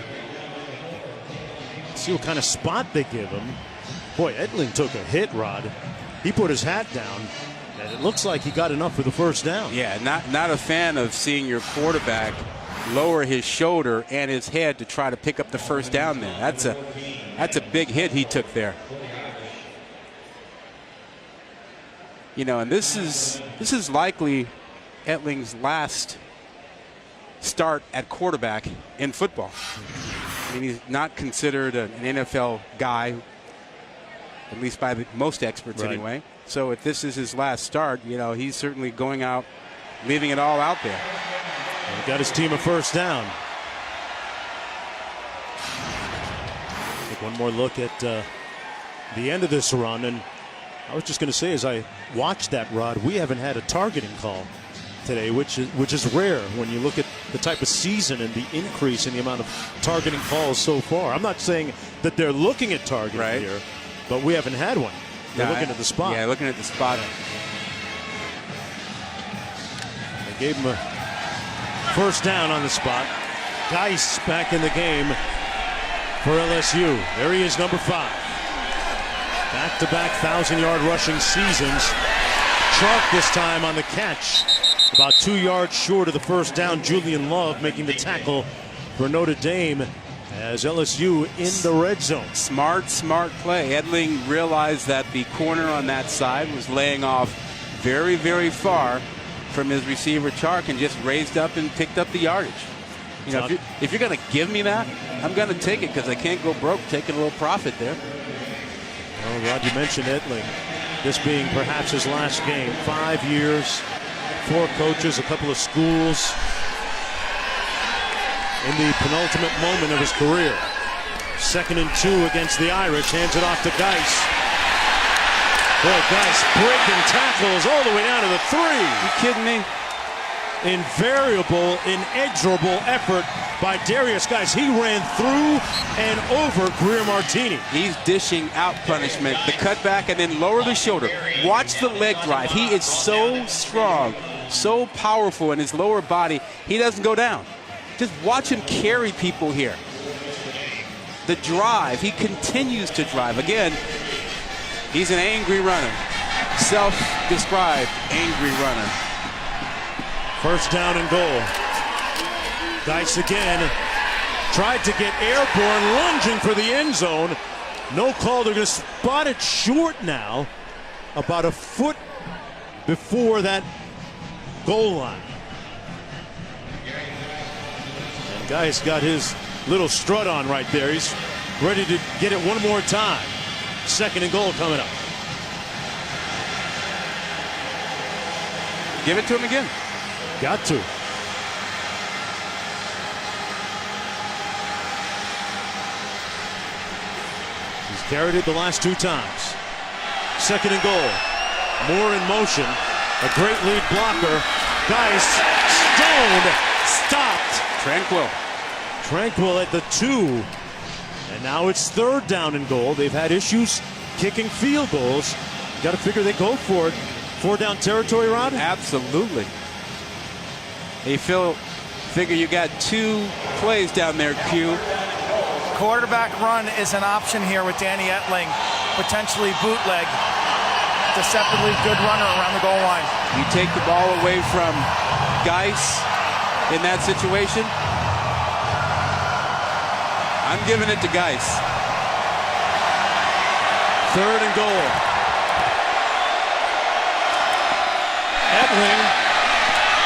See what kind of spot they give him. Boy, Etling took a hit, Rod. He put his hat down, and it looks like he got enough for the first down. Yeah, not a fan of seeing your quarterback lower his shoulder and his head to try to pick up the first down there. That's a big hit he took there. And this is likely Etling's last start at quarterback in football. I mean, he's not considered an NFL guy, at least by most experts anyway. So if this is his last start, he's certainly going out, leaving it all out there. He got his team a first down. Take one more look at the end of this run, and I was just going to say, as I watched that, Rod, we haven't had a targeting call today, which is rare when you look at the type of season and the increase in the amount of targeting calls so far. I'm not saying that they're looking at targeting here, but we haven't had one. They're looking at the spot. Yeah, looking at the spot. They gave him a first down on the spot. Geis back in the game for LSU. There he is, number 5. Back-to-back 1,000-yard rushing seasons. Chark this time on the catch. About 2 yards short of the first down. Julian Love making the tackle for Notre Dame as LSU in the red zone. Smart play. Etling realized that the corner on that side was laying off very, very far from his receiver Chark and just raised up and picked up the yardage. If you're going to give me that, I'm going to take it because I can't go broke taking a little profit there. Well, Rod, you mentioned Etling. This being perhaps his last game. 5 years, 4 coaches, a couple of schools. In the penultimate moment of his career. 2nd and 2 against the Irish. Hands it off to Geis. Boy, guys breaking tackles all the way down to the 3. You kidding me? Invariable, inexorable effort by Darius. Guys, he ran through and over Greer Martini. He's dishing out punishment. The cutback and then lower the shoulder. Watch the leg drive. He is so strong, so powerful in his lower body. He doesn't go down. Just watch him carry people here. The drive, he continues to drive. Again, he's an angry runner. Self-described angry runner. First down and goal. Dice again. Tried to get airborne, lunging for the end zone. No call. They're going to spot it short now. About a foot before that goal line. And Guy's got his little strut on right there. He's ready to get it one more time. Second and goal coming up. Give it to him again. Got to. He's carried it the last 2 times. Second and goal. Moore in motion. A great lead blocker. Guys, stoned. Stopped. Tranquil at the 2. And now it's third down and goal. They've had issues kicking field goals. Got to figure they go for it. 4 down territory, Rod? Absolutely. They figure you got 2 plays down there, Q. Quarterback run is an option here with Danny Etling. Potentially bootleg. Deceptively good runner around the goal line. You take the ball away from Geis in that situation. I'm giving it to Geis. Third and goal. Etling.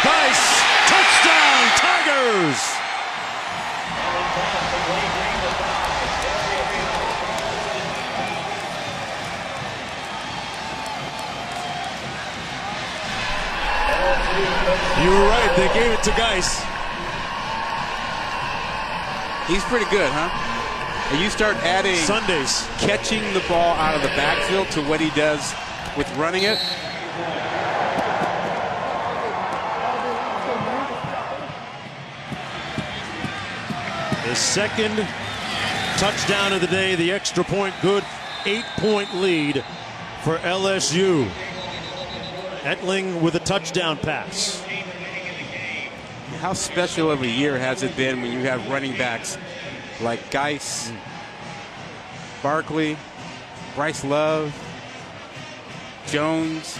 Geis. Touchdown, Tigers! You were right, they gave it to Geis. He's pretty good, huh? And you start adding Sundays, catching the ball out of the backfield to what he does with running it. The second touchdown of the day, the extra point good, 8-point lead for LSU. Etling with a touchdown pass. How special of a year has it been when you have running backs like Geis, Barkley, Bryce Love, Jones?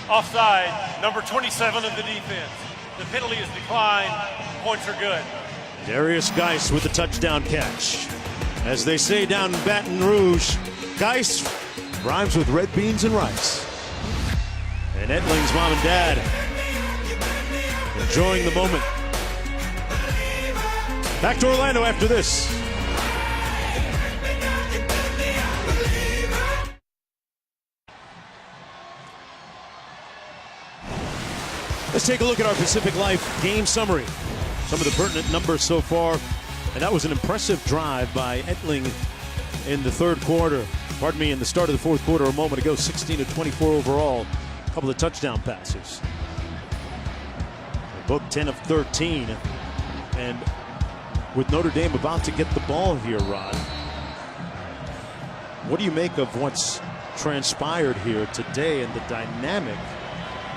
Offside, number 27 of the defense. The penalty is declined. Points are good. Darius Geis with the touchdown catch. As they say down in Baton Rouge, Geis rhymes with red beans and rice. And Etling's mom and dad enjoying the moment. Back to Orlando after this. Let's take a look at our Pacific Life game summary. Some of the pertinent numbers so far. And that was an impressive drive by Etling in the third quarter. Pardon me, in the start of the fourth quarter a moment ago. 16-24 overall. A couple of touchdown passes. Book 10 of 13. And with Notre Dame about to get the ball here, Rod, what do you make of what's transpired here today and the dynamic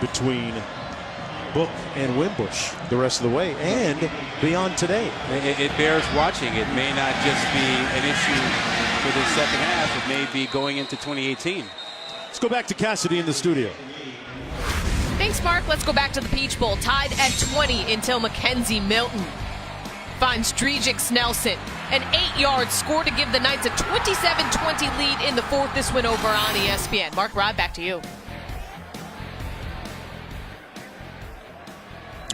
between Book and Wimbush the rest of the way and beyond today? It bears watching. It may not just be an issue for the second half. It may be going into 2018. Let's go back to Cassidy in the studio. Thanks, Mark. Let's go back to the Peach Bowl. Tied at 20 until Mackenzie Milton finds Drejix Nelson. An 8-yard score to give the Knights a 27-20 lead in the fourth. This win over on ESPN. Mark, Rod, back to you.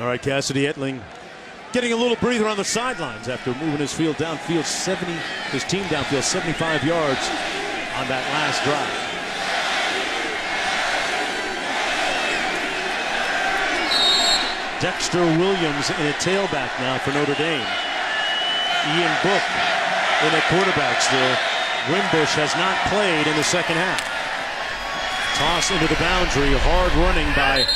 All right, Cassidy Etling getting a little breather on the sidelines after moving his team downfield 75 yards on that last drive. Dexter Williams in a tailback now for Notre Dame. Ian Book in a quarterback still. Wimbush has not played in the second half. Toss into the boundary. Hard running by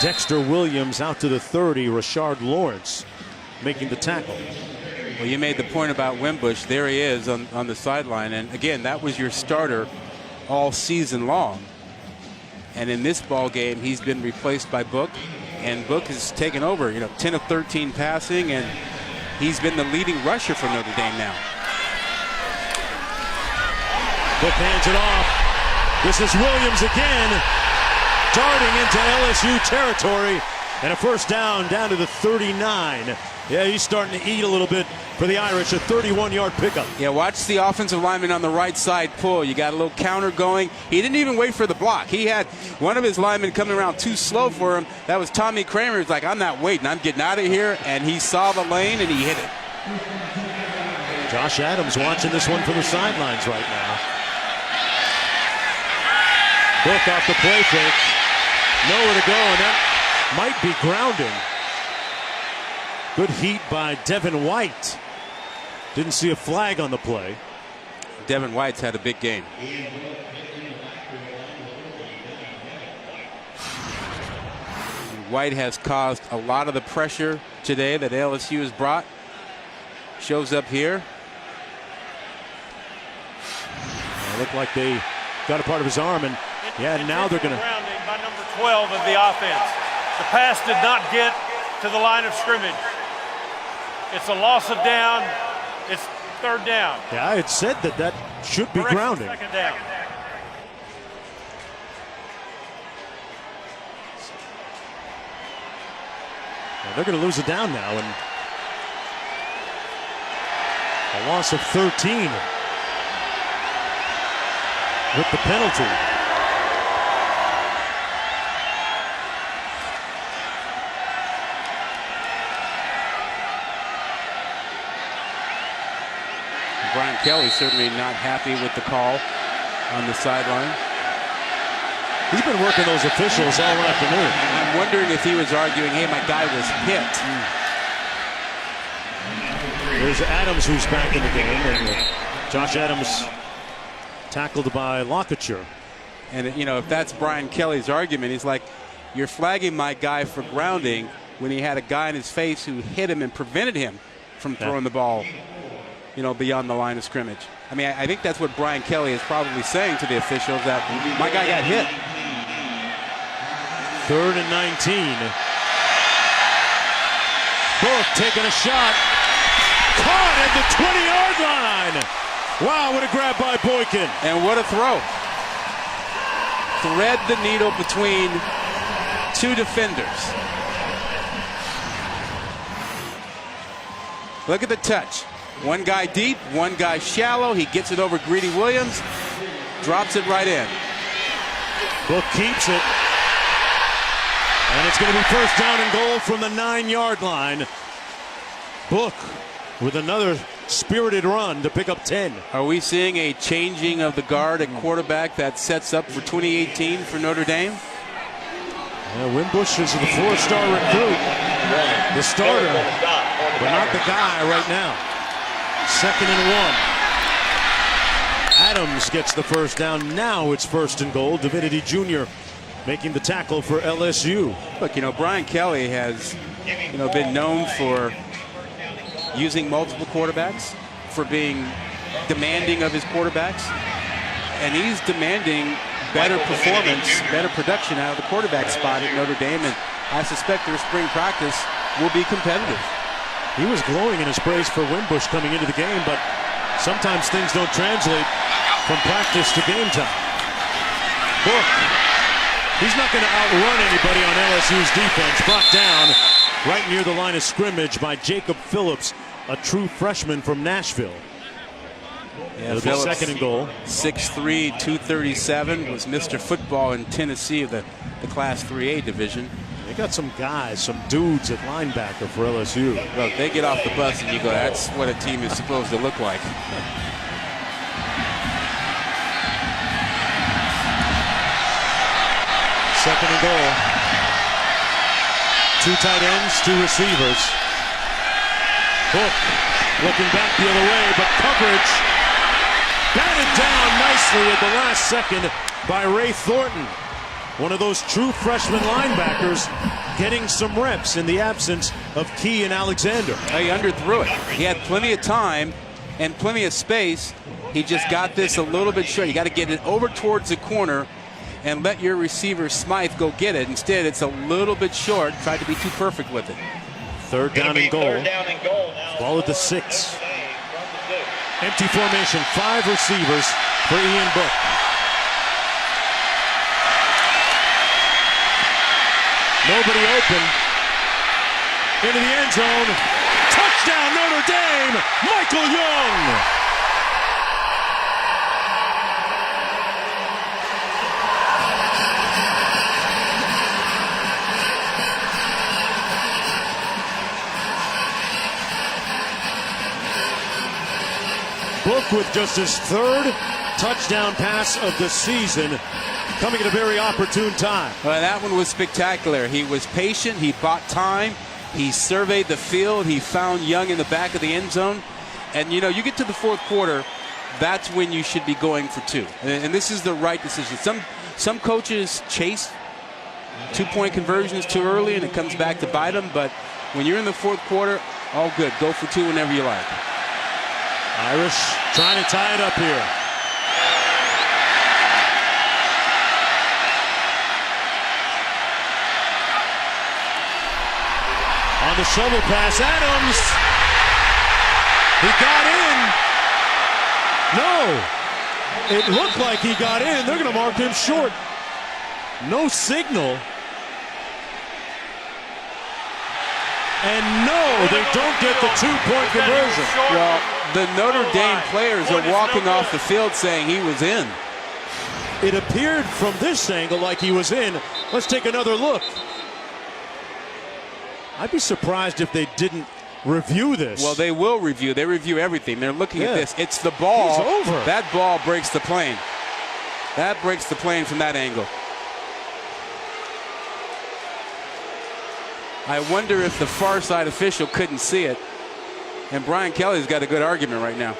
Dexter Williams out to the 30. Rashard Lawrence making the tackle. Well, you made the point about Wimbush. There he is on the sideline. And again, that was your starter all season long. And in this ball game, he's been replaced by Book. And Book has taken over, 10 of 13 passing, and he's been the leading rusher for Notre Dame now. Book hands it off. This is Williams again, darting into LSU territory, and a first down to the 39. Yeah, he's starting to eat a little bit for the Irish, a 31-yard pickup. Yeah, watch the offensive lineman on the right side pull. You got a little counter going. He didn't even wait for the block. He had one of his linemen coming around too slow for him. That was Tommy Kramer. He's like, I'm not waiting. I'm getting out of here. And he saw the lane, and he hit it. Josh Adams watching this one from the sidelines right now. Book off the play fake. Nowhere to go, and that might be grounding. Good heat by Devin White. Didn't see a flag on the play. Devin White's had a big game. White has caused a lot of the pressure today that LSU has brought. Shows up here. It looked like they got a part of his arm, and yeah, now they're going to. Grounding by number 12 of the offense. The pass did not get to the line of scrimmage. It's a loss of down. It's third down. Yeah, I had said that should be grounding. Second down. Well, they're going to lose it down now, and a loss of 13 with the penalty. Brian Kelly certainly not happy with the call on the sideline. He's been working those officials all afternoon. I'm wondering if he was arguing, hey, my guy was hit. There's Adams, who's back in the game, and Josh Adams tackled by Lockachar. And, if that's Brian Kelly's argument, he's like, you're flagging my guy for grounding when he had a guy in his face who hit him and prevented him from throwing the ball, beyond the line of scrimmage. I mean, I think that's what Brian Kelly is probably saying to the officials, that my guy got hit. 3rd and 19. Book taking a shot. Caught at the 20-yard line. Wow, what a grab by Boykin. And what a throw. Thread the needle between two defenders. Look at the touch. One guy deep, one guy shallow. He gets it over Greedy Williams, drops it right in. Book keeps it. And it's going to be first down and goal from the 9-yard line. Book with another spirited run to pick up 10. Are we seeing a changing of the guard at quarterback that sets up for 2018 for Notre Dame? Yeah, Wimbush is the 4-star recruit. The starter, but not the guy right now. 2nd and 1. Adams gets the first down. Now it's 1st and goal. Divinity Jr. making the tackle for LSU. Look, Brian Kelly has, been known for using multiple quarterbacks, for being demanding of his quarterbacks, and he's demanding better performance, better production out of the quarterback spot at Notre Dame, and I suspect their spring practice will be competitive. He was glowing in his praise for Wimbush coming into the game, but sometimes things don't translate from practice to game time. Book, he's not going to outrun anybody on LSU's defense. Brought down right near the line of scrimmage by Jacob Phillips, a true freshman from Nashville. Yeah, Phillips, 2nd and goal. 6'3", 237, was Mr. Football in Tennessee of the Class 3A division. They got some guys, some dudes at linebacker for LSU. Look, they get off the bus and you go, that's what a team is supposed to look like. Second and goal. 2 tight ends, 2 receivers. Book looking back the other way, but coverage batted down nicely at the last second by Ray Thornton. one of those true freshman linebackers, getting some reps in the absence of Key and Alexander. He underthrew it. He had plenty of time and plenty of space. He just got this a little bit short. You got to get it over towards the corner and let your receiver Smythe go get it. Instead, it's a little bit short. Tried to be too perfect with it. Third down and goal. Ball at the 6. Empty formation. 5 receivers for Ian Book. Nobody open. Into the end zone. Touchdown Notre Dame. Michael Young. Book with just his 3rd touchdown pass of the season, coming at a very opportune time. Well, that one was spectacular. He was patient. He bought time. He surveyed the field. He found Young in the back of the end zone. And, you know, you get to the 4th quarter, that's when you should be going for 2. And this is the right decision. Some coaches chase 2-point conversions too early, and it comes back to bite them. But when you're in the 4th quarter, all good. Go for 2 whenever you like. Irish trying to tie it up here. On the shovel pass, Adams. He got in. No. It looked like he got in. They're going to mark him short. No signal. And no, they don't get the 2-point conversion. Well, the Notre Dame players are walking off the field saying he was in. It appeared from this angle like he was in. Let's take another look. I'd be surprised if they didn't review this. Well, they will review. They review everything. They're looking at this. It's the ball. He's over. That ball breaks the plane. That breaks the plane from that angle. I wonder if the far side official couldn't see it. And Brian Kelly's got a good argument right now.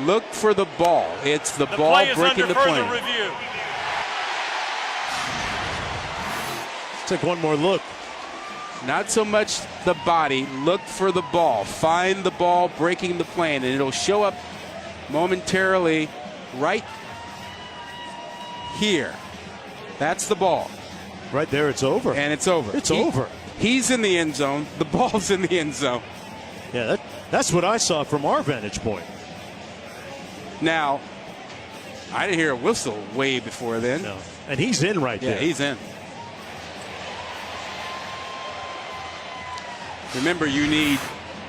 Look for the ball. It's the ball breaking the plane. Let's take one more look. Not so much the body. Look for the ball. Find the ball breaking the plane, and it'll show up momentarily right here. That's the ball. Right there, it's over. And it's over. It's over. He's in the end zone. The ball's in the end zone. Yeah, that's what I saw from our vantage point. Now, I didn't hear a whistle way before then. No. And he's in right there. Yeah, he's in. Remember, you need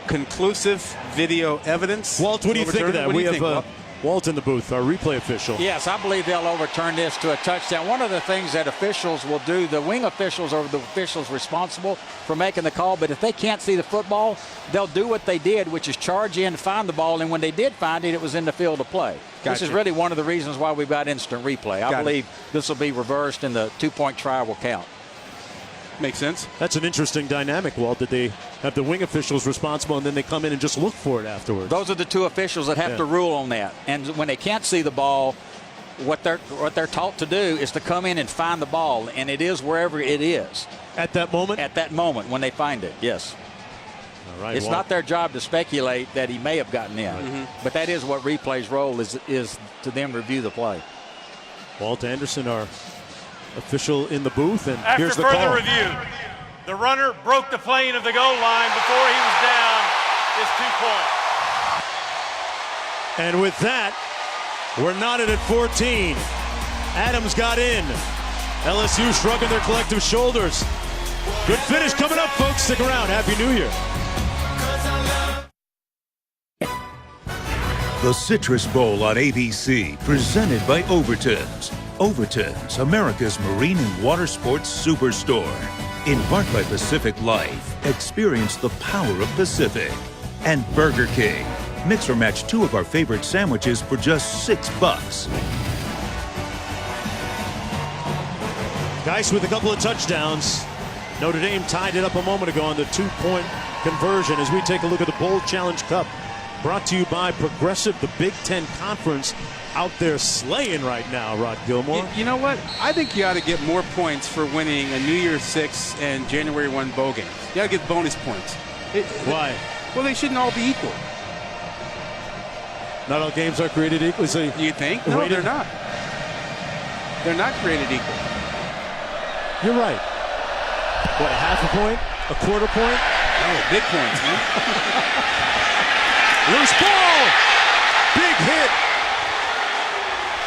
conclusive video evidence. Walt, what do you think of that? We have Walt in the booth, our replay official. Yes, I believe they'll overturn this to a touchdown. One of the things that officials will do, the wing officials are the officials responsible for making the call, but if they can't see the football, they'll do what they did, which is charge in, find the ball, and when they did find it, it was in the field of play. Gotcha. This is really one of the reasons why we've got instant replay. I believe this will be reversed and the 2-point try will count. Makes sense. That's an interesting dynamic, Walt, that they have the wing officials responsible and then they come in and just look for it afterwards. Those are the 2 officials that have to rule on that. And when they can't see the ball, what they're taught to do is to come in and find the ball, and it is wherever it is. At that moment? At that moment when they find it, yes. All right, it's not their job to speculate that he may have gotten in. But that is what replay's role is to them review the play. Walt Anderson, our official in the booth, and after here's the call. further review, the runner broke the plane of the goal line before he was down. It's 2 points. And with that, we're knotted at 14. Adams got in. LSU shrugging their collective shoulders. Good finish coming up, folks. Stick around. Happy New Year. The Citrus Bowl on ABC, presented by Overton's. Overton's, America's marine and water sports superstore. In part by Pacific Life. Experience the power of Pacific. And Burger King. Mix or match 2 of our favorite sandwiches for just $6. Geis with a couple of touchdowns. Notre Dame tied it up a moment ago on the 2-point conversion as we take a look at the Bowl Challenge Cup. Brought to you by Progressive, the Big Ten Conference out there slaying right now, Rod Gilmore. You know what? I think you ought to get more points for winning a New Year's 6 and January 1 bowl game. You ought to get bonus points. Why? Well, they shouldn't all be equal. Not all games are created equal. So you think? No, they're not. They're not created equal. You're right. What, a half a point? A quarter point? Oh, big points, man. Loose ball! Big hit!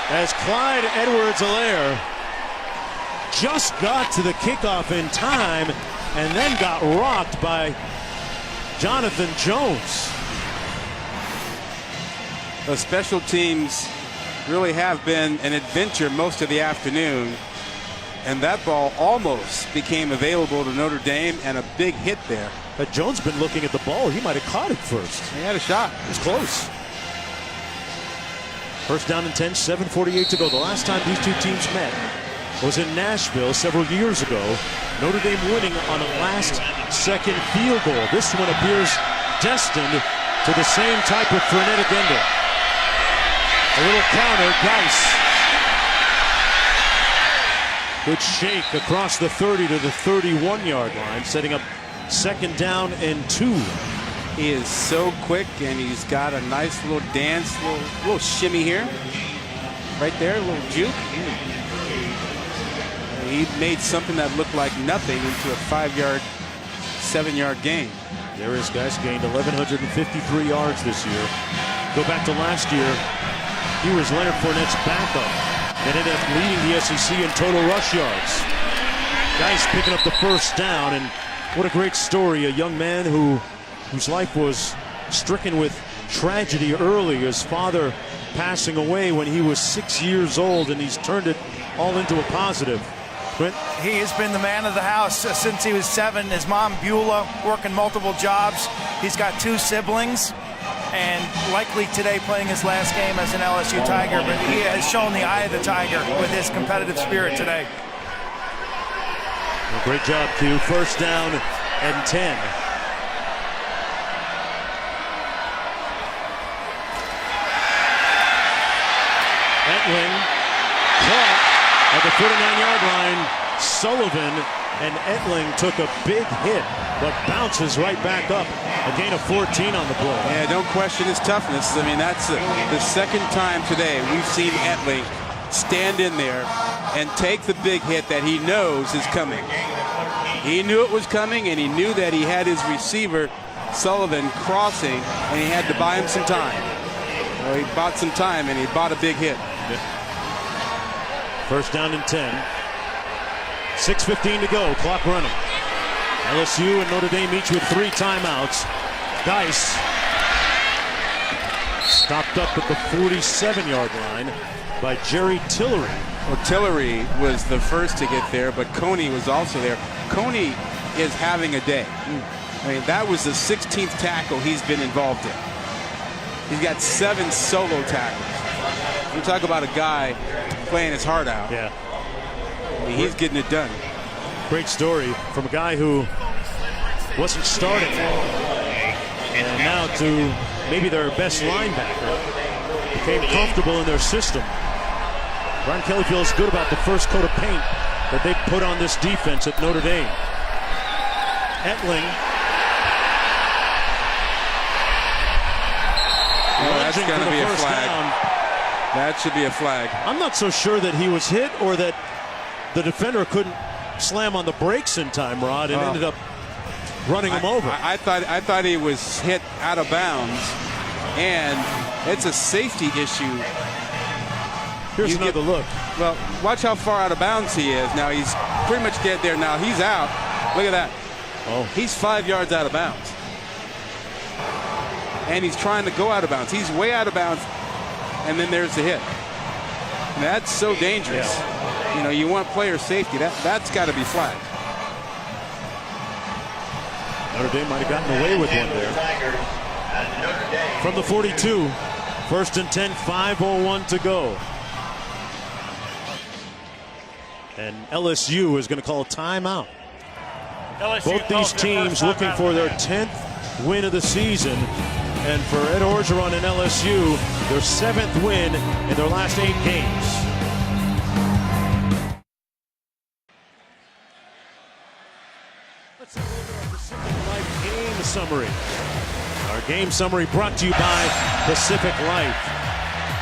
As Clyde Edwards-Helaire just got to the kickoff in time and then got rocked by Jonathan Jones. The special teams really have been an adventure most of the afternoon, and that ball almost became available to Notre Dame, and a big hit there. But Jones been looking at the ball. He might have caught it first. He had a shot. It was close. First down and 10, 7:48 to go. The last time these two teams met was in Nashville several years ago. Notre Dame winning on a last-second field goal. This one appears destined to the same type of frenetic ending. A little counter, Geis. Good shake across the 30 to the 31-yard line, setting up second down and 2. He is so quick, and he's got a nice little dance, little shimmy here. Right there, a little juke. He made something that looked like nothing into a 5-yard, 7-yard gain. There is Geis gained 1,153 yards this year. Go back to last year. He was Leonard Fournette's backup and ended up leading the SEC in total rush yards. Geis picking up the first down, and what a great story. A young man whose life was stricken with tragedy early. His father passing away when he was 6 years old, and he's turned it all into a positive. Quint? He has been the man of the house since he was 7. His mom, Beulah, working multiple jobs. He's got 2 siblings, and likely today playing his last game as an LSU Tiger, but he has shown the eye of the Tiger with his competitive spirit today. Well, great job, Q. First down and 10. Etling caught at the 49-yard line. Sullivan and Etling took a big hit, but bounces right back up. A gain of 14 on the play. Yeah, don't question his toughness. I mean, that's the second time today we've seen Etling stand in there and take the big hit that he knows is coming. He knew it was coming, and he knew that he had his receiver, Sullivan, crossing, and he had to buy him some time. Well, he bought some time, and he bought a big hit. First down and 10. 6:15 to go, clock running. LSU and Notre Dame each with 3 timeouts. Geis stopped up at the 47-yard line by Jerry Tillery. Well, Tillery was the first to get there, but Coney was also there. Coney is having a day. I mean, that was the 16th tackle he's been involved in. He's got 7 solo tackles. You talk about a guy playing his heart out. Yeah. I mean, he's getting it done. Great story from a guy who wasn't starting, and now to maybe their best linebacker. Became comfortable in their system. Brian Kelly feels good about the first coat of paint that they put on this defense at Notre Dame. Etling. Oh, that's going to be a flag. Down. That should be a flag. I'm not so sure that he was hit or that the defender couldn't slam on the brakes in time, Rod, and ended up running him over. I thought he was hit out of bounds, and it's a safety issue. Here's another look. Well, watch how far out of bounds he is. Now he's pretty much dead there. Now he's out. Look at that. Oh, he's 5 yards out of bounds. And he's trying to go out of bounds. He's way out of bounds, and then there's the hit. And that's so dangerous. Yeah. You know, you want player safety. That's got to be flagged. Notre Dame might have gotten away with one there. From the 42, first and 10, 5:01 to go. And LSU is going to call a timeout. Both these teams looking for their 10th win of the season. And for Ed Orgeron and LSU, their 7th win in their last 8 games. Let's have a look at our Pacific Life game summary. Our game summary brought to you by Pacific Life.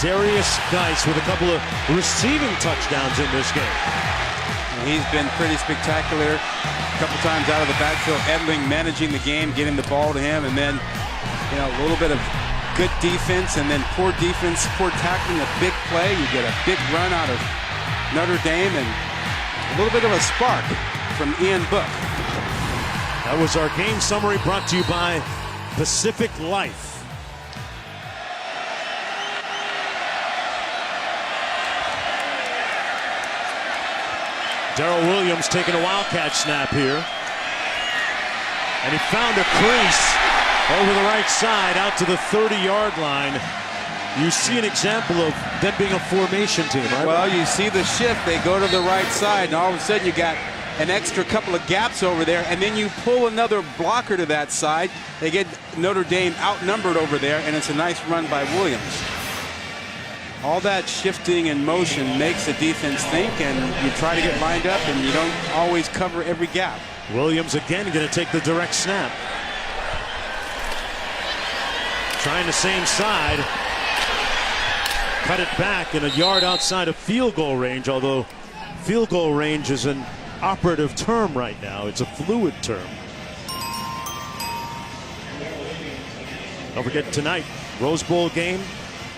Darius Geis with a couple of receiving touchdowns in this game. He's been pretty spectacular. A couple times out of the backfield, Edling managing the game, getting the ball to him, and then a little bit of good defense, and then poor defense, poor tackling, a big play. You get a big run out of Notre Dame, and a little bit of a spark from Ian Book. That was our game summary brought to you by Pacific Life. Darrell Williams taking a wildcat snap here. And he found a crease over the right side out to the 30-yard line. You see an example of them being a formation team, right? Well, you see the shift. They go to the right side, and all of a sudden you got an extra couple of gaps over there, and then you pull another blocker to that side. They get Notre Dame outnumbered over there, and it's a nice run by Williams. All that shifting and motion makes the defense think, and you try to get lined up, and you don't always cover every gap. Williams again going to take the direct snap. Trying the same side. Cut it back and a yard outside of field goal range, although field goal range is an operative term right now. It's a fluid term. Don't forget tonight, Rose Bowl game.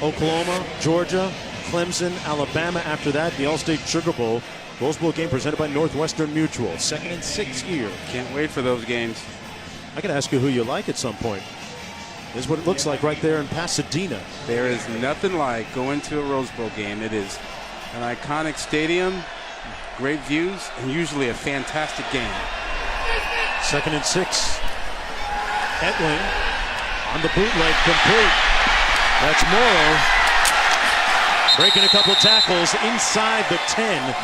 Oklahoma, Georgia, Clemson, Alabama. After that, the All-State Sugar Bowl. Rose Bowl game presented by Northwestern Mutual. 2nd and 6 year. Can't wait for those games. I can ask you who you like at some point. This is what it looks like right there in Pasadena. There is nothing like going to a Rose Bowl game. It is an iconic stadium, great views, and usually a fantastic game. 2nd and 6. Etling on the bootleg, complete. That's Morrow breaking a couple tackles inside the 10.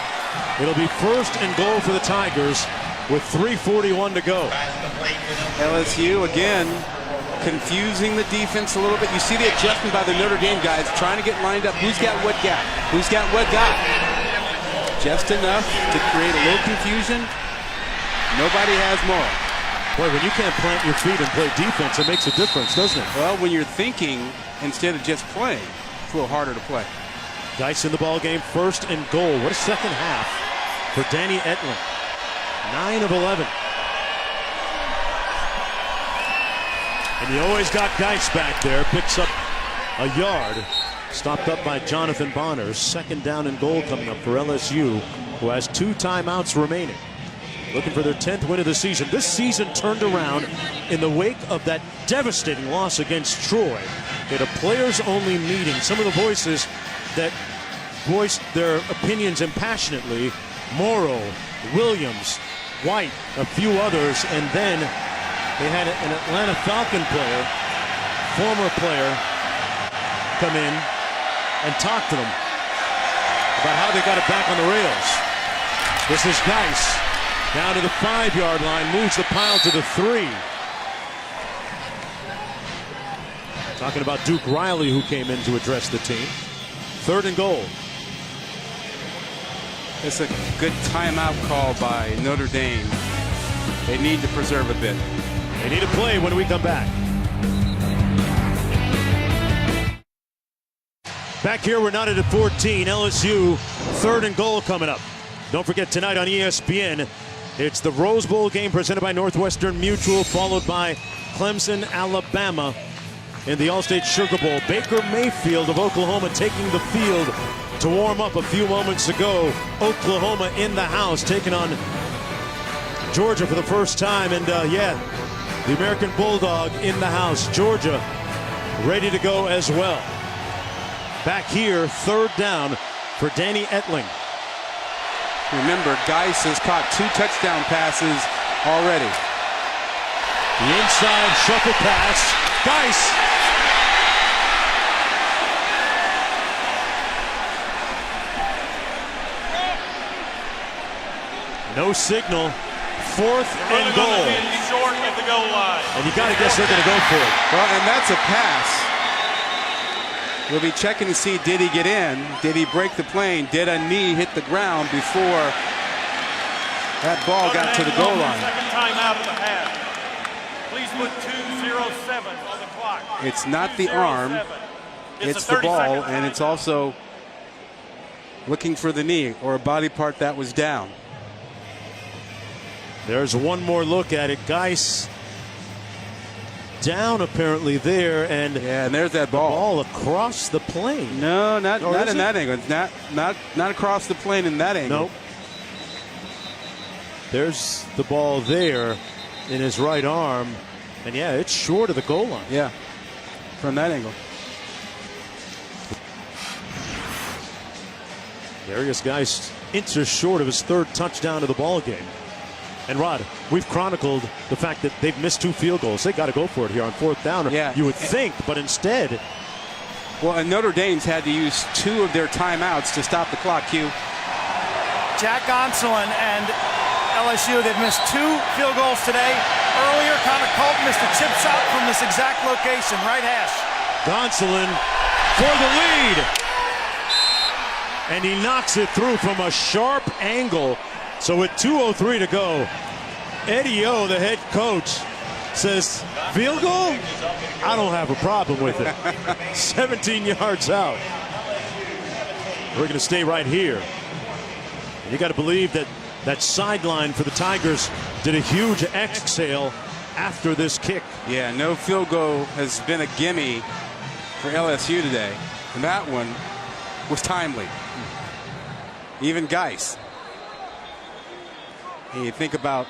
It'll be 1st and goal for the Tigers with 3:41 to go. LSU again confusing the defense a little bit. You see the adjustment by the Notre Dame guys trying to get lined up. Who's got what gap? Who's got what gap? Just enough to create a little confusion. Nobody has more. Boy, when you can't plant your feet and play defense, it makes a difference, doesn't it? Well, when you're thinking instead of just playing, it's a little harder to play. Geis in the ball game, 1st and goal. What a second half for Danny Etling. 9 of 11. And you always got Geis back there. Picks up a yard. Stopped up by Jonathan Bonner. 2nd down and goal coming up for LSU, who has 2 timeouts remaining. Looking for their 10th win of the season. This season turned around in the wake of that devastating loss against Troy. They had a players-only meeting. Some of the voices that voiced their opinions impassionately, Morrow, Williams, White, a few others, and then they had an Atlanta Falcon player, former player, come in and talk to them about how they got it back on the rails. This is Geis. Down to the 5-yard line, moves the pile to the 3. Talking about Duke Riley, who came in to address the team. 3rd and goal. It's a good timeout call by Notre Dame. They need to preserve a bit. They need a play when we come back. Back here, we're knotted at 14. LSU, 3rd and goal coming up. Don't forget tonight on ESPN, it's the Rose Bowl game presented by Northwestern Mutual, followed by Clemson, Alabama in the All-State Sugar Bowl. Baker Mayfield of Oklahoma taking the field to warm up a few moments ago. Oklahoma in the house, taking on Georgia for the first time. And the American Bulldog in the house. Georgia ready to go as well. Back here, 3rd down for Danny Etling. Remember, Geis has caught 2 touchdown passes already. The inside shuffle pass. Geis. No signal. 4th and goal. Short at the goal line. And you got to guess they're going to go for it. Well, and that's a pass. We'll be checking to see, did he get in? Did he break the plane? Did a knee hit the ground before that ball got to the goal line? Second timeout of the half. Please put 2:07 on the clock. It's not the arm. It's the ball, and it's also looking for the knee or a body part that was down. There's one more look at it. Geis down apparently there, and there's that ball across the plane. No, not in that angle. It's not across the plane in that angle. Nope. There's the ball there in his right arm, and yeah, it's short of the goal line. Yeah, from that angle. Darius Geis inches short of his 3rd touchdown of the ball game. And Rod, we've chronicled the fact that they've missed 2 field goals. They got to go for it here on 4th down. Yeah. You would think, but instead. Well, and Notre Dame's had to use 2 of their timeouts to stop the clock, Q. Jack Gonsolin and LSU, they've missed 2 field goals today. Earlier, Connor Colton missed a chip shot from this exact location, right hash. Gonsolin for the lead. And he knocks it through from a sharp angle. So with 2:03 to go, Eddie O, the head coach, says, field goal? I don't have a problem with it. 17 yards out. We're going to stay right here. You got to believe that that sideline for the Tigers did a huge exhale after this kick. Yeah, no field goal has been a gimme for LSU today. And that one was timely. Even Geis. And you think about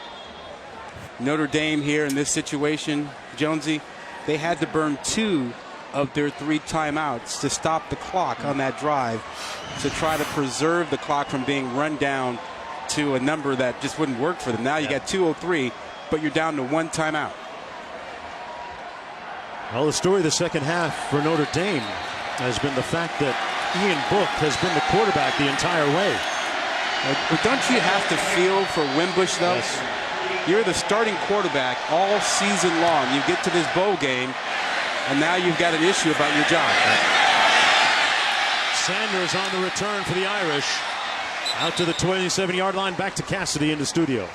Notre Dame here in this situation, Jonesy, they had to burn 2 of their 3 timeouts to stop the clock on that drive to try to preserve the clock from being run down to a number that just wouldn't work for them. Now you got 2:03, but you're down to 1 timeout. Well, the story of the second half for Notre Dame has been the fact that Ian Book has been the quarterback the entire way. But don't you have to feel for Wimbush, though? Yes. You're the starting quarterback all season long. You get to this bowl game, and now you've got an issue about your job. Sanders on the return for the Irish. Out to the 27-yard line, back to Cassidy in the studio.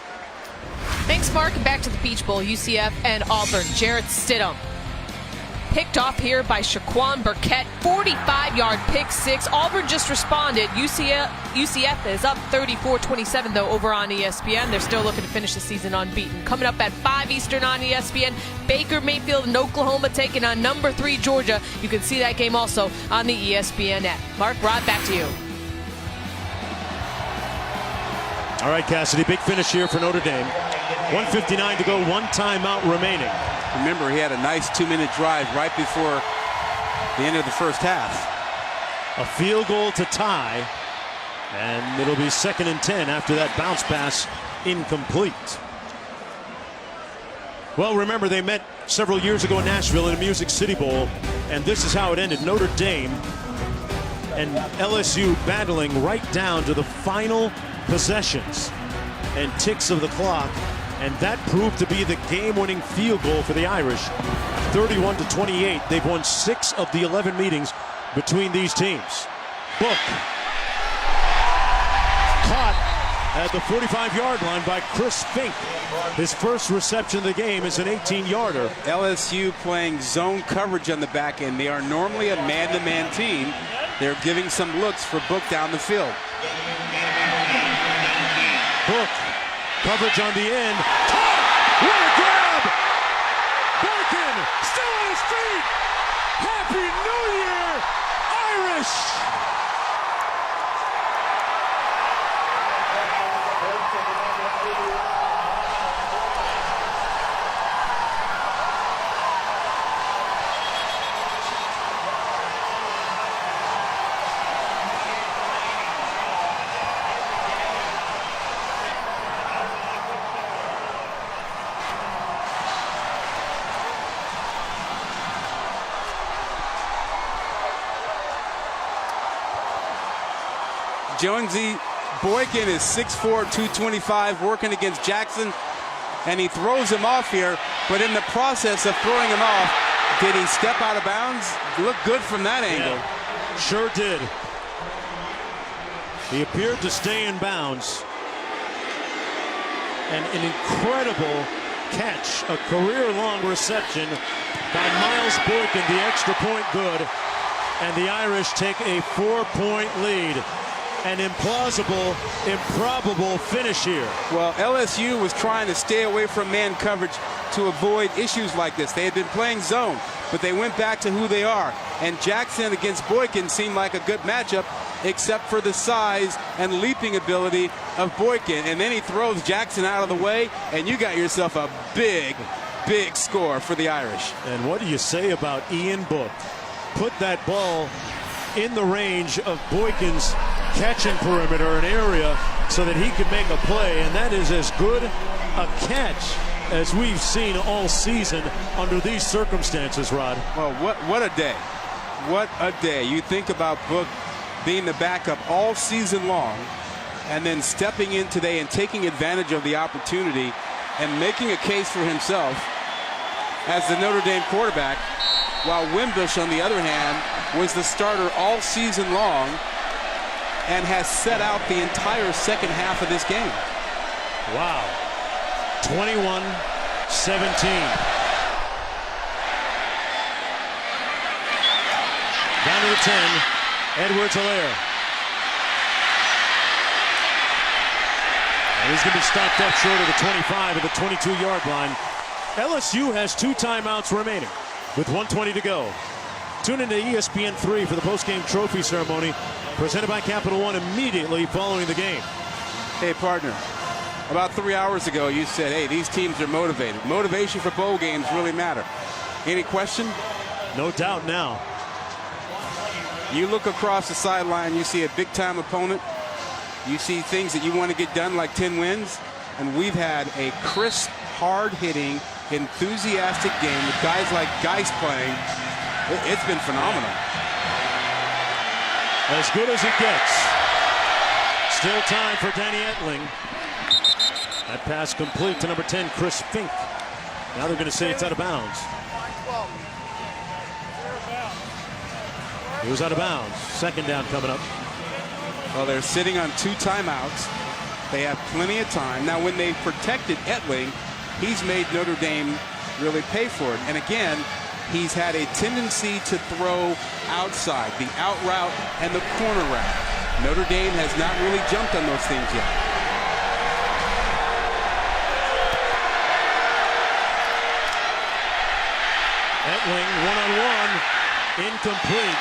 Thanks, Mark. Back to the Peach Bowl, UCF and Auburn. Jarrett Stidham picked off here by Shaquan Burkett. 45-yard pick 6. Auburn just responded. UCF is up 34-27, though, over on ESPN. They're still looking to finish the season unbeaten. Coming up at 5 Eastern on ESPN, Baker Mayfield and Oklahoma taking on number 3 Georgia. You can see that game also on the ESPN app. Mark, Rod, back to you. All right, Cassidy, big finish here for Notre Dame. 1:59 to go, 1 timeout remaining. Remember, he had a nice 2-minute drive right before the end of the first half. A field goal to tie, and it'll be 2nd and 10 after that bounce pass incomplete. Well, remember, they met several years ago in Nashville in a Music City Bowl, and this is how it ended. Notre Dame and LSU battling right down to the final possessions and ticks of the clock, and that proved to be the game-winning field goal for the Irish. 31-28. They've won 6 of the 11 meetings between these teams. Book caught at the 45-yard line by Chris Fink. His first reception of the game is an 18-yarder. LSU playing zone coverage on the back end. They are normally a man-to-man team. They're giving some looks for Book down the field. Book, coverage on the end. What a grab! Boykin still on his feet! Happy New Year, Irish! Jonesy, Boykin is 6'4", 225, working against Jackson, and he throws him off here, but in the process of throwing him off, did he step out of bounds? Looked good from that angle. Yeah, sure did. He appeared to stay in bounds. And an incredible catch, a career-long reception by Miles Boykin, the extra point good, and the Irish take a 4-point lead. An implausible, improbable finish here. Well, LSU was trying to stay away from man coverage to avoid issues like this. They had been playing zone, but they went back to who they are. And Jackson against Boykin seemed like a good matchup, except for the size and leaping ability of Boykin. And then he throws Jackson out of the way, and you got yourself a big, big score for the Irish. And what do you say about Ian Book? Put that ball in the range of Boykin's catching perimeter, an area, so that he could make a play, and that is as good a catch as we've seen all season under these circumstances, Rod. Well, what a day. What a day. You think about Book being the backup all season long, and then stepping in today and taking advantage of the opportunity and making a case for himself as the Notre Dame quarterback, while Wimbush, on the other hand, was the starter all season long and has set out the entire second half of this game. Wow. 21-17. Down to the 10, Edwards-Helaire. And he's going to be stopped up short of the 25 at the 22-yard line. LSU has 2 timeouts remaining with 1:20 to go. Tune into ESPN3 for the post-game trophy ceremony presented by Capital One immediately following the game. Hey, partner, about 3 hours ago you said, hey, these teams are motivated. Motivation for bowl games really matter. Any question? No doubt now. You look across the sideline, you see a big-time opponent. You see things that you want to get done, like 10 wins. And we've had a crisp, hard-hitting, enthusiastic game with guys like Geist playing. It's been phenomenal. As good as it gets. Still time for Danny Etling. That pass complete to number 10, Chris Fink. Now they're going to say it's out of bounds. He was out of bounds. Second down coming up. Well, they're sitting on 2 timeouts. They have plenty of time. Now, when they protected Etling, he's made Notre Dame really pay for it. And again, he's had a tendency to throw outside, the out route and the corner route. Notre Dame has not really jumped on those things yet. Etling one-on-one, incomplete.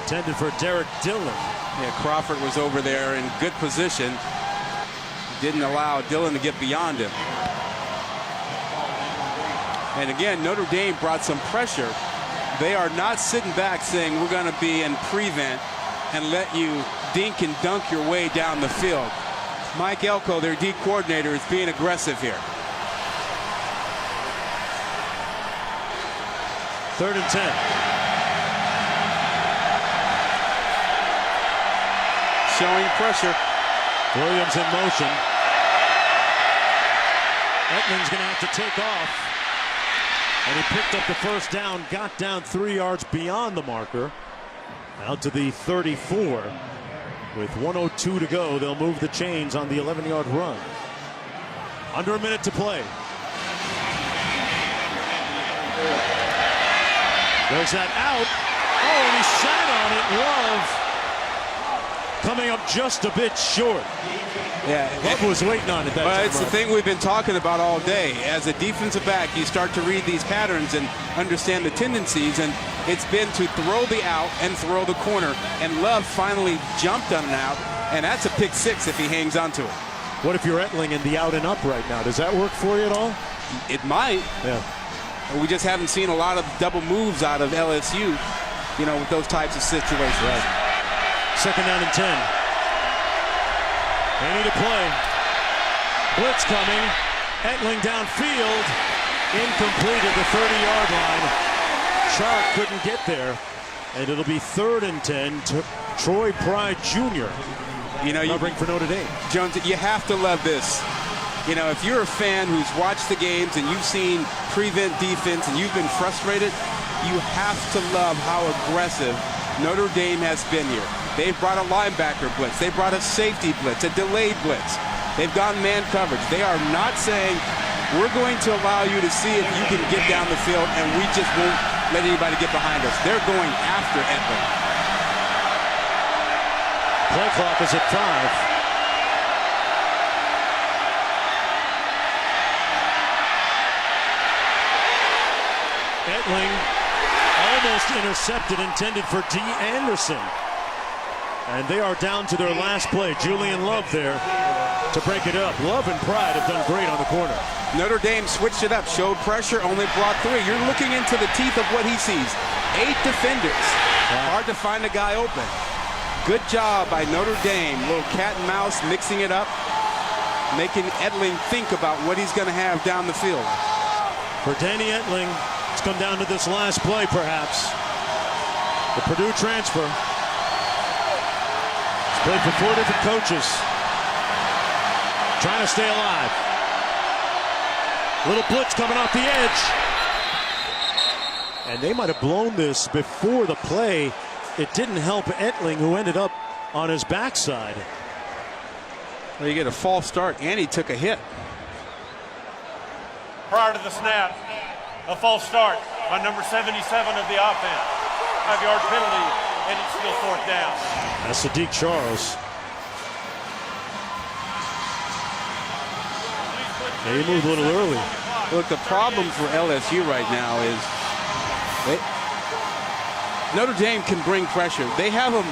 Intended for Derek Dillon. Yeah, Crawford was over there in good position. Didn't allow Dillon to get beyond him. And again, Notre Dame brought some pressure. They are not sitting back saying we're going to be in prevent and let you dink and dunk your way down the field. Mike Elko, their D coordinator, is being aggressive here. 3rd and 10. Showing pressure. Williams in motion. Etling's going to have to take off. And he picked up the first down, got down 3 yards beyond the marker. Out to the 34. With 1:02 to go, they'll move the chains on the 11-yard run. Under a minute to play. There's that out. Oh, and he sat on it. Love coming up just a bit short. Yeah, Love was waiting on it. But it's the thing we've been talking about all day. As a defensive back, you start to read these patterns and understand the tendencies, and it's been to throw the out and throw the corner. And Love finally jumped on an out, and that's a pick 6 if he hangs on to it. What if you're Etling in the out and up right now? Does that work for you at all? It might. Yeah. We just haven't seen a lot of double moves out of LSU, you know, with those types of situations. Right. 2nd down and 10. They need a play. Blitz coming. Etling downfield. Incomplete at the 30-yard line. Chark couldn't get there, and it'll be 3rd and 10 to Troy Pride Jr. You know, covering for Notre Dame. Jones, you have to love this. You know, if you're a fan who's watched the games and you've seen prevent defense and you've been frustrated, you have to love how aggressive Notre Dame has been here. They've brought a linebacker blitz. They brought a safety blitz, a delayed blitz. They've gone man coverage. They are not saying, we're going to allow you to see if you can get down the field and we just won't let anybody get behind us. They're going after Etling. Play clock is at 5. Etling almost intercepted, intended for D. Anderson. And they are down to their last play. Julian Love there to break it up. Love and Pride have done great on the corner. Notre Dame switched it up, showed pressure, only brought 3. You're looking into the teeth of what he sees. 8 defenders. Hard to find a guy open. Good job by Notre Dame. Little cat and mouse, mixing it up, making Etling think about what he's going to have down the field. For Danny Etling, it's come down to this last play, perhaps. The Purdue transfer. He's played for 4 different coaches. Trying to stay alive. Little blitz coming off the edge. And they might have blown this before the play. It didn't help Etling, who ended up on his backside. Well, you get a false start, and he took a hit. Prior to the snap, a false start by number 77 of the offense. 5-yard penalty, and it's still 4th down. That's Sadiq Charles. They moved a little early. Look, the problem for LSU right now is Notre Dame can bring pressure. They have them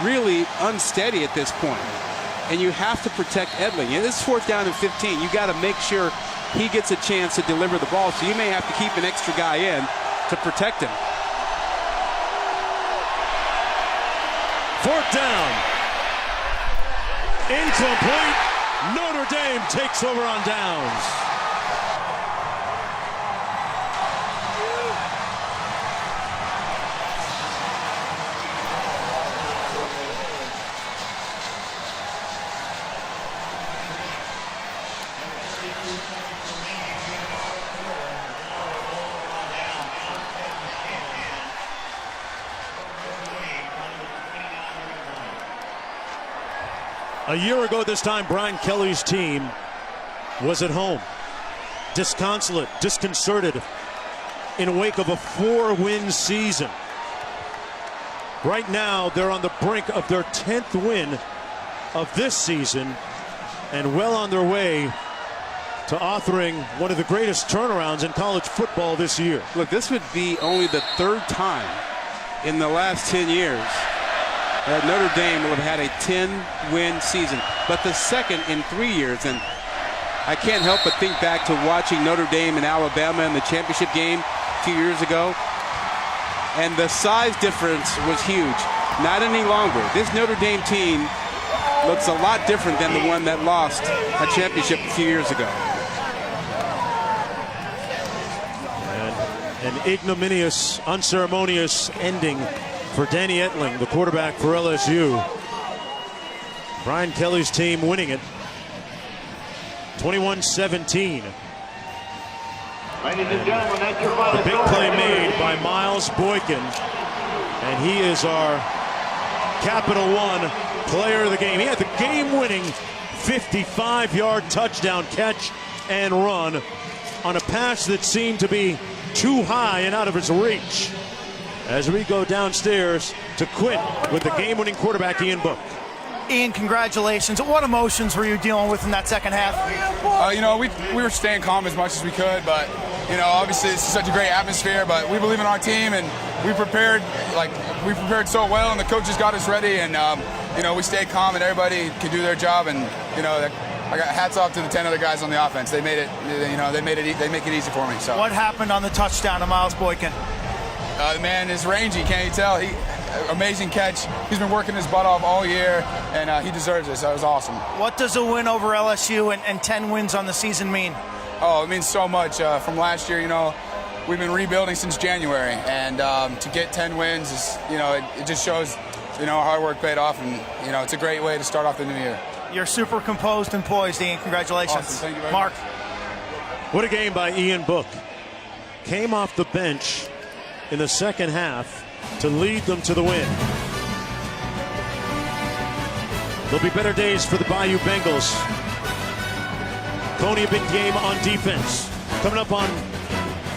really unsteady at this point, and you have to protect Etling. And this is 4th down and 15. You got to make sure he gets a chance to deliver the ball, so you may have to keep an extra guy in to protect him. 4th down. Incomplete. Notre Dame takes over on downs. A year ago this time, Brian Kelly's team was at home. Disconsolate, disconcerted in wake of a 4-win season. Right now, they're on the brink of their 10th win of this season and well on their way to authoring one of the greatest turnarounds in college football this year. Look, this would be only the 3rd time in the last 10 years that Notre Dame will have had a 10-win season, but the 2nd in 3 years. And I can't help but think back to watching Notre Dame and Alabama in the championship game a few years ago, and the size difference was huge. Not any longer. This Notre Dame team looks a lot different than the one that lost a championship a few years ago. And an ignominious, unceremonious ending for Danny Etling, the quarterback for LSU. Brian Kelly's team winning it 21-17. The big play made by Miles Boykin, and he is our Capital One player of the game. He had the game-winning 55-yard touchdown catch and run on a pass that seemed to be too high and out of his reach. As we go downstairs to Quinn with the game-winning quarterback, Ian Book. Ian, congratulations. What emotions were you dealing with in that second half? You know, we were staying calm as much as we could, but, you know, obviously it's such a great atmosphere, but we believe in our team, and we prepared so well, and the coaches got us ready, and, you know, we stayed calm, and everybody could do their job, and, you know, I got hats off to the 10 other guys on the offense. They made it, you know, they make it easy for me. So. What happened on the touchdown to Miles Boykin? The man is rangy, can't you tell? Amazing catch. He's been working his butt off all year, and he deserves this. That was awesome. What does a win over LSU and 10 wins on the season mean? Oh, it means so much. From last year, you know, we've been rebuilding since January, and to get 10 wins is, it just shows, our hard work paid off, and it's a great way to start off the new year. You're super composed and poised, Ian. Congratulations. Awesome. Thank you very Mark. much. What a game by Ian Book. Came off the bench in the second half to lead them to the win. There'll be better days for the Bayou Bengals. Coney, a big game on defense. Coming up on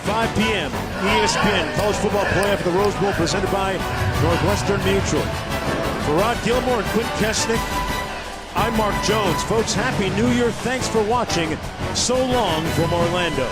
5 p.m. ESPN College Football Playoff of the Rose Bowl presented by Northwestern Mutual. For Rod Gilmore and Quinn Kesnick, I'm Mark Jones. Folks, Happy New Year. Thanks for watching. So long from Orlando.